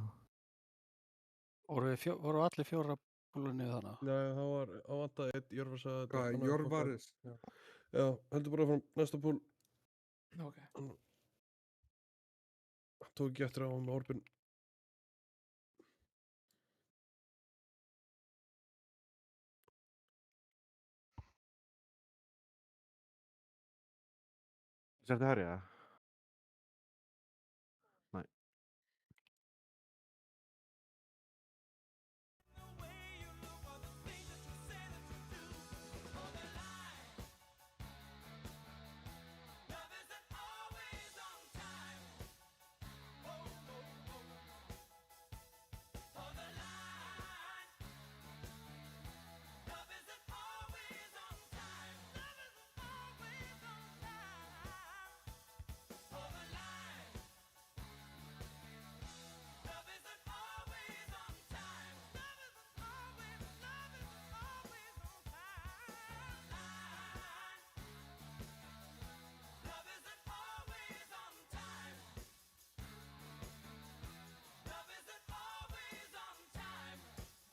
Voru allir 4 púlunni þannig? Nei, það var vantaði einn, Jörvar sagði þetta. Hvað, Jörvaris? Já, heldur bara frá næsta púl. Ok. Tók ekki eftir á hann með orpin. Sértu herja? Nei.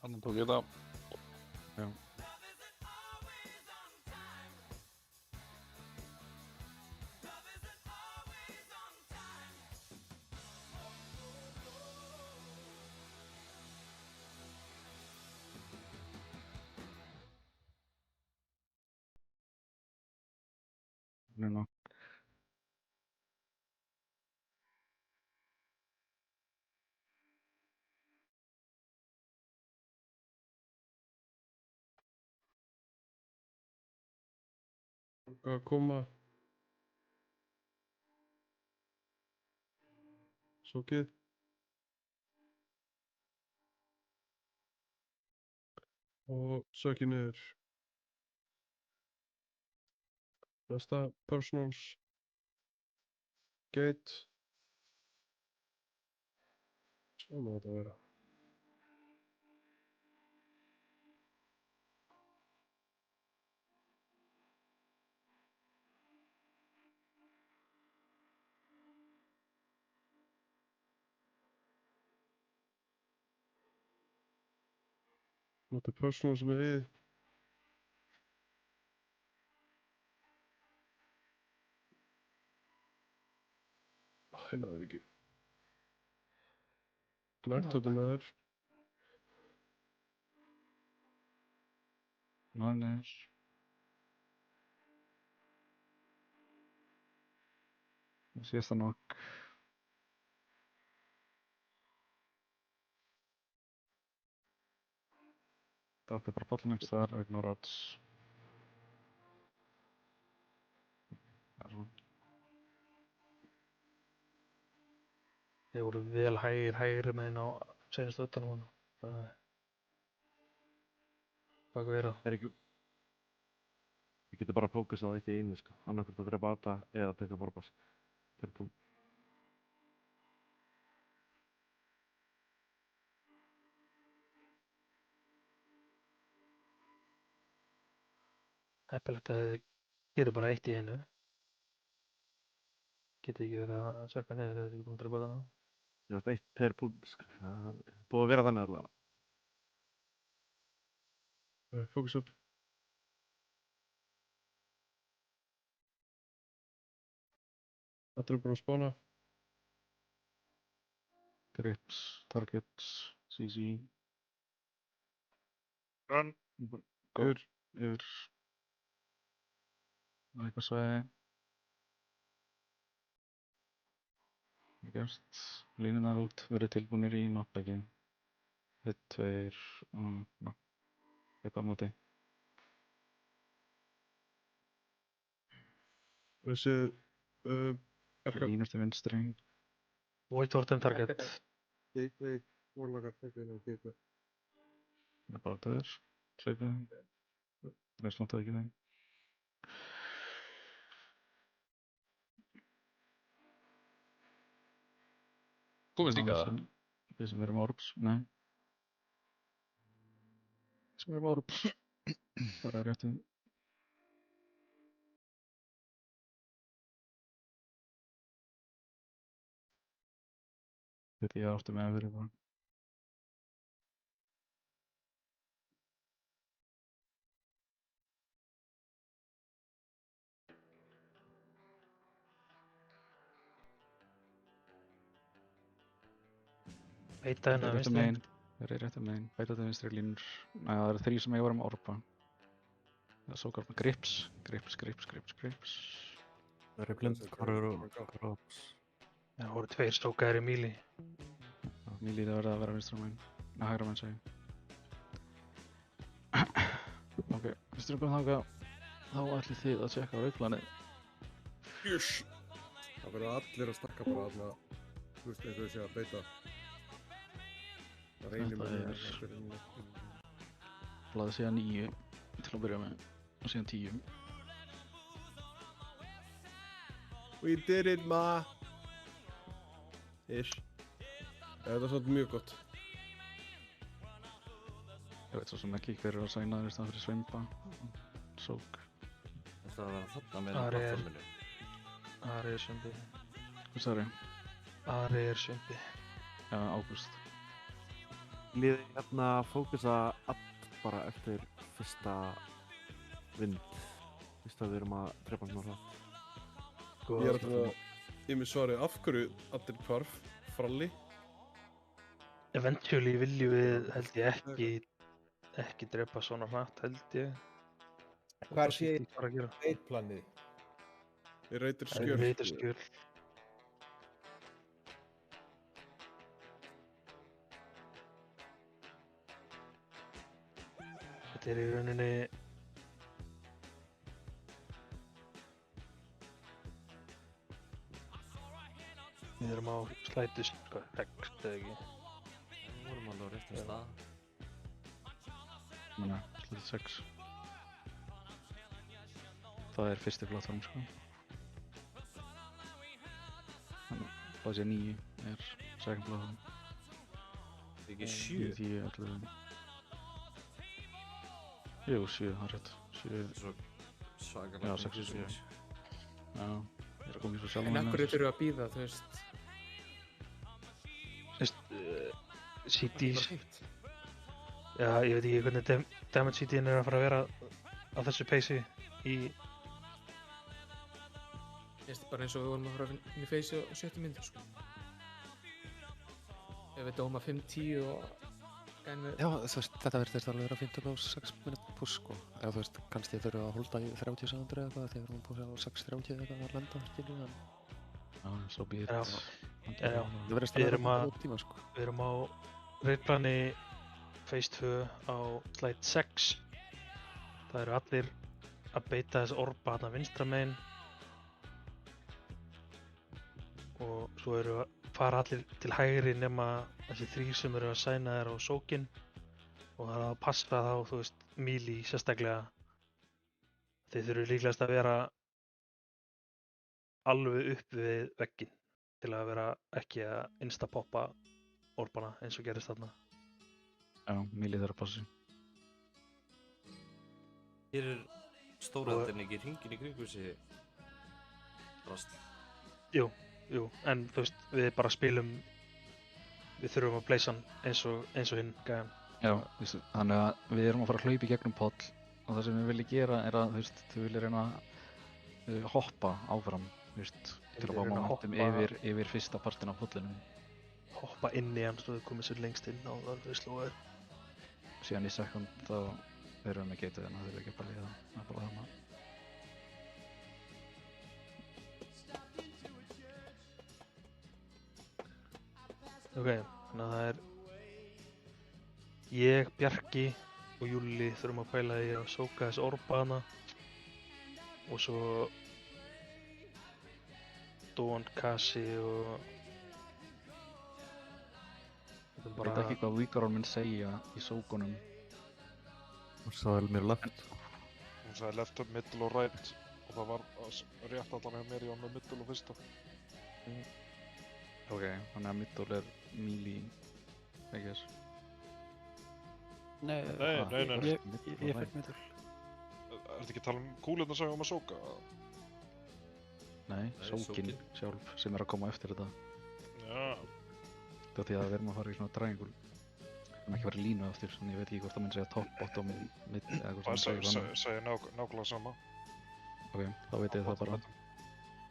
Þannig tók ég það. Já. Núna. Að koma sókið og sökið niður. Næsta personals gate. Svona á þetta að vera. Þetta er personal sem er við. Æ, náður ekki. Knarktóttin að þér. Næs. Síðasta nokk. Það er bara bottlenecks þar, ignorance. Það er svona. Þeir voru vel hægri meginn á seinustu utanum hana. Það er... Hvað er það? Er ekki... Við getum bara fókusað á eitt í einu, sko. Annarkvort að drepa Ata eða að teka Borbas. Per púl. Heppilegt að þið gerir bara eitt í einu. Getið ekki verið að sökka niður þegar þið ekki búin að drepa það. Ég veist, eitt per púl, sko. Það er búið að vera þannig allavega. Fókus upp. Allir búin að spána. Grips, targets, CC. Run. Yfir. Það er eitthvað svæði. Gerst. Línunar út, verið tilbúinir í knockbackin. 1, 2, eitthvað á móti. Þessi... Línur til vinstri. Void Totem target. Gateway, Warlockar, gateway, gateway. Það er bara döður. Hlaupið þeim. Reist vantaði ekki þeim. Komist líka það? Við sem erum orbs, nei. Við sem erum orbs. Bara réttu. Þetta ég áttu með að vera bara. Beita hennar vinstri megin. Það er réttu megin. Beita þetta vinstri línur. Næ, það eru 3 sem ég var með orba. Það er svo galt með grips. Grips. Það er blind, korfur og krops. Það voru 2 stókaðir í Melee. Melee það verði að vera vinstra megin. Nei, hægra megin segi. Ok, við styrkum þangað. Þá ætlið þið að tjekka á raidplanið. Yes! Það verður allir að stakka bara þarna, þú veist, eins og ég sé að beita. Það reynir með það. Blaðið síðan 9 til að byrja með og síðan 10. We did it, ma! Ish. Það er svolítið mjög gott. Ég veit svo sem ekki hver að sæna þér í staðan fyrir Svimba. Sók. Það að vera þarna með plattforminu. Ari er Svimbi. Hvað sagði? Ari er Svimbi. Já, Ágúst. Liði hérna að fókusa allt bara eftir fyrsta vind. Fyrst að við erum að drepa hann á hratt. Ég er alltaf í mig svarið af hverju allir hvarf, Fralli. Eventually viljum við, held ég, ekki drepa svona hratt, held ég. Hvar sé raidplanið? Í Raiderskjöl. Raiderskjöl. Þetta er í rauninni... Við erum á slætu X, eða ekki? Við vorum alveg á réttum stað. Menna, slætu 6. Það er fyrsti plattform, sko. Þannig, það sé 9 er second plattform. Ekki 7? 10, 11. Jú, 7, það er rétt. 7. Svo svakalega. Já, 6 og 7. Já, ég er að koma í svo sjálf. En af hverju þurfum við að bíða, þú veist? CDs. Já, ég veit ekki hvernig damage CD-in er að fara að vera á þessu peysi í... Ég veist bara eins og við vorum að fara að finna í feysi á 70 mínútur, sko. Ef við dóma 5-10 og... Já, þú veist, þetta virðist alveg vera 50 á 6 minútur push, sko. Eða þú veist, kannski þurfum við að holda í 30 sekundur eða eitthvað þegar við erum búin á 6:30 eða eitthvað að lenda, skilju, en... Já, svo býðir Já, það virðist við alveg erum vera tíma, sko. Við erum á raidplani Phase 2 á slide 6. Það eru allir að beita þess orba þarna vinstra megin. Og svo eru fara allir til hægri nema þessi 3 sem eru að sæna þér á sókin. Og það er að passa þá, þú veist, melee sérstaklega. Þeir þurfu líklegast að vera alveg upp við vegginn til að vera ekki að insta-poppa orbana eins og gerist þarna. Já, melee þarf að passa sig. Hér stórhættin ekki hringin í kringu sig rast. Jú, en þú veist, við bara spilum, við þurfum að pleysa hann eins og hinn gæjan. Já, þannig að við erum að fara að hlaupa í gegnum poll og það sem við viljum gera er að, þú veist, þau vilja reyna að hoppa áfram, þú veist, til að fá momentum yfir fyrsta partin af pollinu. Hoppa inn í hann svo þau komið sér lengst inn á það þau slóðu. Síðan í second þá erum við með geituð en það þurfum ekki að líða, það er bara þarna. Ok, þannig að það er ég, Bjarki og Júlli þurfum að pæla í að sóka þessi orba hana og svo Dawn, Kasi og Ég veit ekki hvað Víkarón mun segja í sókunum. Hún sagði mér left. Hún sagði left, middle og right og það var rétt allan hjá mér, ég var með middle og fyrsta. Ok, þannig að middle er melee, I guess. Nei. Ég fekk middle. Ertu ekki að tala kúlirnar sem við varum að sóka? Nei, sókin sjálf sem er að koma eftir þetta. Já. Það er því að við erum að fara í svona triangle. Það er ekki verið línu eftir, þannig ég veit ekki hvort það mun segja top, bottom, mid eða hvort það segir það segir nákvæmlega sama. Ok, þá veit ég það bara.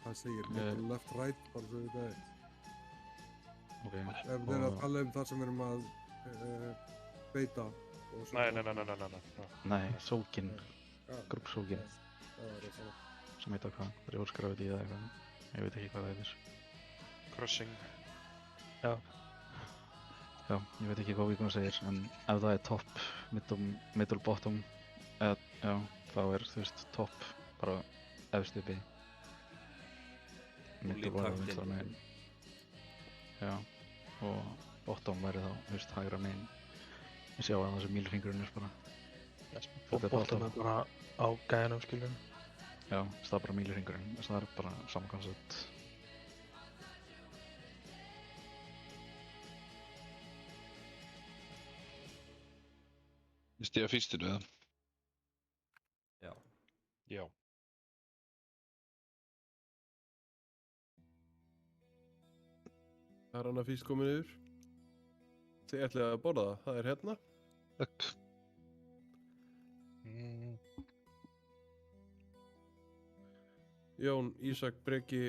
Það segir middle, left, right, bara svo við það. Ok. Ef þeir eru að tala það sem við erum að beita. Nei. Nei, sókin, grúppsókin. Sem heita hvað, það er óskrafið í það eitthvað. Ég veit ekki hvað það heitir. Crushing. Já, ég veit ekki hvað Víkarón segir, en ef það er top, middle, bottom, já, þá er, þú veist, top bara efst uppi. Middle var vinstra megin. Já, og bottom væri þá, þú veist, hægra megin. Ég sjá að það sem mílhringurinn er bara. Bottom er bara á gæjanum, skiljum. Já, það er bara mílhringurinn, það er bara sama koncept. Ég stiga fyrstinu eða? Já. Það er annað fyrst komin yfir. Þið ætlið að borða það, það er hérna. Takk. Jón, Ísak, Breki,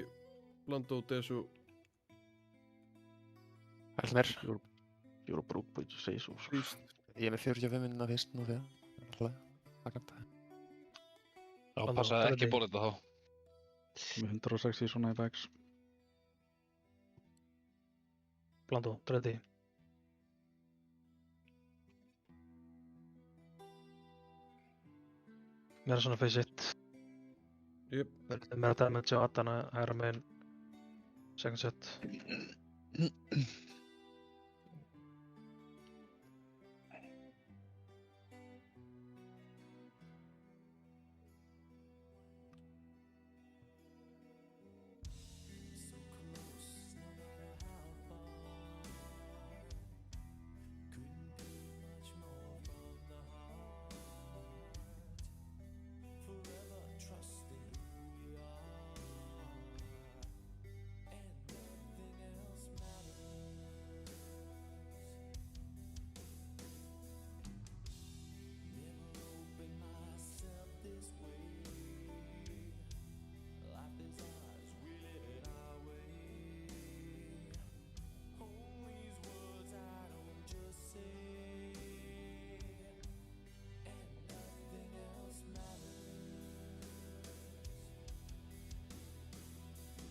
Blandó, Desu. Helmer. You're a broke boy to say so. Ég er með 45 minnina fyrst nú þegar. Það er það. Já, passaði ekki borða þetta þá. Með 160 svona í bags. Blandó, 30. Mér svona face it. Jep. Mér að damage á Adana hægra megin. Second set.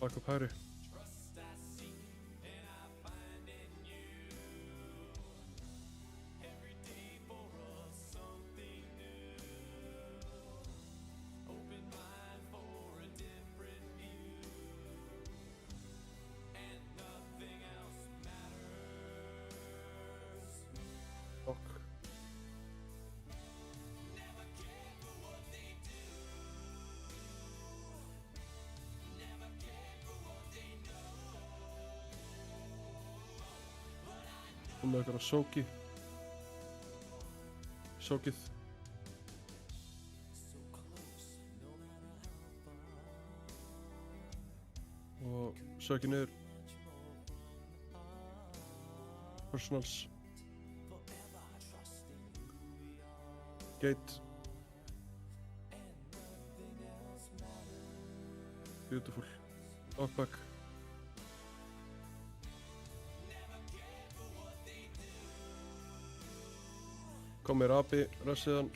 Bak upp hægri. og með ykkur á Sókið. Og sökið niður. Personals. Gate. Beautiful. Knockback. Kom mér Abi, rössiðan.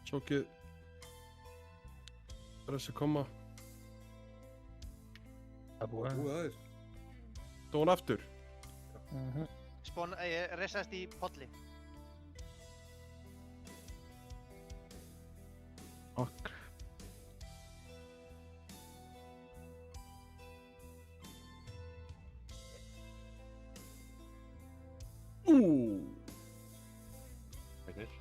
Sókið. Rössi koma. Það er búið. Búið aðeins. Dó hann aftur? Ég resaðist í polli. Ok. Fegnir.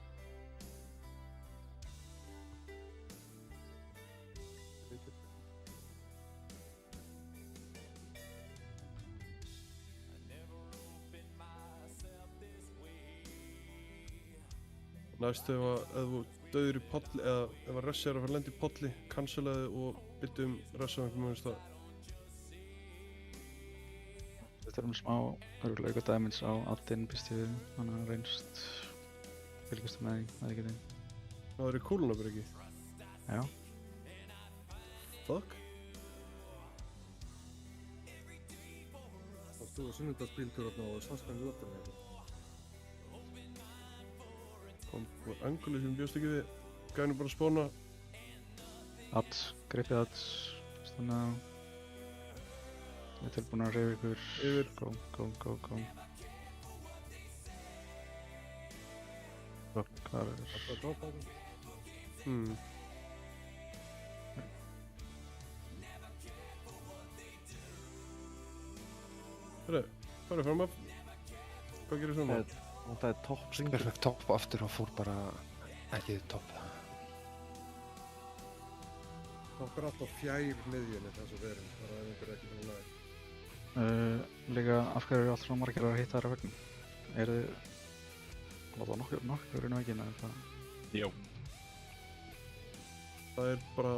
Næst ef þú döður í polli, eða ef að Ressi er að fara að lenda í polli, cancelaði og byttu Ressi á einhverjum stað. Þetta smá örugglega eitthvað damage á addinn býst ég við, þannig að reynst fylgjastu með því, það er ekki því. Það er í kúlunabur ekki? Já. Fuck? Það stóðu sunnundarsbíldur þarna og sást hann í loftinu eitthvað. Kom anguli sem bjóst ekki við, gæði bara að spóna. Adds, greipið Adds, þannig að ég er tilbúin að reyfa ykkur. Yfir. Go. Hvað er? Það er drópaði. Hörru, farið fram af. Hvað gerir svona? Það er topp syngur. Ég fekk topp aftur og fór bara ekki topp. Topp er alltaf fjær miðjunni þessu verin, þar að einhver ekki fyrir lagi. Líka, af hverju eru alltaf svona margir að hitta þær að vegna? Eru þið nokkur inn á veggina eða hvað? Já. Það er bara,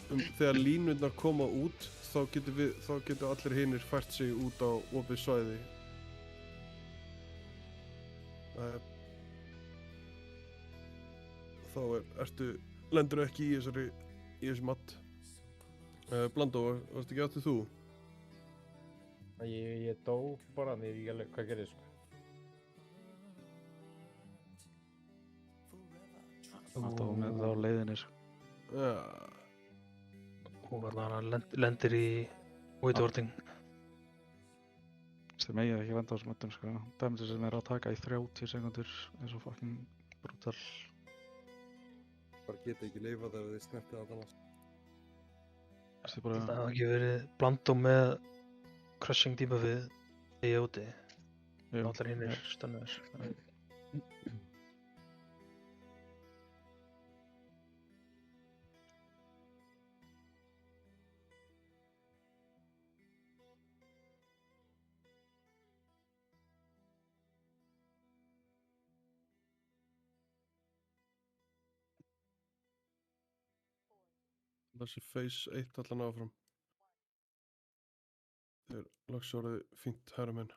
þegar línurnar koma út, þá getur allir hinir fært sig út á opið svæði. Þá lendur ekki í þessu matt. Blandó, varst ekki áttu þú? Ég dó bara, en ég veit ekki alveg hvað gerði, sko. Það var með það á leiðinni, sko. Hún var þarna lendir í Whitewarding. Sem eigið ekki venda á þessum öllum, sko. Dæmið sem er að taka í 30 sekundur er svo fucking brutal. Bara geta ekki leifað ef þið snertið að annars. Það hafa ekki verið blandó með crushing debuffið í úti. Allar hinnir stunnaðir. Þessi phase 1 allan áfram. Það er loks orðið fínt herramenn.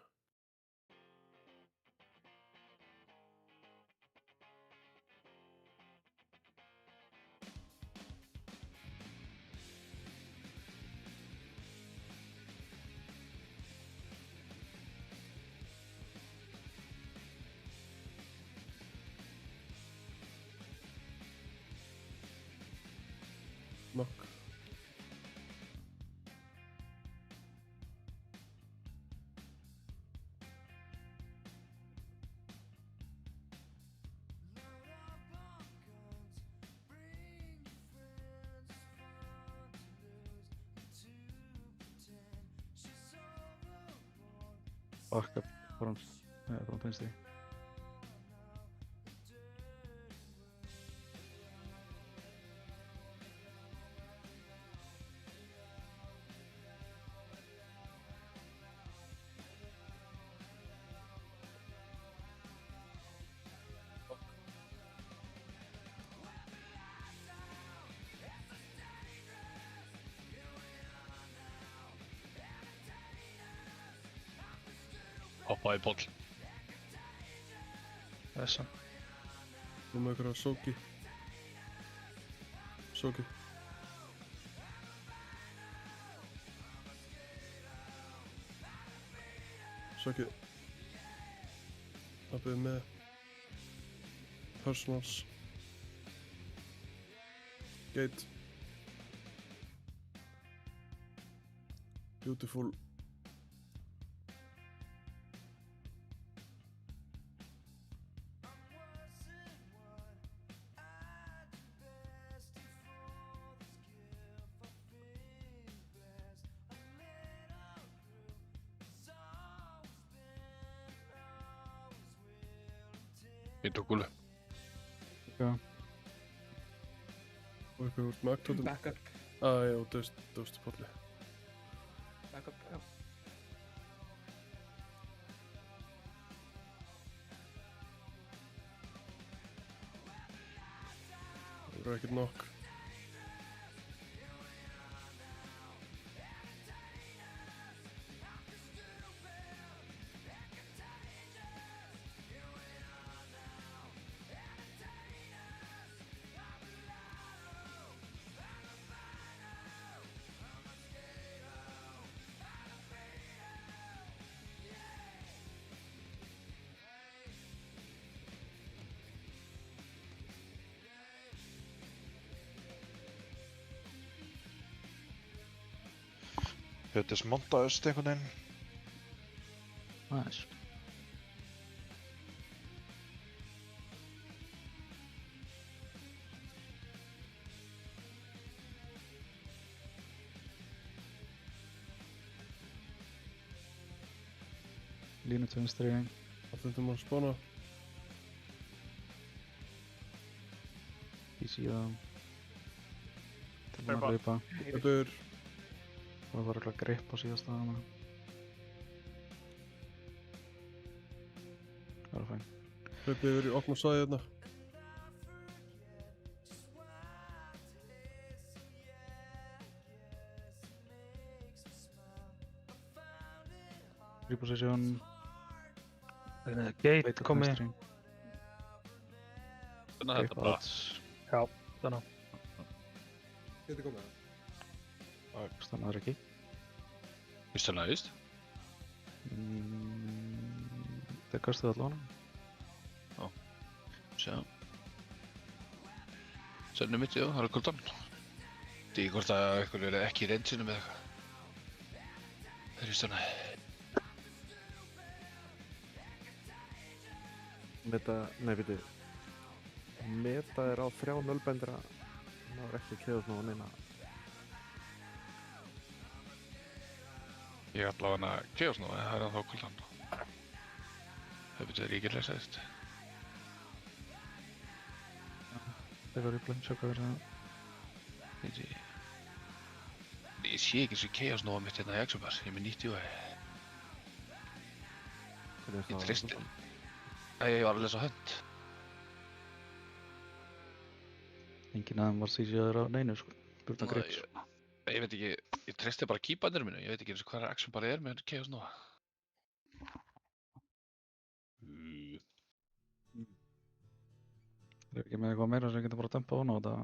Knock. Bakka frá vinstri. Hoppaði Páll. Þessa. Nú með ykkur að Sóki. Sóki. Sóki. Lappið með Personals. Gate. Beautiful. Ég tók gulu. Já. Og eitthvað úr með aktótum. Backup. Já, döst Pálli. Backup, já. Það verður ekkert nokk. Þau dismontaðust einhvern veginn. Næs. Línu til vinstri. Það þurftum að spána. Í síðan. Tilbúin að hlaupa. Hlaupur. Það var eitthvað grip á síðasta hana. Það var fæn. Hlaupið yfir í opna svæði hérna. Reposition. Gate komi. Þannig að þetta bara... Já, þannig að. Geti komið það. Stannaður ekki. Vist það næðist? Það kastuði allavega. Já. Sjá. Sennum mitt, já, það er kuldan. Það er hvort að eitthvað verið ekki í reynsinu með eitthvað. Það er í stannaði. Meta er á 3 nullbendira. Það er ekki keðast ná að neina. Ég ætla á hana Chaos nú, en það er ennþá kuldan. Það betur ríkilega sæðist. Það var í blönd, sjá hvað verður það. Ég sé ekki eins og Chaos nú mitt hérna í Exobar, ég er með 90 og... Ég tristi. Ég var að lesa hönd. Enginn af þeim var CGI-ður á neinu, sko. Burna grips. Ég veit ekki, ég treysti bara keypadinu mínu, ég veit ekki eins og hvað action bara er með Chaos Nova. Það er ekki með eitthvað meira sem ég getur bara að dempa á þetta.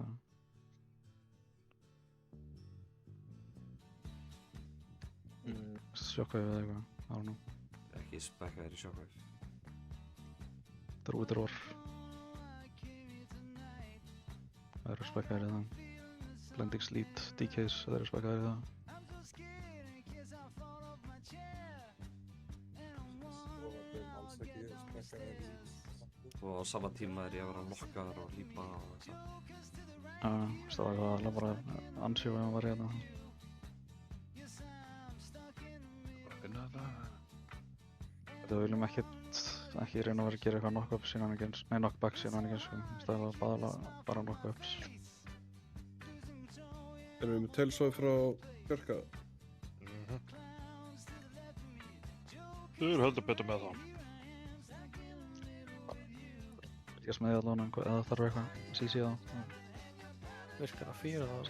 Shockwave eða eitthvað, I don't know. Ekki spekkaðir í Shockwave. Druidroar. Það eru spekkaðir í það. Blending Sleet, DKs, það eru spekkaðir í það. Og á sama tíma er ég að vera lokkaður og lípa og það. Já, það var alveg bara ansjó ef hann var hérna. Þetta viljum ekki reyna að vera að gera eitthvað knock-up shenanigans, nei knock-back shenanigans, það var bara knock-ups. Erum við með telsói frá Björka? Þú eru heldur betur með það. Ég smeði allavega eða þarf eitthvað CC á. Virkar að fýra það?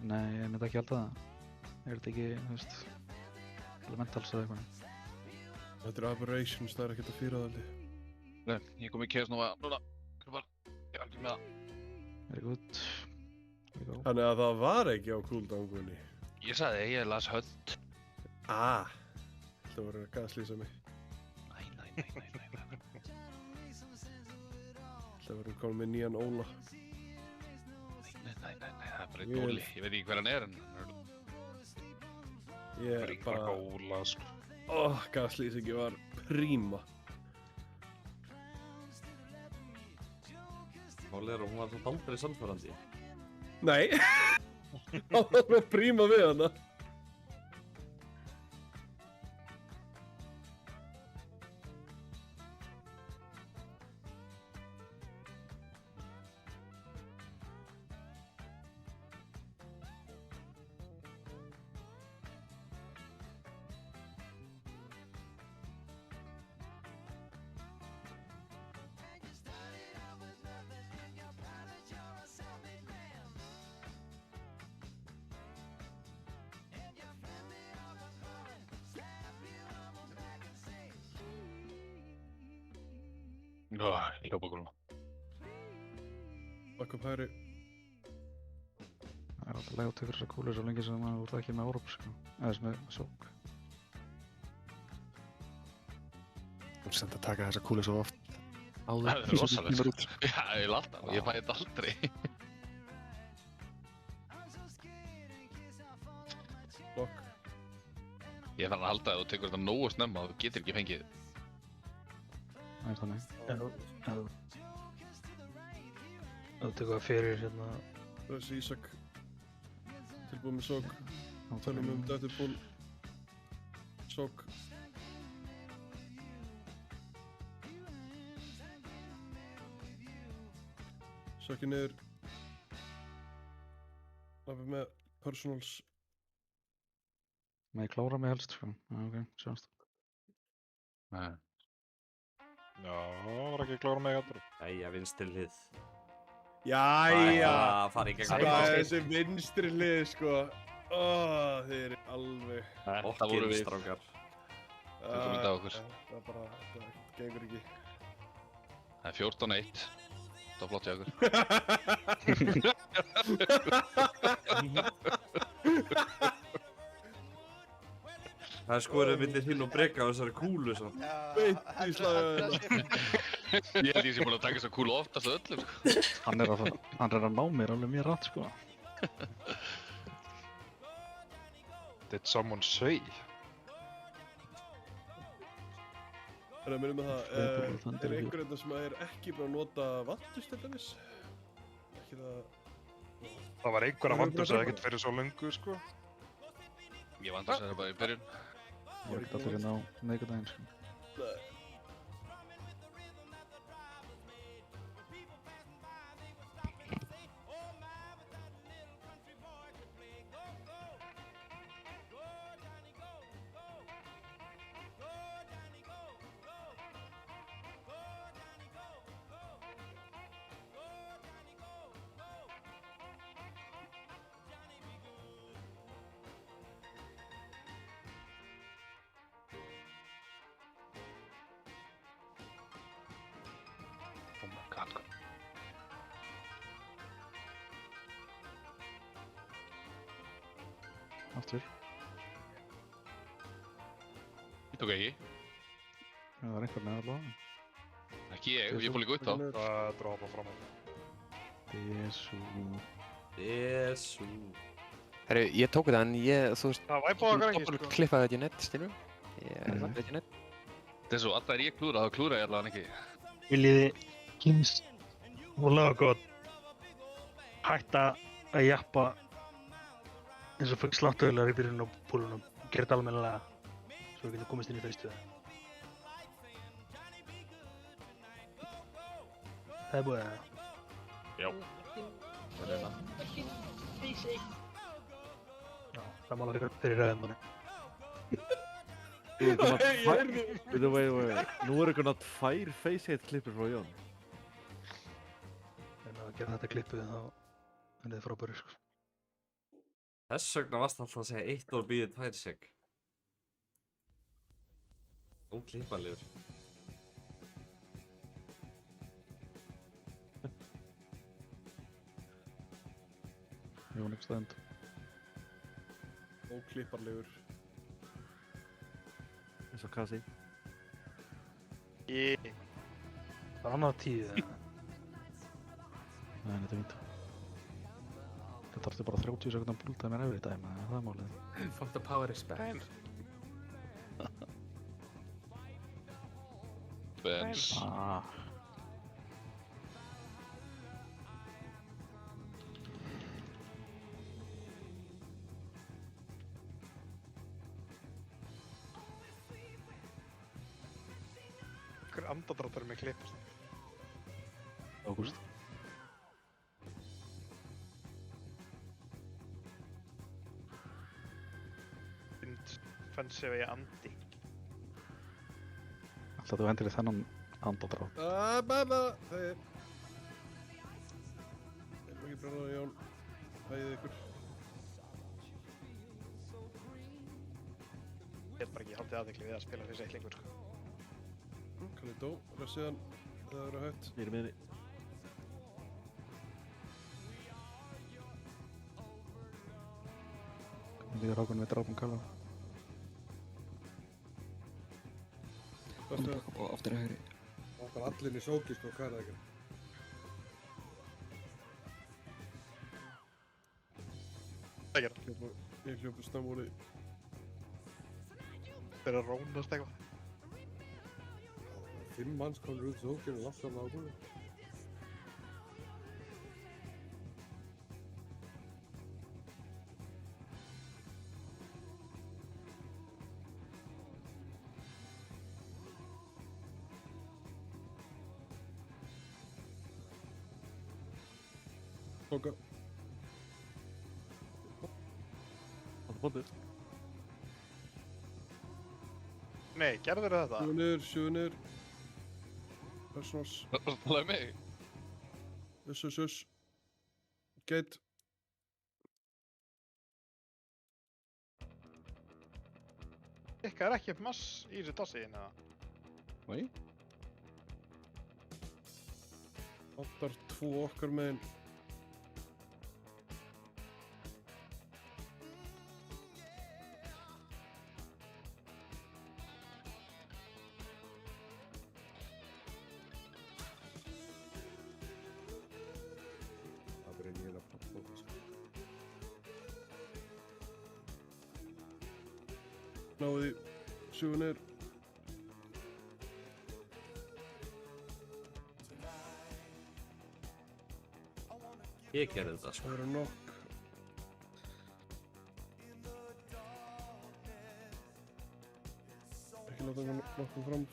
Nei, ég myndi ekki halda það. Er þetta ekki, þú veist, elementals eða eitthvað? Þetta er aberrations, það er ekkert að fýra það alveg. Nei, ég kom í KS núna. Ég var ekki með það. Very good. Þannig að það var ekki á cooldown-gunni. Ég sagði, ég las hönd. Það voru að gaslýsa mig. Nei. Það voru komin með nýjan Óla. Nei, það er bara einn Óli. Ég veit ekki hver hann er, en... Ég bara... Óla, sko. Gaslýsingi var príma. Málið er að hún var svo aldrei sannfærandi. Nei! Það var bara príma við hana. Ég hljópa okkur núna. Bakk upp hægri. Það er alltaf leið að tökur þessar kúlur svo lengi sem maður voru ekki með Óróp, sko. Eða sem með sók. Þú ert samt að taka þessar kúlur svo oft áður. Það er rosalegt, sko. Já, ég vil alltaf, ég fæ þetta aldrei. Lokk. Ég fann að halda að þú tekur þetta nógu snemma, þú getur ekki fengið. Það er þannig. Þú tekur það fyrir hérna... Þessi Ísak. Tilbúið með sók. Tölum Deadpool. Sók. Sökki niður. Lappið með personals. Má ég klára mig helst, sko. Já, ok, sjáumst. Nei. Já, það var ekki að klára mig aftur. Jæja, vinstri hlið. Jæja! Það fari í gegnum. Þessi vinstri hlið, sko. Þið eru alveg... Þetta voru við. Strákar. Tökum þetta á okkur. Það er bara, það gengur ekki. Það er 14-1. Það var flott hjá okkur. Það er skorið millir hinn og breka á þessari kúlu svo. Beint í slagina. Ég held ég sé búin að taka þessa kúlu oftast af öllum, sko. Hann er að ná mér alveg mjög rætt, sko. Did someone say? Það er að minna með það, er einhver þetta sem er ekki búin að nota Vantus til dæmis? Ekki það... Það var einhver að Vantus eða ekkert fyrir svo löngu, sko. Ég Vantus er bara í byrjun. Ég var ekkert alltaf hérna á miðvikudaginn, sko. Nei. Oh my god. Aftur. Ég tók ekki. Það var einhver með allavega. Ekki ég fór líka út á. Það drópa fram á. Jesú. Herru, ég tók þetta en þú veist... Það væpaði okkar ekki, sko. Klippaði þetta í nett, skilur? Ég hlappi þetta í nett. Það er svo, alltaf ég klúra, þá klúra ég allavega ekki. Viljiði Kings og Lagagóð hætta að jappa eins og fugg sláttuðulegar í byrjun á púlunum og gera þetta almennilega svo við getum komist inn í fyrstuða. Það er búið að... Já. Það er það. Já, það málar ykkur fyrir ræðum manni. Nú er einhvern veginn 2 facehit klippur frá Jón. En að gera þetta klippuð þá er þið frábæri, sko. Þess vegna varst alltaf að segja 1 og býðið 2 sek. Óklippanlegur. Jón ekki stend. Óklipparlegur. Eins og Kasi. Það er annað tíð eða? Nei, þetta er fínt. Þetta þarftu bara 30 sekundar búltæmi every time, það er málið. Fuck the power is back. Benz. Hver andadráttur með klippast? Ágúst. Fenn sig við andi. Alltaf þú hendir í þennan andadrátt. Baba! Þeir. Ég má ekki brenna Jón. Hæðið ykkur. Ég hef bara ekki haldið aðeigli við að spila fyrir eitt lengur, sko. Kallið dó. Ressiðan. Það verður hægt. Ég er með þig. Hvernig líður Hákon við drápum Kalla? Og aftur að hægri. Það er bara allir inn í sóki, sko, hvað er það ekki? Ég hljópa snabúli. Þeir eru að rónast eitthvað. 5 manns komur út sókinu og lasta hann á búinu. Tóka. Það er bótið. Nei, gerður þetta? Sjöu niður. Persons. Það er mig. Uss. Gate. Ykkar er ekki mass í þessu dossiðin, eða? Nei. Vantar 2 okkar megin. Það brenni ég að pappa, sko. Náðu því. 7 niður. Ég gerði þetta, sko. Það verður nokk. Ekki láta nokkuð fram.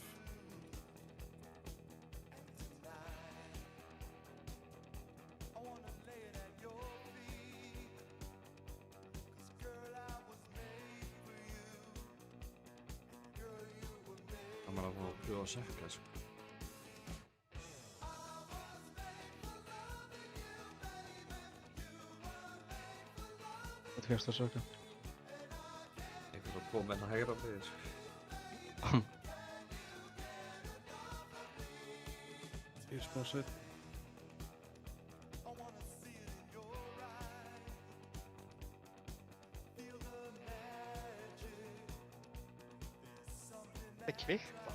Það maður að fá að pröfa að sökka, sko. Þetta fyrst að sökka. Einhvern að koma enn að hægra með þér, sko. Ég er smá sveit. Það er kvikta.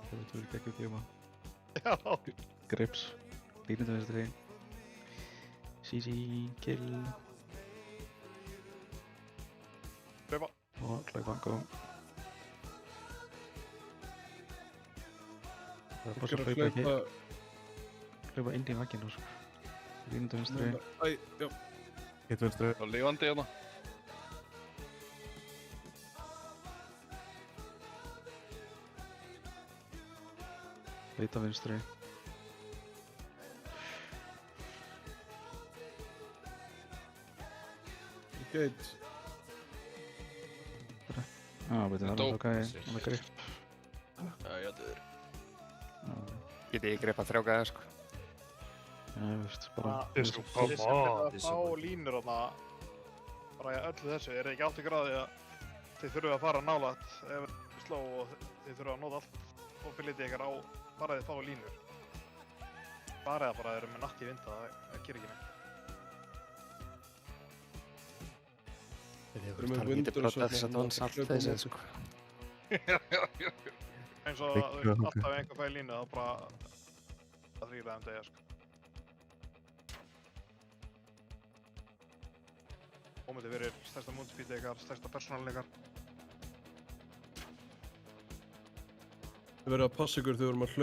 Þetta verður geggjur gefa. Já. Grips. Línið vinstri. CC, kill. Hlaupa. Og hlaupa, go. Það er bara svo hlaupa ekki. Hlaupa inn í vagginu, sko. Línið vinstri. Æ, já. Hitt vinstri. Það er lifandi hérna. Leita vinstri. Gate. Betur það er ok, það er grip. Já, döður. Geti ég greipað 3 gæða, sko. Já, ég veist, bara... Þið sem fá línur þarna bara í öllu þessu, er ekki átt ykkur að því að þið þurfum að fara nálægt ef þið sló og þið þurfum að nota allt mobility ykkar á bara þið fá línur. Bara eða bara þeir eru með nakki vinda, það gerir ekki neitt. Við erum með lítið Protest Advance allt þessi, sko. Eins og alltaf ef einhver fær línu, þá bara að þrýra þeim degja, sko. Ómyndi fyrir stærsta moonspeed ykkar, stærsta persónalin ykkar. Þið verður að passa ykkur þegar við erum að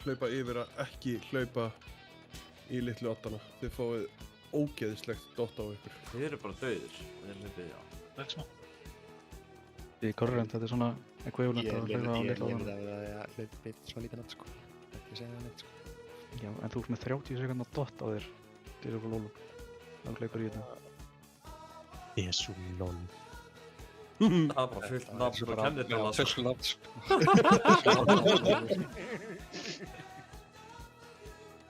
hlaupa yfir að ekki hlaupa í litlu oddana. Þið fáið ógeðislegt dott á ykkur. Þið eru bara dauðir, þið hlaupið, já. Vexma. Í Corrent, þetta er svona equivalent að hlaupa á litlu oddana. Ég hlaupi svo lítið nátt, sko. Ekki segja það neitt, sko. Já, en þú ert með 30 sekundar dott á þér. Þetta er okkur lólu. Það hlaupar í þetta. Jesú, lol. Það var bara fullt nafn og kennitala, sko. Fullt nafn, sko.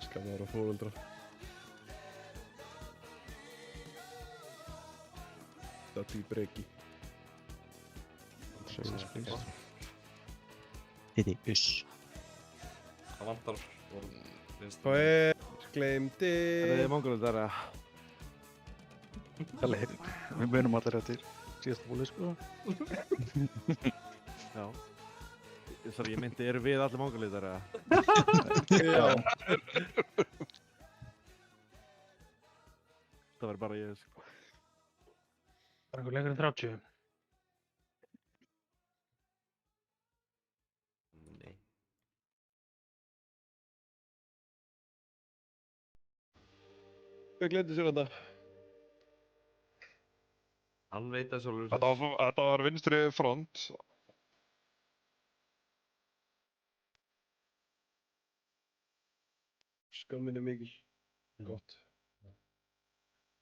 Skammar á fóreldra. Það er breki. Hitti, uss. Það vantar og finnst Hvað er? Gleymdi. Það er mongolundar, Kalli, við munum allir eftir síðasta búli, sko. Já. Sorry, ég myndi, eru við allir mongolundar, Já. Það var bara ég, sko. Það er einhver lengur en 30. Nei. Hvað glemdi sér þetta? Hann veit það sjálfur. Þetta var vinstri front. Skammin er mikil. Gott.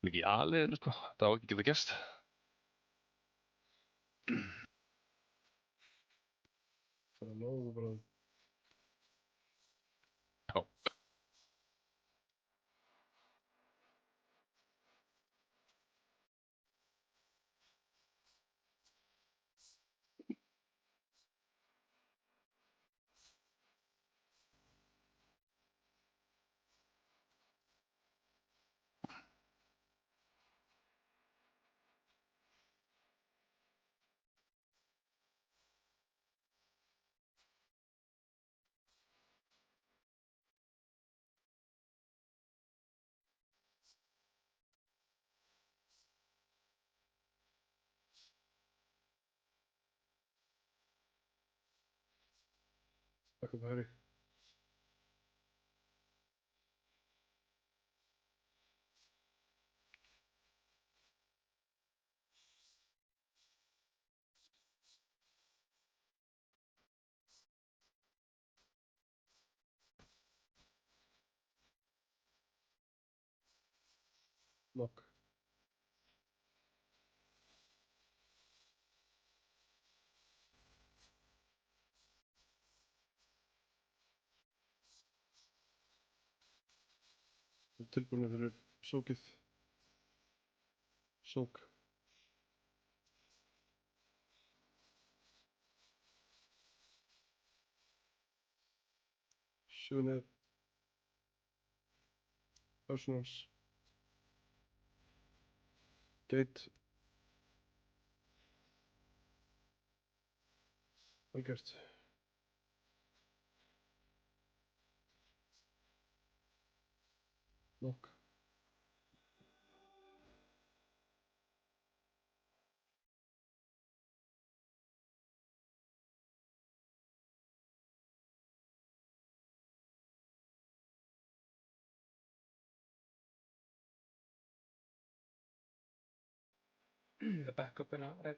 Líka í A-liðinu, sko. Það var ekki getað gerst. Það er nógu bara. Já. Takk upp hægri. Knock. Við erum tilbúinir fyrir sókið. Sók. Sjúnið. Personals. Gate. Algjört. Knock. The backup in red.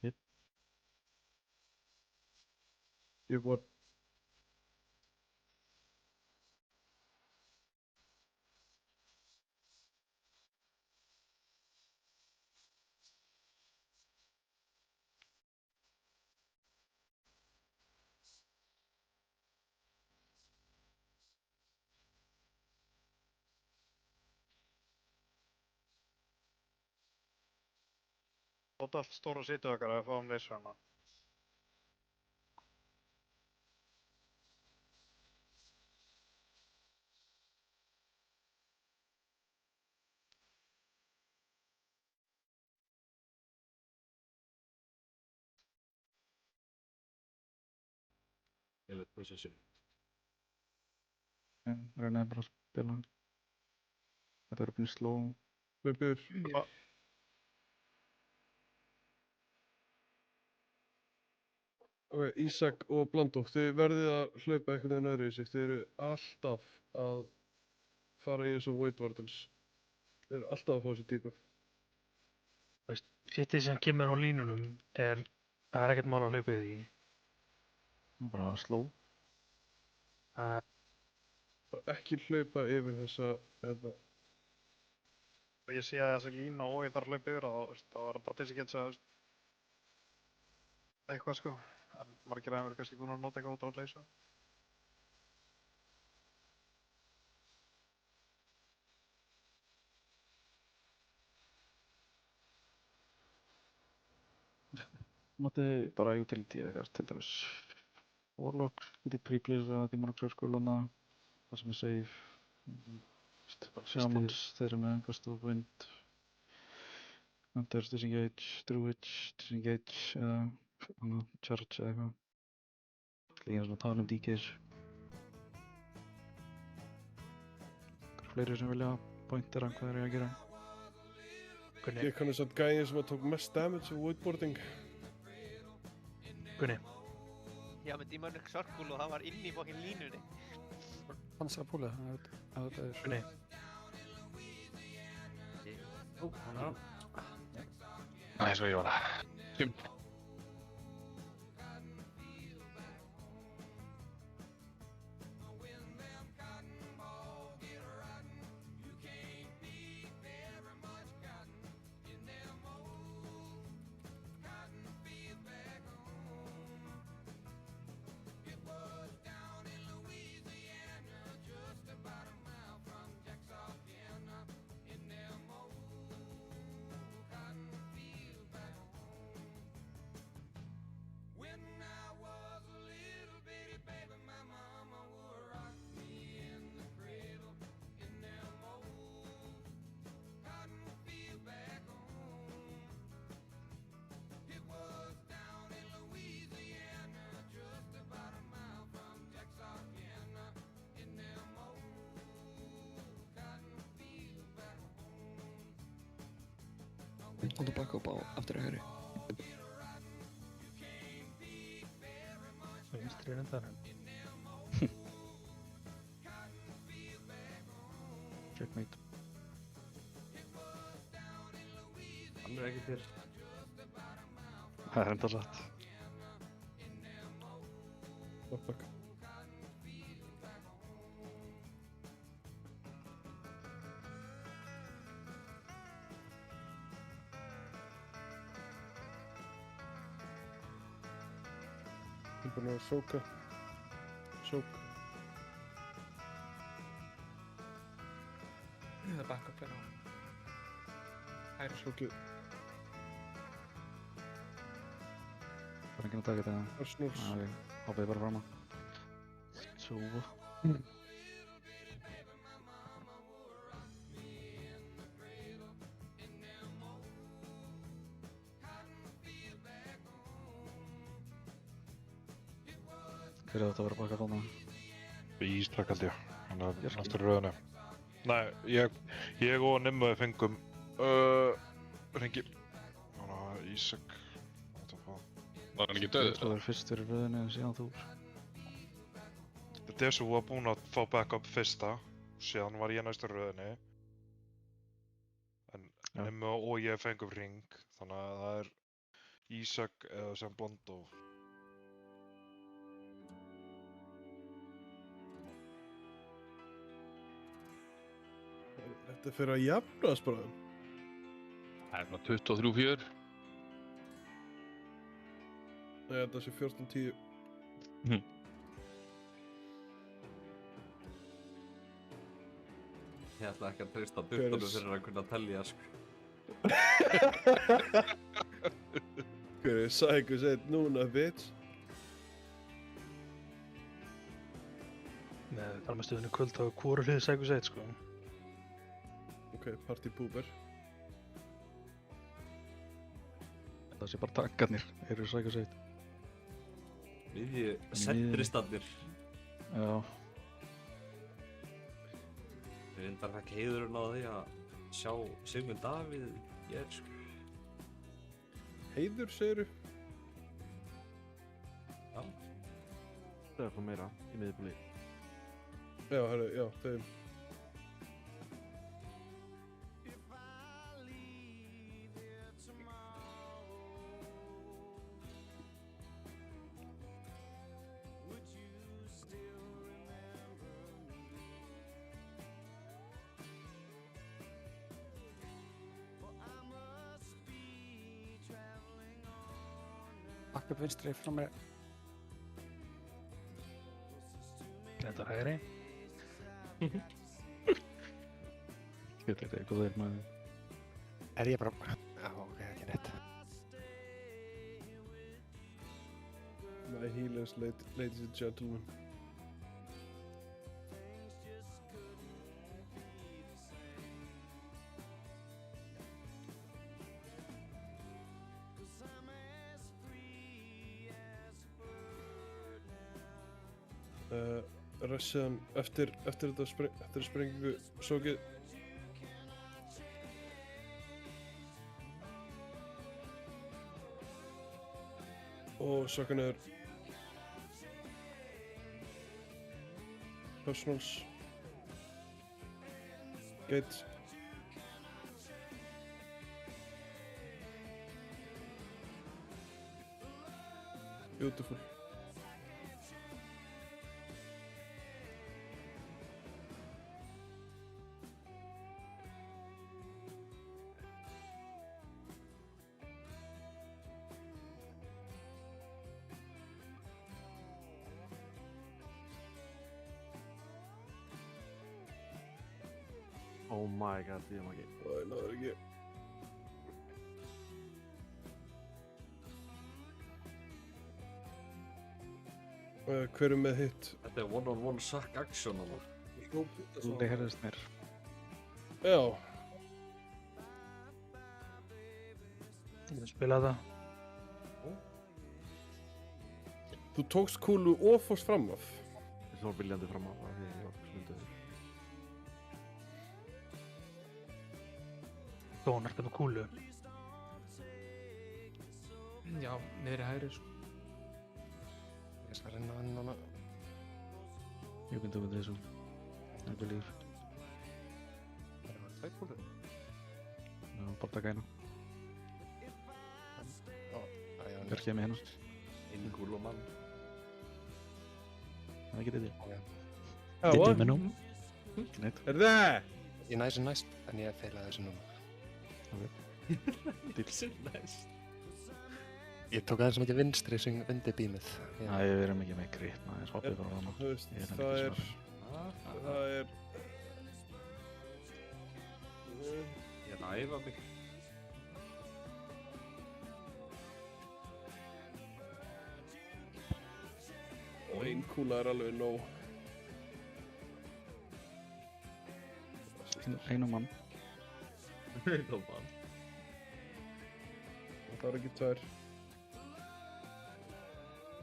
Hit. You've what? Þótt allt stóra sýtu okkar að fáum leysur hana. Ég veit possession. Reynaði bara að spila. Þetta er uppið sló. Hlaupið. Ok, Ísak og Blandó, þið verðið að hlaupa einhvern veginn öðru í sig. Þið eru alltaf að fara í þessu Void Wardens. Þið eru alltaf að fá þessi debuff. Sittið sem kemur á línunum það er ekkert mál að hlaupa í því. Bara sló. Ekki hlaupa yfir þessa, Og ég sé að þessi lína og ég þarf að hlaupa yfir þá var það bara til þess að geta eitthvað sko. En margir aðeins verður kannski búin að nota eitthvað út á að leysa. Mátti bara utility eða eitthvað, til dæmis Warlock, getið pre-playsað Demonic Circle-una, það sem er safe. Shamans, þeir eru með Gust of Wind, Hunters, Disengage, Druids, Disengage eða Charge eða eitthvað. Líka svona tala DKs. Fleiri sem vilja pointera hvað þeir eru að gera. Ég kannu samt gæðin sem tók mest damage af Voidboarding. Gunni. Já, með Demonic Circle og það var inn í fokkin línunni. Pansra púlið, það er... Gunni. Nei, svo ég var það. Haldu baka upp á aftur að hægri. Vinstri reyndar. Checkmate. Hann er ekki til. Það er enda satt. Lockback. Ég er búinn að sóka. Sók. Það er backup hérna. Hægri. Sókið. Það er enginn að taka þetta. Arsenals. Ok, hoppið bara fram að. Sófa. Hver er þetta að vera að baka þarna? Ísak held ég, hann er næstur í röðinu. Nei, ég og Nimmu fengum hringi. Þannig að Ísak, Var hann ekki döður? Þú er fyrstur í röðinu en síðan þú. Desu var búinn að fá backup fyrsta, síðan var ég næstur í röðinu. En Nimmu og ég fengum hring, þannig að það er Ísak eða sem Blandó. Þetta fyrir að jafnast bara. Það er svona 23-4. Nei, þetta sé 14-10. Ég ætla ekki að treysta duttunum fyrir að kunna telja, sko. Hver er Psycho Seit núna, bitch? Með talmestöðinu kvöld á hvoru hlið Psycho Seit, sko. Ok, Party Pooper. Það sé bara tankarnir, eru Psycho Seit. Miðju sentristandir. Já. Við reyndar fekk heiðurinn á því að sjá Sigmund Davíð hér, sko. Heiður, segirðu? Já. Það er frá meira í miðbúli. Já, herru, já, þeim. Bakka upp vinstri frá mér. Þetta hægri. Þetta er góður maður. Er ég bara... Já, ok, ekki neitt. My healers, ladies and gentlemen. Ressiðan eftir sprengingu sókið. Og sökka niður. Personals. Gate. Beautiful. Oh my god, ég maður ekki. Það náður ekki. Hver er með hitt? Þetta er one-on-one sack action á það. Lúli herðist mér. Já. Ég vil spila það. Þú tókst kúlu og fórst fram af. Ég sló viljandi fram af því ég var slunduður. Dónar með kúlu. Já, niðri hægri, sko. Ég skal reyna hann núna. You can do this one, I believe. Það var tveit kúlur. Já, bara taka eina. Hver kemur hérna? Inn kúlu og mann. Það er ekki þetta. Já, Þetta er með nú. Ekki neitt. Er það? Ég næsi næst, en ég feilaði þessu núna. Sem næst. Ég tók aðeins mikið vinstri sem vindi bímið. Æ, við erum ekki með grip, maður. Hoppið bara hana. Þú veist, Ég það er... ekki Ég er að æfa mig. Og ein kúla er alveg nóg. Einum mann. Einum mann. Það er ekki tvær.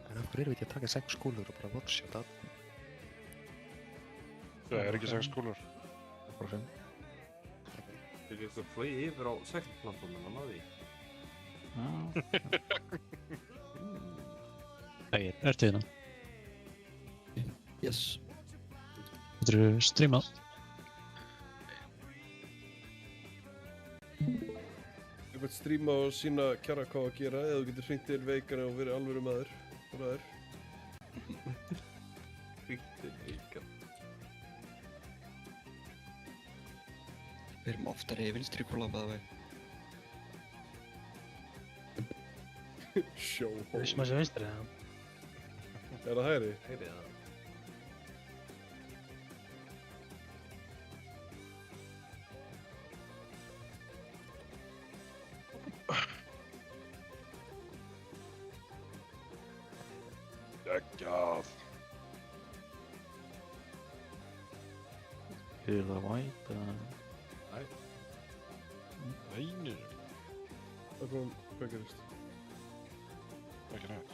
En af hverju erum við ekki að taka 6 kúlur og bara one-shot að? Það er ekki 6 kúlur. Bara 5. Þegar ykkur flöi yfir á seglplattformuna, náði. Ægir, ertu hérna? Yes. Geturðu streamað? Þú getur streama og sína Kjara hvað að gera eða þú getur hringt til veikana og verið alvöru maður. Bræður. Hringt til veikana. Við erum oftar í vinstri kúla með það. Sjó. Vissum að sé vinstri, eða? Er það hægri? Hægri, eða? Geggjað. Er það væp eða? Nei. Nei. Hvað gerist? Ekki neitt.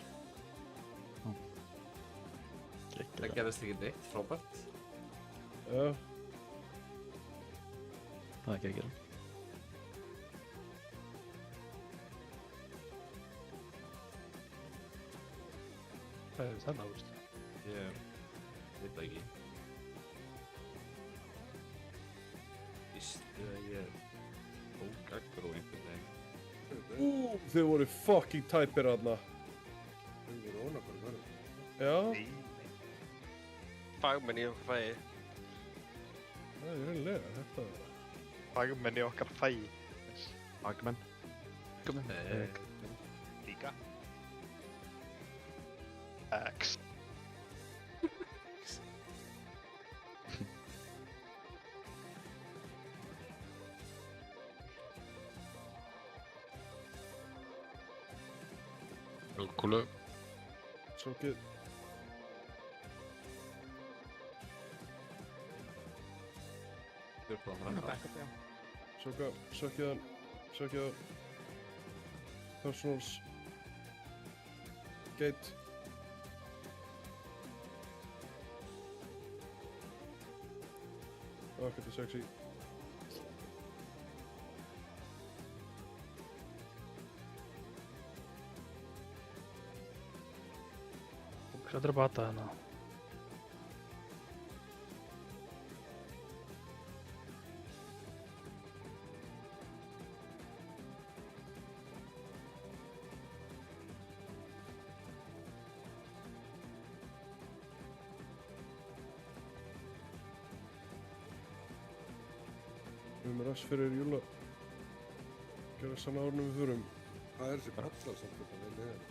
Það gerist ekki neitt, frábært. Já. Það er ekki að gera. Hvað er þetta, veist? Ég veit það ekki. Vístu að ég tók aggró einhvern veginn. Þið voru fucking tæpir þarna. Þau voru ónakar verið. Já. Fagmenn í okkar fæi. Það er reynilega, þetta. Fagmenn í okkar fæi. Fagmenn. Líka. X. Kúlu. Sjókið. Sjókið hann. Personals. Gate. Þetta er sexy. Hvað er að bata hérna? Við erum ræst fyrir júla. Gera sann árunum við förum. Það er þessi kallar samt þetta vel niður.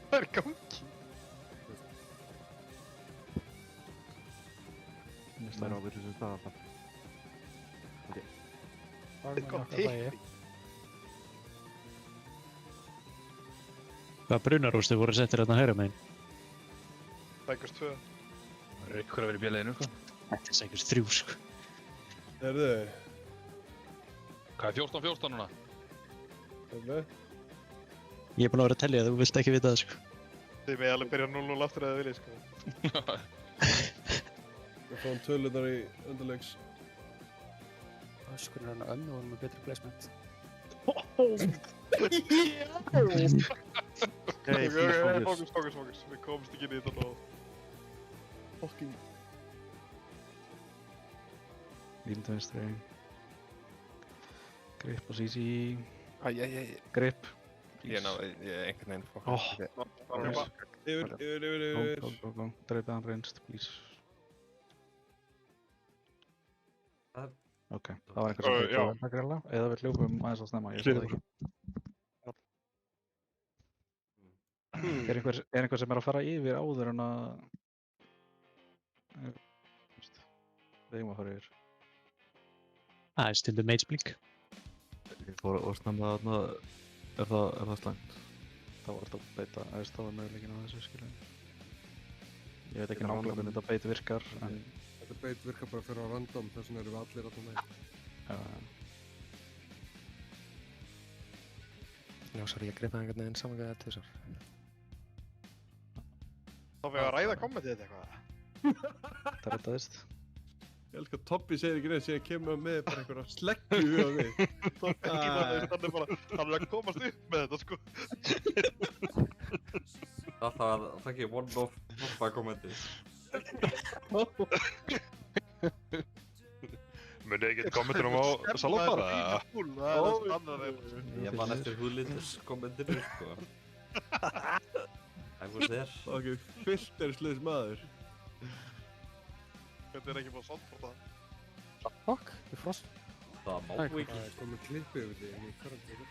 Hvað er í gangi? Það er ábyrðið sem staðar. Ok. Þetta er gott hitt. Hvaða brunarústir voru settir hérna hægra megin? Sækurs 2. Það er ykkur að vera í bjöleðinu, sko. Þetta er sækurs 3, sko. Erðu? Hvað er 14-14 núna? Erðu? Ég er búinn að vera að tellja, þú vilt ekki vita það, sko. Þið með alveg byrja 0-0 aftur eða viljið, sko. Við fáum tölunar í undirleiks. Öskur er hann ömmu og hann með betri placement. Fókus. Við komumst ekki inn í þetta nóg. Fucking. Víld vinstri. Grip og CC. Grip. Ég náði, einhvern veginn Yfir. Go. Dreipið hann reynst, please. Ok, það var einhver sem fyrir að taka grilla, eða við hljópum aðeins að snemma, ég sé það ekki. Er einhver sem er að fara yfir áður en að... Við eigum að fara yfir. Það er stundum mageblink. Ég fór að snemma þarna, er það slæmt? Það var alltaf beita, það var möguleikin á þessu, skiljum. Ég veit ekki nákvæmlega hvernig þetta beit virkar, en... Þetta beit virkar bara fyrir á random, þess vegna erum við allir alltaf með. Já, sorry, ég greip það einhvern veginn saman að tvisar. Þá við að ræða kommentið þetta eitthvað. Það rettaðist. Ég elskar að Tobbi segir ekki neitt, segir að kemur með bara einhverja sleggju við á því. Tobbi ekki það, hann er að komast upp með þetta, sko. Það ekki one-off kommentið. Muni ekki kommentunum á Salopar, eða? Ég man eftir húlitus kommentinu, sko. I was there. Ok, filtersleis maður. Þetta er ekki búin svont for það. Fuck, ég frost. Það má ekki. Það er komið klippi yfir því en ég karandi yfir.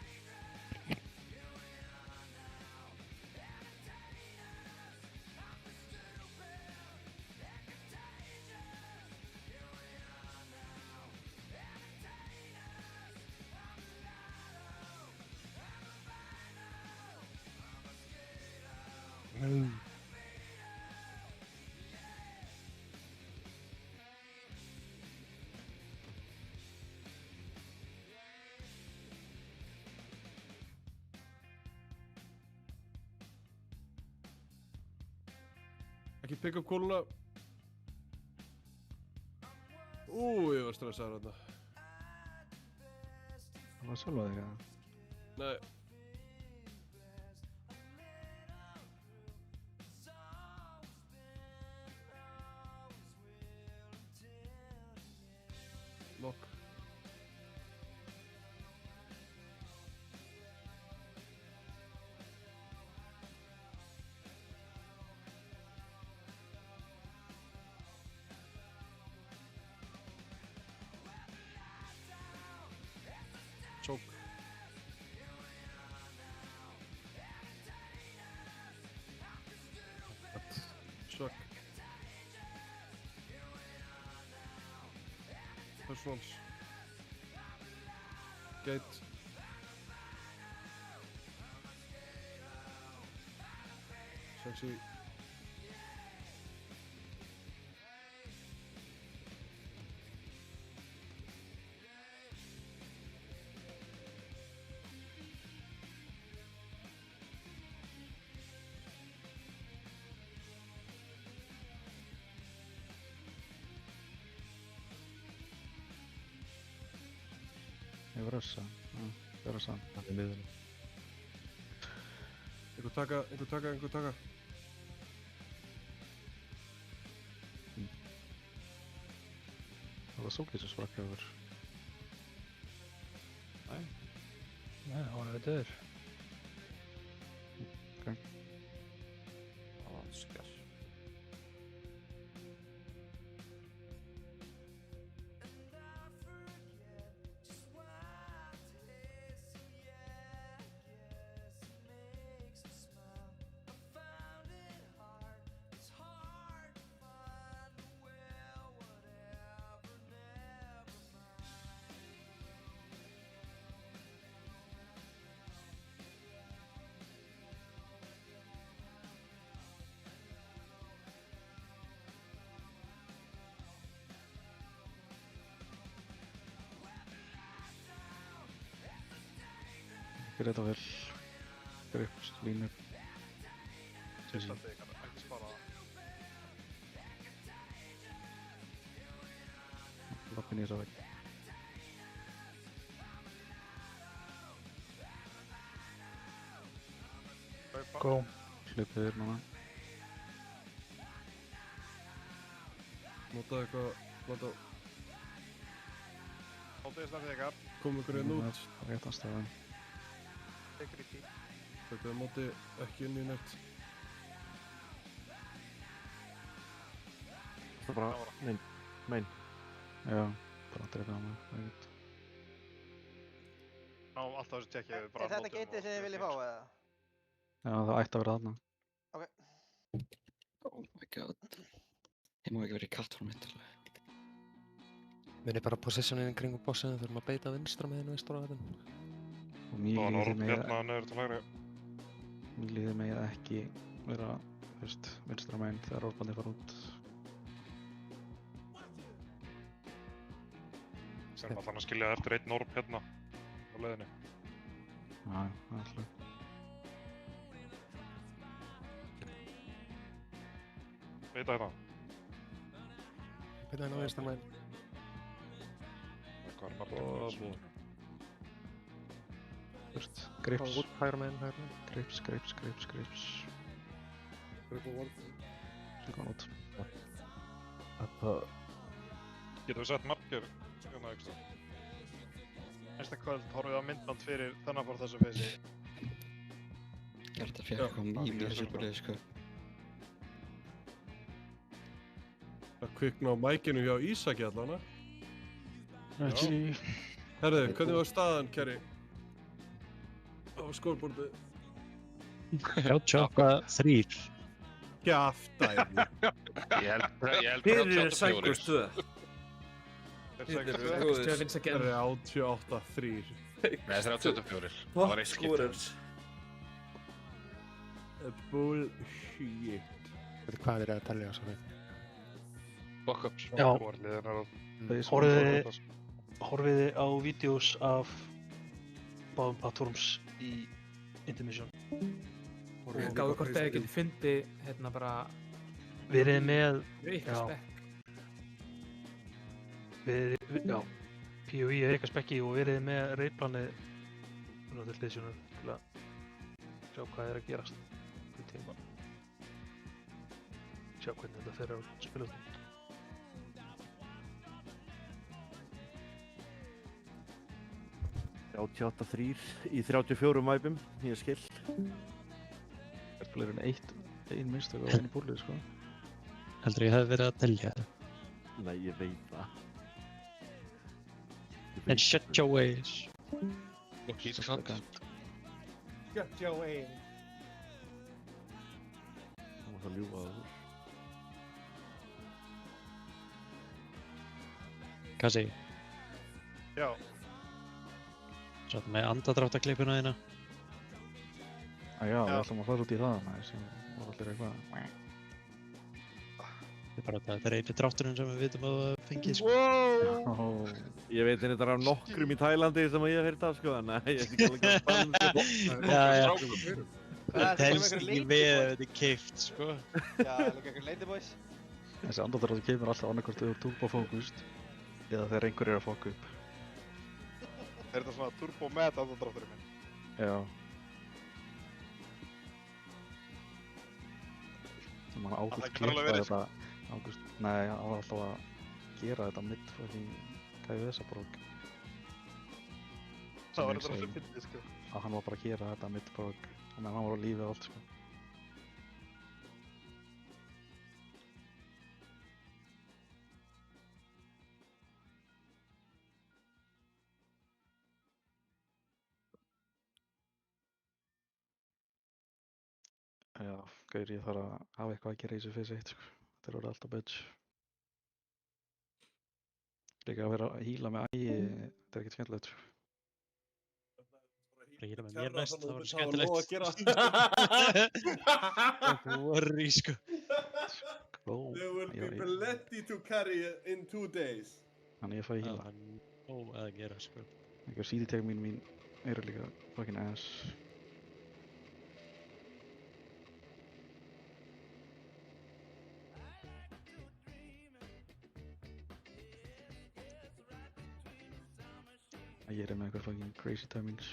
Ekki pick up kóluna. Ég var stressaður þarna. Það var svolvað þig að... Nei. Lock. Choke. Suck. Personals. Gate. Sexy. Ég var rössa. Ég var rössa. Það er miðurinn. Einhver taka. Það var Sóki sem sprakk yfir. Nei. Nei, hún er döður. Ok. Skar. Gerði þetta vel. Grips, línu. Fyrsta þig, ekki spara það. Lappin í þessa vegg. Go. Hlupið þér núna. Notaðu eitthvað, láta Hótið þess að þig. koma ykkur inn út. Réttan staðan. Tekur í tí. Þetta móti ekki inn í neitt. Það er bara main. Já, bara að drepa á mig. Það er gett. Ná, alltaf þessu tekkið við bara Er þetta gateið sem þið viljið fá eða? Já, það ætti að vera þarna. Oh my god. Ég má ekki vera í kattformið alveg. Munið bara positionin kringum bossinu, þurfum að beita vinstra meginn og vestra á þetta. Og mýliðið Mýliðið megið ekki vera, þú veist, vinstra meginn þegar orðbandi fara út. Sem að þannig skilja eftir einn orb hérna á leiðinni. Já, það er alltaf. Beita hérna. Beita hérna á vinstra meginn. Hvað er margir? Fyrst, grips. Hægra meginn. Grips. Sjökon út. Þetta... Getum við sett margir hérna ekstra? Næsta kvöld horfum við á myndband fyrir þennan fór þessu feysi. Þetta fekk eitthvað mým í þessu búrið, sko. Það kvikna á mækinu hjá Ísaki allana. Ekki. Herðu, hvernig var staðan, Kerry? Á skórborðið. 38-3. Kjaftæði. Ég held Fyrir er Sækurs 2. Það er 88-3. Nei, það er 84. Það var eitt skipti. Bullshit. Hvað er að telja svo við? Fuck-ups. Já. Liðin er Horfiði á vídeos af báðum platforms í Intermission. Gáðu hvort þið getið fundið hérna bara Verið með ykkar spekk. Já, POE er ykkar spekki og verið með reitplanið til hliðsjónar til að sjá hvað er að gerast í tíma. Sjá hvernig þetta fer á spilum. Já, 88-3 í 34 mæpum, ég skil. Það er fleiri en ein mistök á einu búlið, sko. Heldur ég hef verið að telja það. Nei, ég veit það. And shut your ways. Og hýrkant. Shut your ways. Það var það ljúfa á þér. Kassi, Já. svo þetta með andadráttaklippuna þína. Já, við ætlum að fara út í það, maður, sem var allir eitthvað. Þetta er bara þetta er eini drátturinn sem við vitum að það fengið, sko. Wow! Ég veit þetta af nokkrum í Tælandi sem ég hef heyrt af, sko, þannig að ég veit ekki alveg hvað spannum, sko. Já. Það telst ekki með ef þetta er keypt, sko. Já, líka eitthvað ladyboys. Þessi andadráttur kemur alltaf annarkvort yfir turbofókust eða þegar einhver er að fokka upp. Er þetta svona turbo met andadrátturinn minn? Já. Sem hann Ágúst klippaði þetta, nei, hann var alltaf að gera þetta mitt fucking KVS-brók. Það var þetta svo fyndið, sko. Að hann var bara að gera þetta mitt brók, og meðan hann var á lífi og allt, sko. Já, gaur, ég þarf að hafa eitthvað að gera í þessu fyrst eitt, sko. Þetta er orðið alltaf bitch. Líka að vera að híla með ægi, þetta er ekkert skemmtilegt, sko. Híla með mér næst, það var skemmtilegt. Don't worry, sko. There will be plenty to carry in 2 days. Þannig ég fæ híla. Það er nóg að gera, sko. Einhver CD-tag mín eru líka fucking ass. Ég er með eitthvað fucking crazy timings.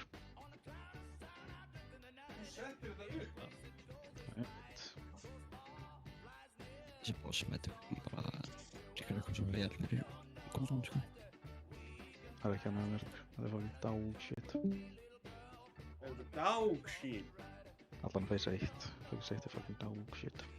Þessi boss mætti bara tryggja eitthvað svo vel fyrir góðan, sko. Það er ekki annað með mér, það er fucking dog shit. Dog shit? Allan face 1, face 1 er fucking dog shit.